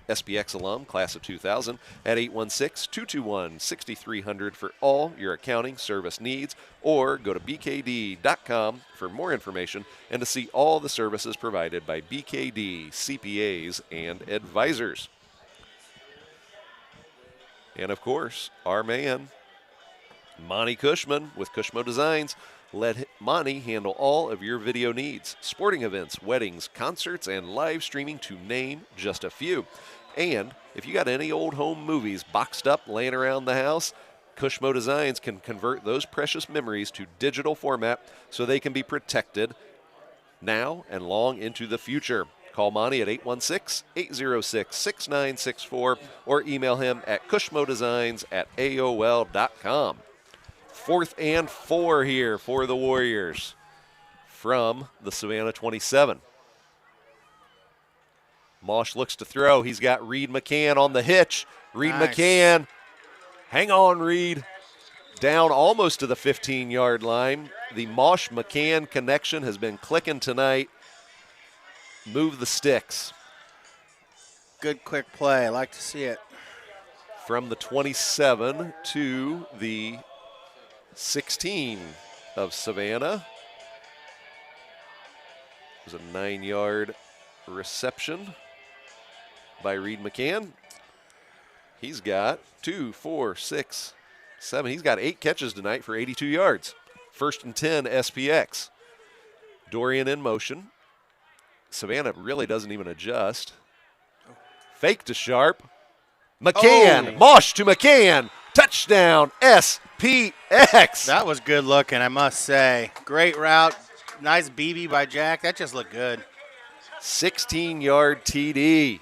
SPX alum, class of 2000, at 816-221-6300 for all your accounting service needs, or go to bkd.com for more information and to see all the services provided by BKD CPAs and advisors. And of course, our man, Monty Cushman with Cushmo Designs. Let Monty handle all of your video needs, sporting events, weddings, concerts, and live streaming, to name just a few. And if you got any old home movies boxed up laying around the house, Cushmo Designs can convert those precious memories to digital format so they can be protected now and long into the future. Call Monty at 816-806-6964 or email him at cushmodesigns@aol.com. 4th and 4 here for the Warriors from the Savannah 27. Mosh looks to throw. He's got Reed McCann on the hitch. Reed McCann. Hang on, Reed. Down almost to the 15-yard line. The Mosh-McCann connection has been clicking tonight. Move the sticks. Good quick play. I like to see it. From the 27 to the 16 of Savannah. It was a 9-yard reception by Reed McCann. He's got 2, 4, 6, 7. He's got 8 catches tonight for 82 yards. 1st and 10 SPX. Dorian in motion. Savannah really doesn't even adjust. Fake to Sharp. McCann. Mosh to McCann. Touchdown SPX. That was good looking, I must say. Great route. Nice BB by Jack. That just looked good. 16-yard TD.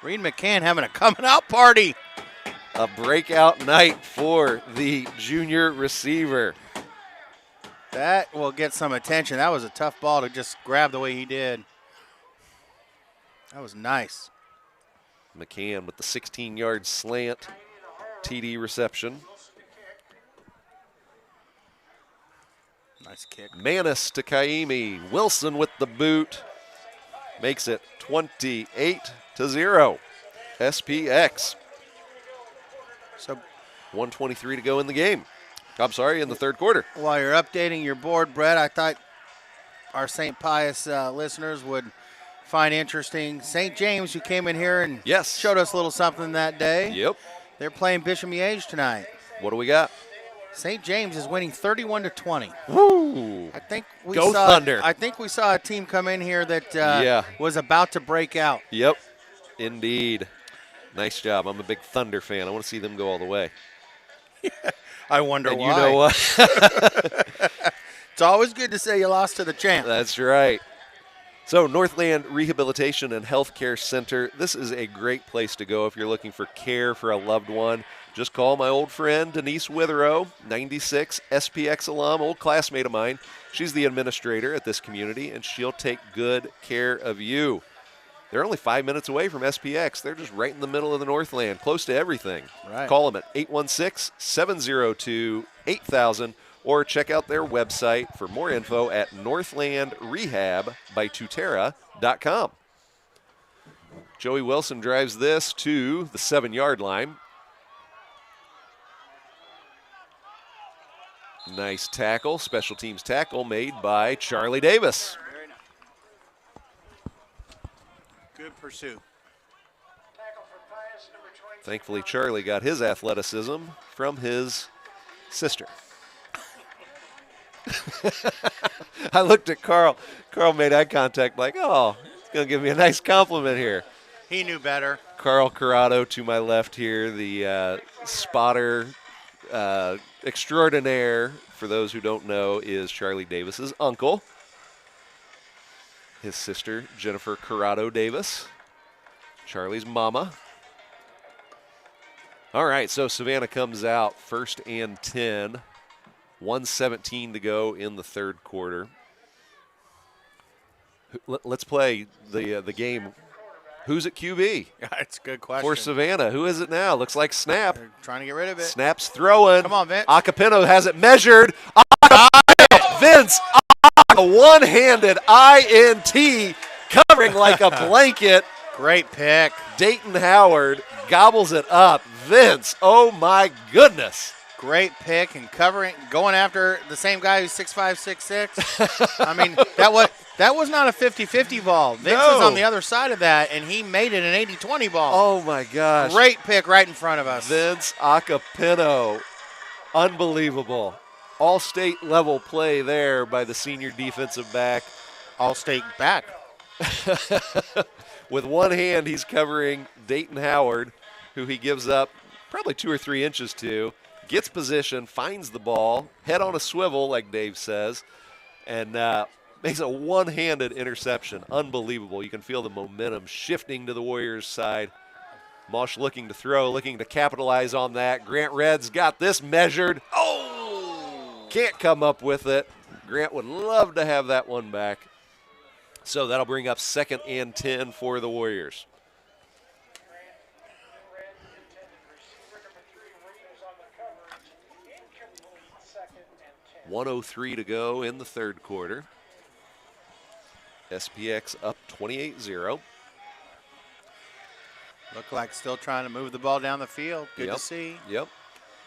Reed McCann having a coming out party. A breakout night for the junior receiver. That will get some attention. That was a tough ball to just grab the way he did. That was nice. McCann with the 16-yard slant TD reception. Nice kick. Manis to Kaimi. Wilson with the boot. Makes it 28-0. SPX. So 1:23 to go in the game. I'm sorry, in the third quarter. while you're updating your board, Brett, I thought our St. Pius listeners would find interesting St. James, who came in here and Yes. showed us a little something that day. Yep. They're playing Bishop Miege tonight. What do we got? St. James is winning 31-20. Woo! I think we Go saw Thunder. I think we saw a team come in here that was about to break out. Yep, indeed. Nice job. I'm a big Thunder fan. I want to see them go all the way. I wonder And why. you know what? It's always good to say you lost to the champ. That's right. So Northland Rehabilitation and Healthcare Center, this is a great place to go if you're looking for care for a loved one. Just call my old friend Denise Witherow, 96, SPX alum, old classmate of mine. She's the administrator at this community, and she'll take good care of you. They're only 5 minutes away from SPX. They're just right in the middle of the Northland, close to everything. Right. Call them at 816-702-8000 or check out their website for more info at northlandrehabbytutera.com. Joey Wilson drives this to the 7-yard line. Nice tackle, special teams tackle made by Charlie Davis. Good pursuit. Tackle for Pius, number 22. Thankfully, Charlie got his athleticism from his sister. I looked at Carl. Carl made eye contact like, oh, he's going to give me a nice compliment here. He knew better. Carl Corrado to my left here, the spotter extraordinaire, for those who don't know, is Charlie Davis's uncle. His sister, Jennifer Corrado Davis, Charlie's mama. All right, so Savannah comes out 1st and 10, 1:17 to go in the third quarter. Let's play the game. Who's at QB? That's a good question. For Savannah. Who is it now? Looks like Snap. They're trying to get rid of it. Snap's throwing. Come on, Vince. Acapino has it measured. Vince, a one-handed INT covering like a blanket. Great pick. Dayton Howard gobbles it up. Vince, oh my goodness. Great pick and covering, going after the same guy who's 6'5", 6'6". I mean, that was not a 50-50 ball. Vince was on the other side of that, and he made it an 80-20 ball. Oh my gosh. Great pick right in front of us. Vince Acapino. Unbelievable. All-state level play there by the senior defensive back. All-state back. With one hand, he's covering Dayton Howard, who he gives up probably 2 or 3 inches to. Gets position, finds the ball, head on a swivel, like Dave says, and makes a one-handed interception. Unbelievable. You can feel the momentum shifting to the Warriors' side. Mosh looking to throw, looking to capitalize on that. Grant Red's got this measured. Oh! Can't come up with it. Grant would love to have that one back. So that'll bring up 2nd and 10 for the Warriors. 1:03 to go in the third quarter. SPX up 28-0. Look like still trying to move the ball down the field. Good Yep. to see. Yep.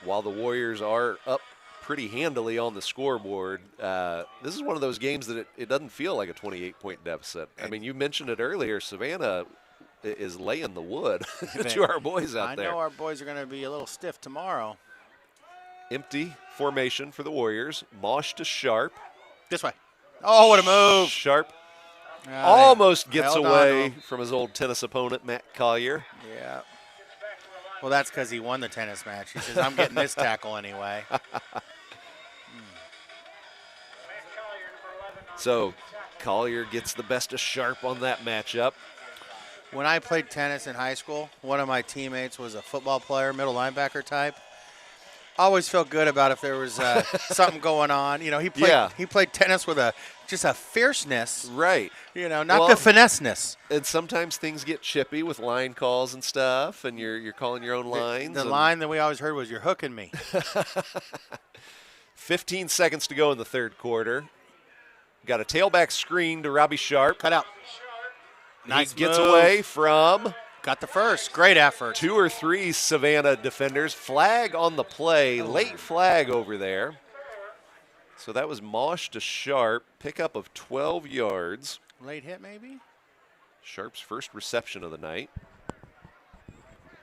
While the Warriors are up pretty handily on the scoreboard, this is one of those games that it doesn't feel like a 28-point deficit. I mean, you mentioned it earlier. Savannah is laying the wood to our boys out there. I know our boys are going to be a little stiff tomorrow. Empty formation for the Warriors. Mosh to Sharp. This way. Oh, what a move. Sharp Ah, almost gets held on to away him. from his old tennis opponent, Matt Collier. Yeah. Well, that's because he won the tennis match. He says, I'm getting this tackle anyway. So Collier gets the best of Sharp on that matchup. When I played tennis in high school, one of my teammates was a football player, middle linebacker type. Always felt good about if there was something going on. You know, he played tennis with just a fierceness. Right. You know, not the finesseness. And sometimes things get chippy with line calls and stuff, and you're calling your own lines. The line that we always heard was, "You're hooking me." 15 seconds to go in the third quarter. Got a tailback screen to Robbie Sharp. Cut out. Nice He gets move. away from Got the first. Great effort. 2 or 3 Savannah defenders. Flag on the play. Late flag over there. So that was Mosh to Sharp. Pickup of 12 yards. Late hit, maybe? Sharp's first reception of the night.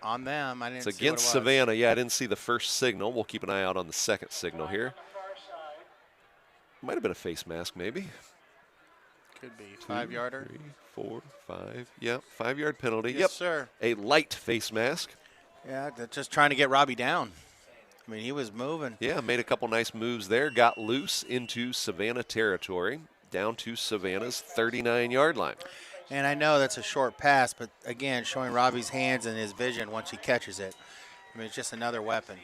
On them. I didn't It's see against what it was. Savannah. Yeah, I didn't see the first signal. We'll keep an eye out on the second signal here. Might have been a face mask, maybe. Could be. 5-yarder. 3, 4, 5. Yeah, 5-yard penalty. Yes, Yep. sir. A light face mask. Yeah, they're just trying to get Robbie down. I mean, he was moving. Yeah, made a couple nice moves there. Got loose into Savannah territory, down to Savannah's 39-yard line. And I know that's a short pass, but again, showing Robbie's hands and his vision once he catches it. I mean, it's just another weapon.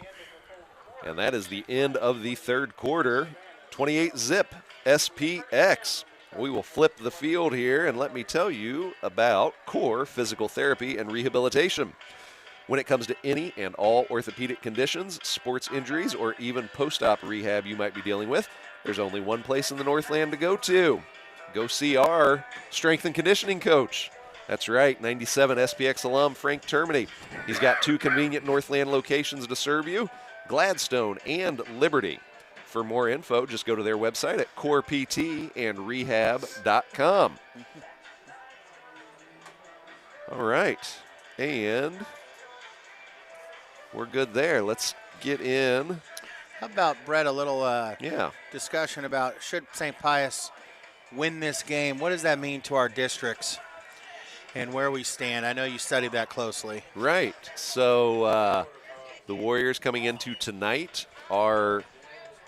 And that is the end of the third quarter. 28-zip SPX. We will flip the field here and let me tell you about Core Physical Therapy and Rehabilitation. When it comes to any and all orthopedic conditions, sports injuries, or even post-op rehab you might be dealing with, there's only one place in the Northland to go to. Go see our strength and conditioning coach. That's right, 97 SPX alum Frank Termini. He's got 2 convenient Northland locations to serve you, Gladstone and Liberty. For more info, just go to their website at coreptandrehab.com. All right. And we're good there. Let's get in. How about, Brett, a little Yeah. discussion about should St. Pius win this game? What does that mean to our districts and where we stand? I know you studied that closely. Right. So the Warriors coming into tonight are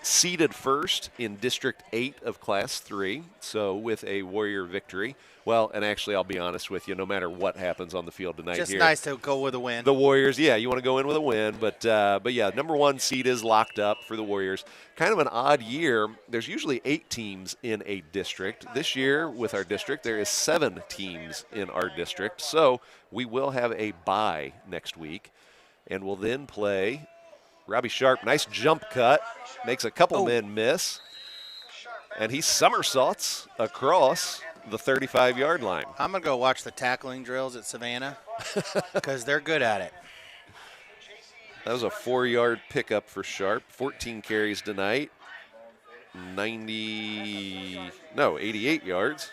seeded first in District 8 of Class 3, so with a Warrior victory. Well, and actually, I'll be honest with you, no matter what happens on the field tonight Just here. nice to go with a win. The Warriors, yeah, you want to go in with a win, but yeah, number 1 seed is locked up for the Warriors. Kind of an odd year. There's usually 8 teams in a district. This year, with our district, there is 7 teams in our district, so we will have a bye next week, and we'll then play Robbie Sharp. Nice jump cut, makes a couple men miss, and he somersaults across the 35-yard line. I'm going to go watch the tackling drills at Savannah because they're good at it. That was a 4-yard pickup for Sharp. 14 carries tonight. 88 yards.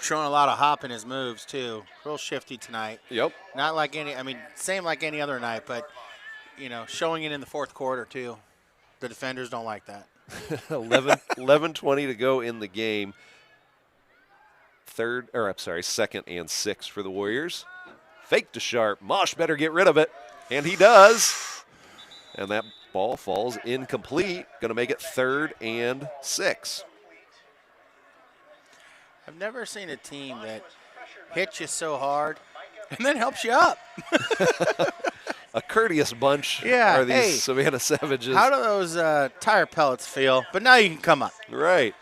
Showing a lot of hop in his moves, too. Real shifty tonight. Yep. Not like same like any other night, but, showing it in the fourth quarter, too. The defenders don't like that. 11:20 to go in the game. Second and 6 for the Warriors. Fake to Sharp. Mosh better get rid of it. And he does. And that ball falls incomplete. Going to make it 3rd and 6. I've never seen a team that hits you so hard and then helps you up. A courteous bunch Yeah, are these hey, Savannah Savages. How do those tire pellets feel? But now you can come up. Right.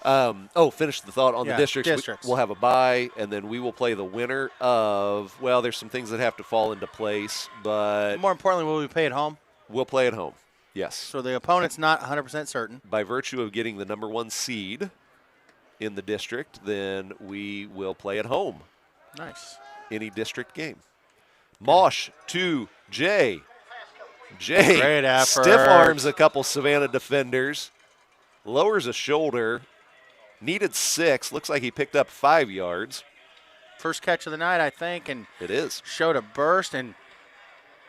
Finish the thought on the districts. We'll have a bye, and then we will play the winner of, well, there's some things that have to fall into place, but More importantly, will we play at home? we'll play at home. Yes. So the opponent's not 100% certain. By virtue of getting the number 1 seed in the district, then we will play at home. Nice. Any district game. Mosh to Jay. Jay Great effort. stiff arms a couple Savannah defenders, lowers a shoulder, needed 6. Looks like he picked up 5 yards. First catch of the night, I think, and It is. showed a burst and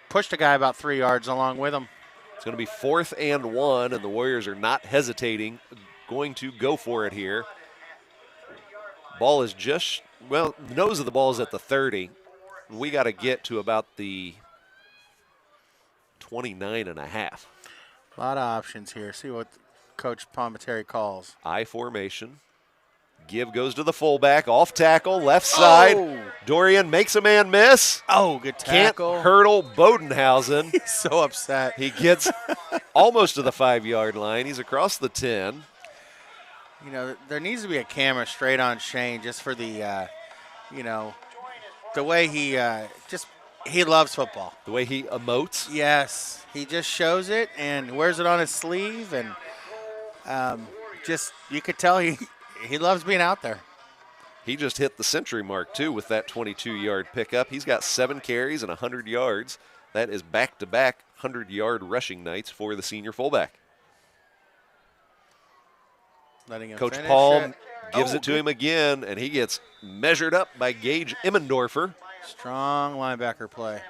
pushed a guy about 3 yards along with him. It's going to be 4th and 1, and the Warriors are not hesitating, going to go for it here. Ball is just, the nose of the ball is at the 30. We got to get to about the 29 and a half. A lot of options here. See what Coach Palminteri calls. I formation. Give goes to the fullback, off tackle, left side. Oh. Dorian makes a man miss. Oh, good tackle. Can't hurdle Bodenhausen. He's so upset. He gets almost to the 5-yard line. He's across the 10. There needs to be a camera straight on Shane just for the, the way he he loves football. The way he emotes. Yes, he just shows it and wears it on his sleeve, and you could tell he loves being out there. He just hit the century mark, too, with that 22-yard pickup. He's got 7 carries and 100 yards. That is back-to-back 100-yard rushing nights for the senior fullback. Letting him Coach finish Palm it. gives it to him again, and he gets measured up by Gage Immendorfer. Strong linebacker play.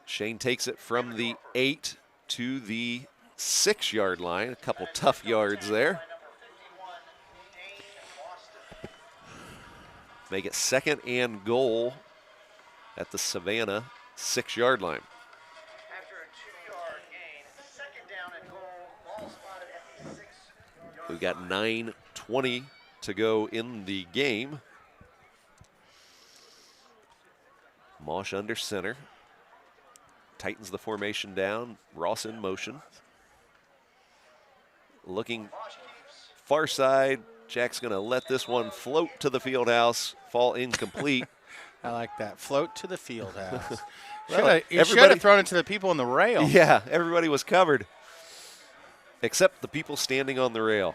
Shane takes it from the 8 to the 6-yard line. A couple tough yards there. Make it 2nd and goal at the Savannah 6-yard line. After a 2-yard gain, 2nd down and goal, ball spotted at the 6-yard We've got 9:20 to go in the game. Mosh under center. Tightens the formation down. Ross in motion. Looking far side. Jack's going to let this one float to the field house, fall incomplete. I like that. Float to the field house. Well, You should have thrown it to the people on the rail. Yeah, everybody was covered except the people standing on the rail.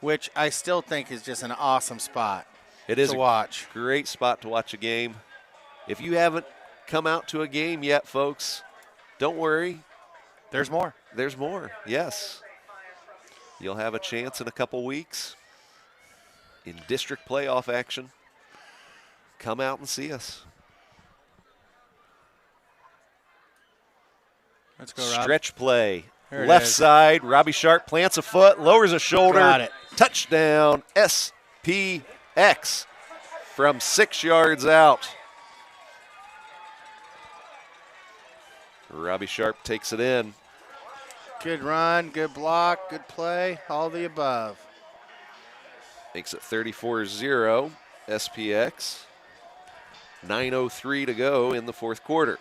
Which I still think is just an awesome spot It is to a watch. great spot to watch a game. If you haven't come out to a game yet, folks, don't worry. There's more. There's more, yes. You'll have a chance in a couple weeks. in district playoff action, come out and see us. Let's go, Rob. Stretch play. There it Left is. side, Robbie Sharp plants a foot, lowers a shoulder. Got it. Touchdown, SPX from 6 yards out. Robbie Sharp takes it in. Good run, good block, good play, all the above. Makes it 34-0, SPX. 9:03 to go in the fourth quarter.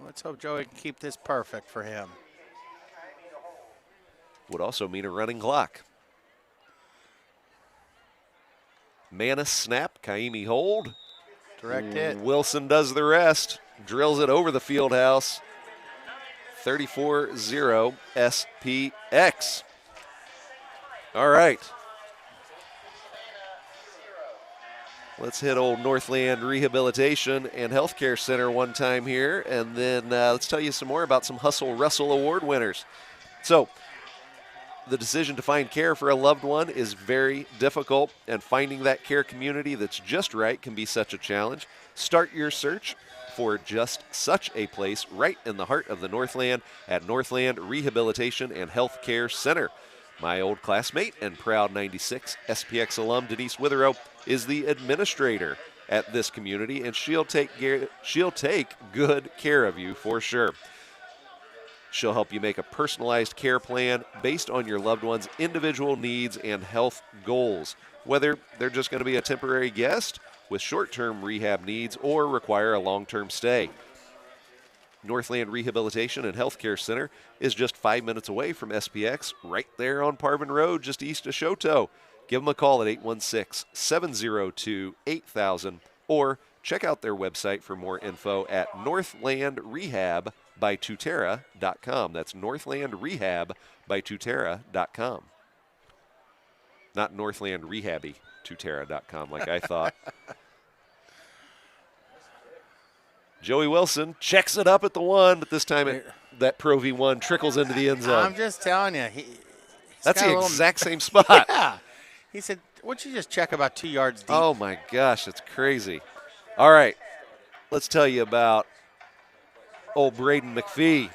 Let's hope Joey can keep this perfect for him. Would also mean a running clock. Manis snap, Kaimi hold. Direct hit. Wilson does the rest. Drills it over the field house. 34-0 SPX. All right. Let's hit old Northland Rehabilitation and Healthcare Center one time here, and then let's tell you some more about some Hustle Russell Award winners. So, the decision to find care for a loved one is very difficult, and finding that care community that's just right can be such a challenge. Start your search for just such a place right in the heart of the Northland at Northland Rehabilitation and Healthcare Center. My old classmate and proud 96 SPX alum Denise Witherow is the administrator at this community, and she'll take good care of you for sure. She'll help you make a personalized care plan based on your loved one's individual needs and health goals, whether they're just going to be a temporary guest with short-term rehab needs or require a long-term stay. Northland Rehabilitation and Healthcare Center is just 5 minutes away from SPX, right there on Parvin Road, just east of Choteau. Give them a call at 816-702-8000 or check out their website for more info at northlandrehabbytutera.com. That's northlandrehabbytutera.com. Not northlandrehabbytutera.com like I thought. Joey Wilson checks it up at the one, but this time that Pro V1 trickles into the end zone. I'm just telling you. That's the exact same spot. Yeah. He said, what'd you just check about 2 yards deep? Oh, my gosh, it's crazy. All right, let's tell you about old Braden McPhee.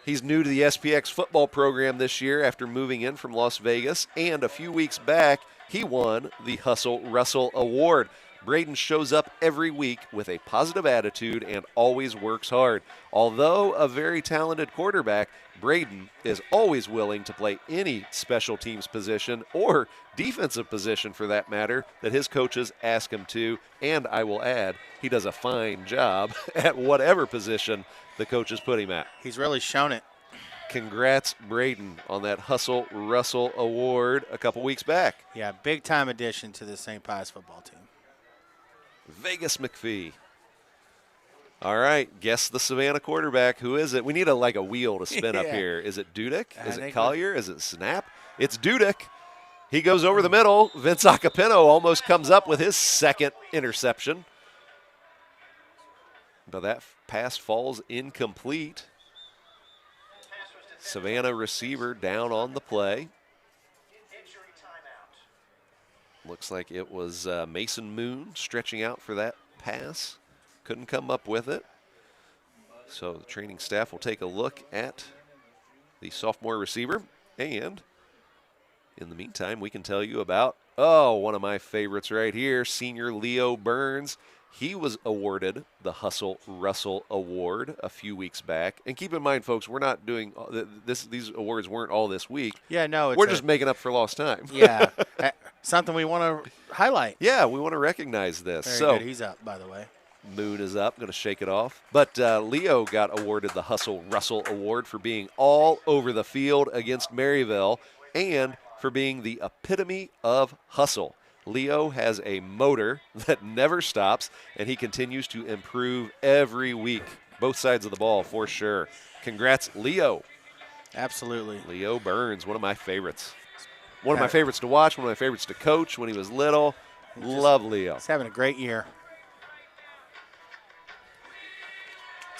He's new to the SPX football program this year after moving in from Las Vegas, and a few weeks back, he won the Hustle Russell Award. Braden shows up every week with a positive attitude and always works hard. Although a very talented quarterback, Braden is always willing to play any special teams position or defensive position for that matter that his coaches ask him to, and I will add, he does a fine job at whatever position the coaches put him at. He's really shown it. Congrats, Braden, on that Hustle Russell Award a couple weeks back. Yeah, big-time addition to the St. Pius football team. Vegas McPhee. All right, guess the Savannah quarterback. Who is it? We need a wheel to spin up here. Is it Dudek? Is it Collier? Is it Snap? It's Dudek. He goes over the middle. Vince Acapino almost comes up with his second interception. But that pass falls incomplete. Savannah receiver down on the play. Looks like it was Mason Moon stretching out for that pass. Couldn't come up with it. So the training staff will take a look at the sophomore receiver. And in the meantime, we can tell you about, one of my favorites right here, senior Leo Burns. He was awarded the Hustle Russell Award a few weeks back. And keep in mind, folks, we're not doing these awards weren't all this week. Yeah, no. We're just making up for lost time. Yeah. Something we want to highlight. Yeah, we want to recognize this. Very so good. He's up, by the way. Moon is up, going to shake it off. But Leo got awarded the Hustle Russell Award for being all over the field against Maryville and for being the epitome of hustle. Leo has a motor that never stops, and he continues to improve every week. Both sides of the ball, for sure. Congrats, Leo. Absolutely. Leo Burns, one of my favorites. One of my favorites to watch, one of my favorites to coach when he was little. Love Leo. He's having a great year.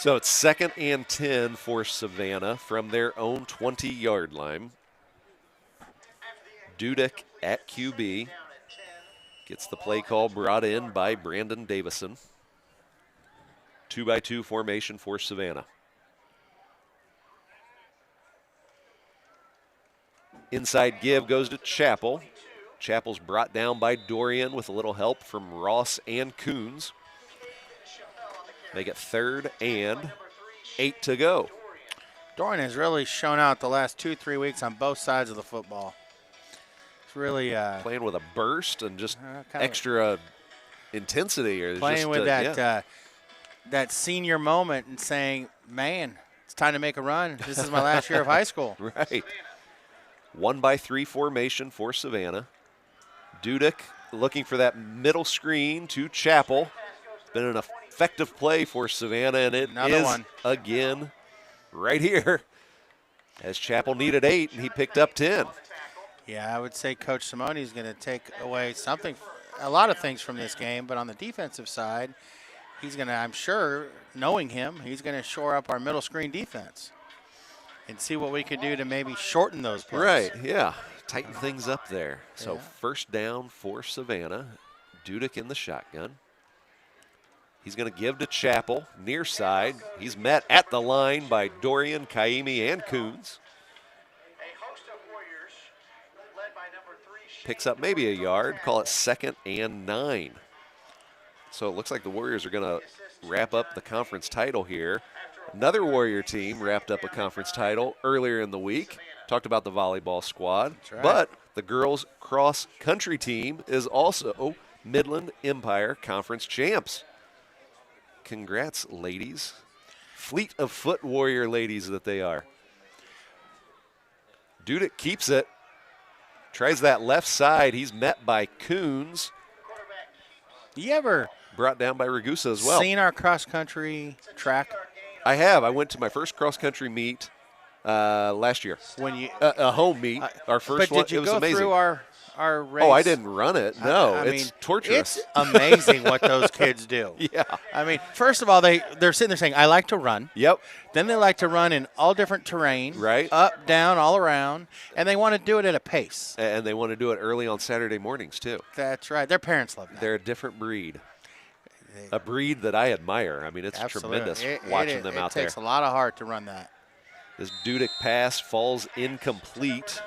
So it's 2nd and 10 for Savannah from their own 20-yard line. Dudek at QB. Gets the play call brought in by Brandon Davison. 2-by-2 formation for Savannah. Inside give goes to Chappell. Chappell's brought down by Dorian with a little help from Ross and Coons. Make it 3rd and 8 to go. Dorian has really shown out the last 2-3 weeks on both sides of the football. It's really Playing with a burst and just kind of extra intensity. Or playing just, with that yeah. that senior moment and saying, man, it's time to make a run. This is my last year of high school. Right. 1-by-3 formation for Savannah. Dudek looking for that middle screen to Chappell. Been an effective play for Savannah, and it Another is one. again right here. As Chappell needed 8, and he picked up 10. Yeah, I would say Coach Simone is going to take away something, a lot of things from this game, but on the defensive side, he's going to, I'm sure, knowing him, he's going to shore up our middle screen defense and see what we can do to maybe shorten those plays. Right, yeah. Tighten things up there. So Yeah. 1st down for Savannah. Dudek in the shotgun. He's going to give to Chappell, near side. He's met at the line by Dorian, Kaimi, and Coons. Picks up maybe a yard. Call it 2nd and 9. So it looks like the Warriors are going to wrap up the conference title here. Another Warrior team wrapped up a conference title earlier in the week. Talked about the volleyball squad. right. But the girls cross country team is also Midland Empire Conference champs. Congrats, ladies. Fleet of foot Warrior ladies that they are. Dudek keeps it. Tries that left side. He's met by Coons. You ever Brought down by Ragusa as well. seen our cross-country track I have. I went to my first cross-country meet last year. when you A home meet. Our first but one. did you It was go amazing. through our race? Oh, I didn't run it. No, I it's mean, torturous. It's amazing what those kids do. Yeah. I mean, first of all, they're sitting there saying, I like to run. Yep. Then they like to run in all different terrain. Right. Up, down, all around. And they want to do it at a pace. And they want to do it early on Saturday mornings, too. That's right. Their parents love that. They're a different breed. A breed that I admire. I mean, it's Absolutely. tremendous watching them out there. It takes a lot of heart to run that. This Dudek pass falls incomplete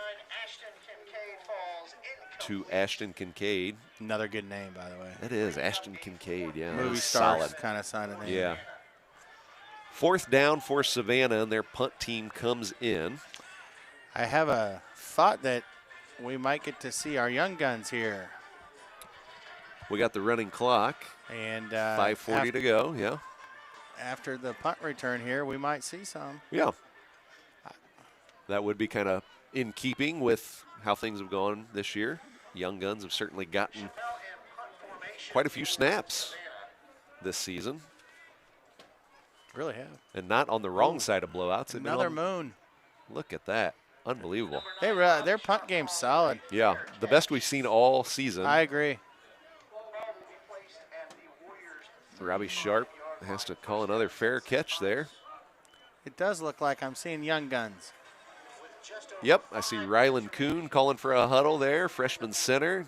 to Ashton Kincaid. Another good name, by the way. That is Ashton Kincaid, yeah. that Movie is star solid. kind of sign of name. Yeah. 4th down for Savannah, and their punt team comes in. I have a thought that we might get to see our young guns here. We got the running clock. And 5:40 to go, yeah. after the punt return here, we might see some. Yeah. That would be kind of in keeping with how things have gone this year. Young guns have certainly gotten quite a few snaps this season. Really have. And not on the wrong side of blowouts. They've been Another on- moon. Look at that. Unbelievable. Their punt game's solid. Yeah, the best we've seen all season. I agree. Robbie Sharp has to call another fair catch there. It does look like I'm seeing young guns. Yep, I see Rylan Kuhn calling for a huddle there, freshman center.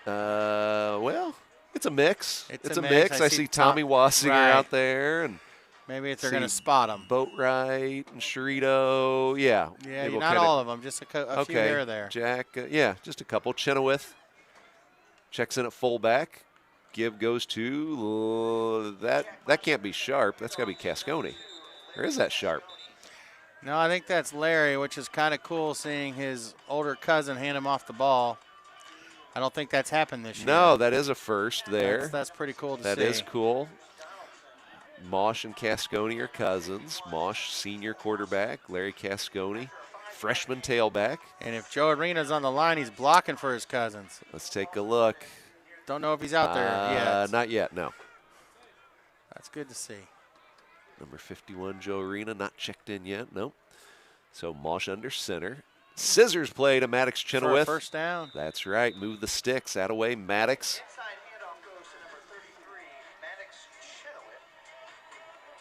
Well, it's a mix. It's a a mix. mix. I I see see Tommy Wassinger right. out there, and Maybe if they're See going to spot them. Boatwright and Sherito. Yeah. Yeah, maybe we'll not kinda- all of them, just a Okay. few here or there. Jack, yeah, just a couple. Chenoweth checks in at fullback. Give goes to that can't be Sharp. That's got to be Cascone. Or is that Sharp? No, I think that's Larry, which is kind of cool seeing his older cousin hand him off the ball. I don't think that's happened this year. No, that is a first there. That's pretty cool to That see. is cool. Mosh and Cascone are cousins. Mosh, senior quarterback. Larry Cascone, freshman tailback. And if Joe Arena's on the line, he's blocking for his cousins. Let's take a look. Don't know if he's out there yet. Not yet, no. That's good to see. Number 51, Joe Arena, not checked in yet. Nope. So Mosh under center. Scissors play to Maddox For a Chenoweth. first down. That's right. Move the sticks. That away, Maddox.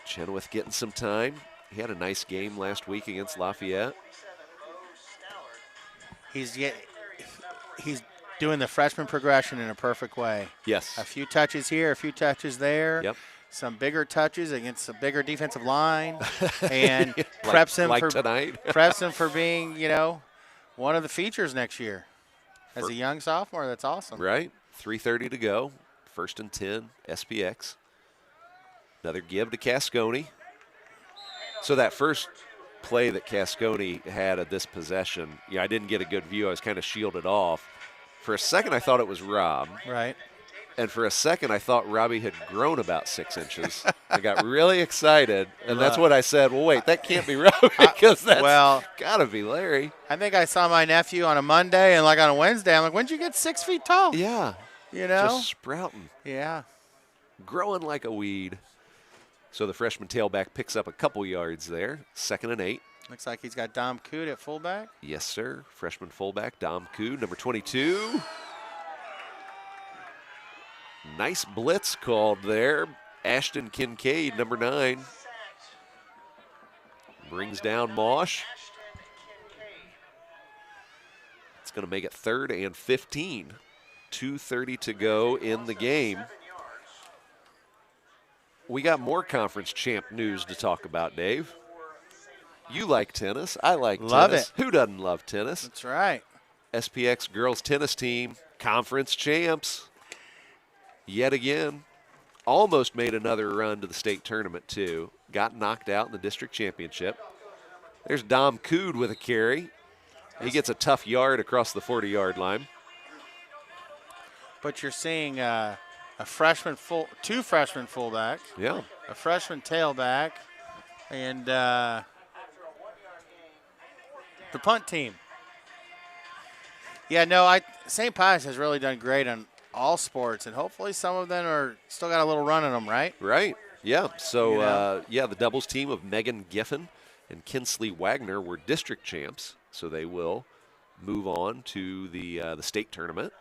Chenoweth getting some time. He had a nice game last week against Lafayette. He's doing the freshman progression in a perfect way. Yes. A few touches here, a few touches there. Yep. Some bigger touches against a bigger defensive line, and like preps him for being, one of the features next year. As a young sophomore, that's awesome. Right. 3:30 to go. 1st and 10, SPX. Another give to Cascone. So that first play that Cascone had at this possession, I didn't get a good view. I was kind of shielded off. For a second, I thought it was Rob. Right. And for a second, I thought Robbie had grown about 6 inches. I got really excited, and that's what I said. Well, wait, that can't be Robbie because that's got to be Larry. I think I saw my nephew on a Monday, and like on a Wednesday, I'm like, when'd you get 6 feet tall? Yeah. Just sprouting. Yeah. Growing like a weed. So the freshman tailback picks up a couple yards there. 2nd and 8. Looks like he's got Dom Coot at fullback. Yes, sir. Freshman fullback, Dom Coot, number 22. Nice blitz called there. Ashton Kincaid, number 9. Brings down Mosh. It's going to make it 3rd and 15. 2:30 to go in the game. We got more conference champ news to talk about, Dave. You like tennis. I like love tennis. It. Who doesn't love tennis? That's right. SPX girls tennis team, conference champs. Yet again, almost made another run to the state tournament, too. Got knocked out in the district championship. There's Dom Cood with a carry. He gets a tough yard across the 40-yard line. But you're seeing two freshman fullbacks. Yeah. A freshman tailback, and the punt team. Yeah, no, St. Pius has really done great on all sports, and hopefully some of them are still got a little run in them, right? Right. Yeah. So, the doubles team of Megan Giffen and Kinsley Wagner were district champs, so they will move on to the state tournament.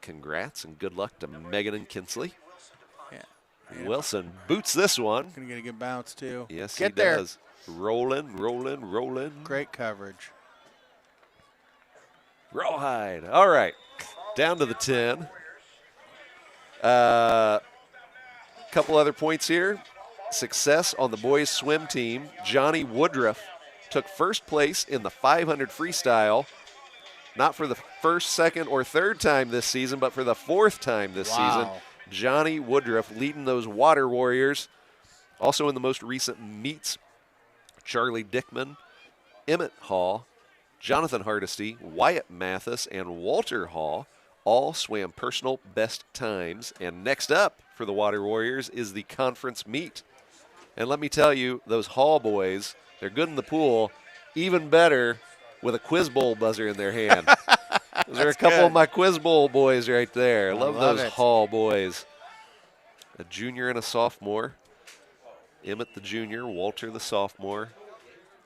Congrats and good luck to Megan and Kinsley. Yeah. Wilson boots this one. Gonna get a good bounce too. Yes, he does. Rolling, rolling, rolling. Great coverage. Rawhide. All right. Down to the 10. Couple other points here. Success on the boys swim team. Johnny Woodruff took first place in the 500 freestyle. Not for the first, second, or third time this season, but for the 4th time this season. Johnny Woodruff leading those Water Warriors. Also in the most recent meets, Charlie Dickman, Emmett Hall, Jonathan Hardesty, Wyatt Mathis, and Walter Hall all swam personal best times. And next up for the Water Warriors is the conference meet. And let me tell you, those Hall boys, they're good in the pool, even better with a Quiz Bowl buzzer in their hand. Those are a couple of my Quiz Bowl boys right there. Love those Hall boys. A junior and a sophomore. Emmett the junior, Walter the sophomore.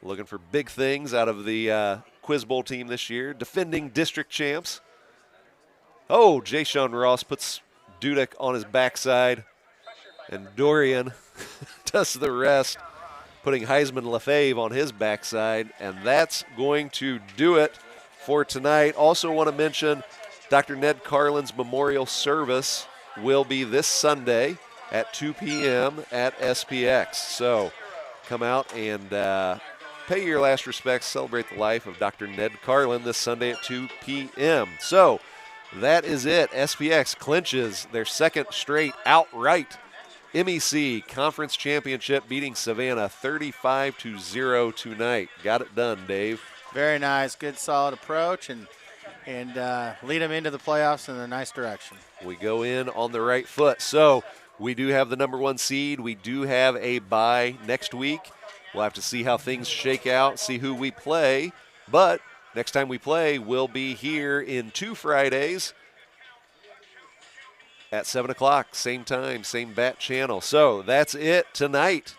Looking for big things out of the Quiz Bowl team this year. Defending district champs. Oh, Jay-Sean Ross puts Dudek on his backside. And Dorian does the rest, putting Heisman Lefebvre on his backside. And that's going to do it for tonight. Also want to mention Dr. Ned Carlin's memorial service will be this Sunday at 2 p.m. at SPX. So come out and pay your last respects, celebrate the life of Dr. Ned Carlin this Sunday at 2 p.m. So that is it. SPX clinches their 2nd straight outright MEC Conference Championship, beating Savannah 35-0 tonight. Got it done, Dave. Very nice. Good, solid approach, and lead them into the playoffs in a nice direction. We go in on the right foot. So we do have the number 1 seed. We do have a bye next week. We'll have to see how things shake out, see who we play. But next time we play, we'll be here in 2 Fridays at 7 o'clock, same time, same bat channel. So that's it tonight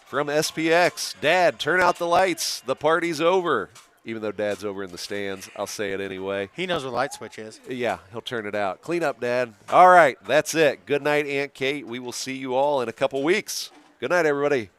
from SPX. Dad, turn out the lights. The party's over. Even though Dad's over in the stands, I'll say it anyway. He knows where the light switch is. Yeah, he'll turn it out. Clean up, Dad. All right, that's it. Good night, Aunt Kate. We will see you all in a couple weeks. Good night, everybody.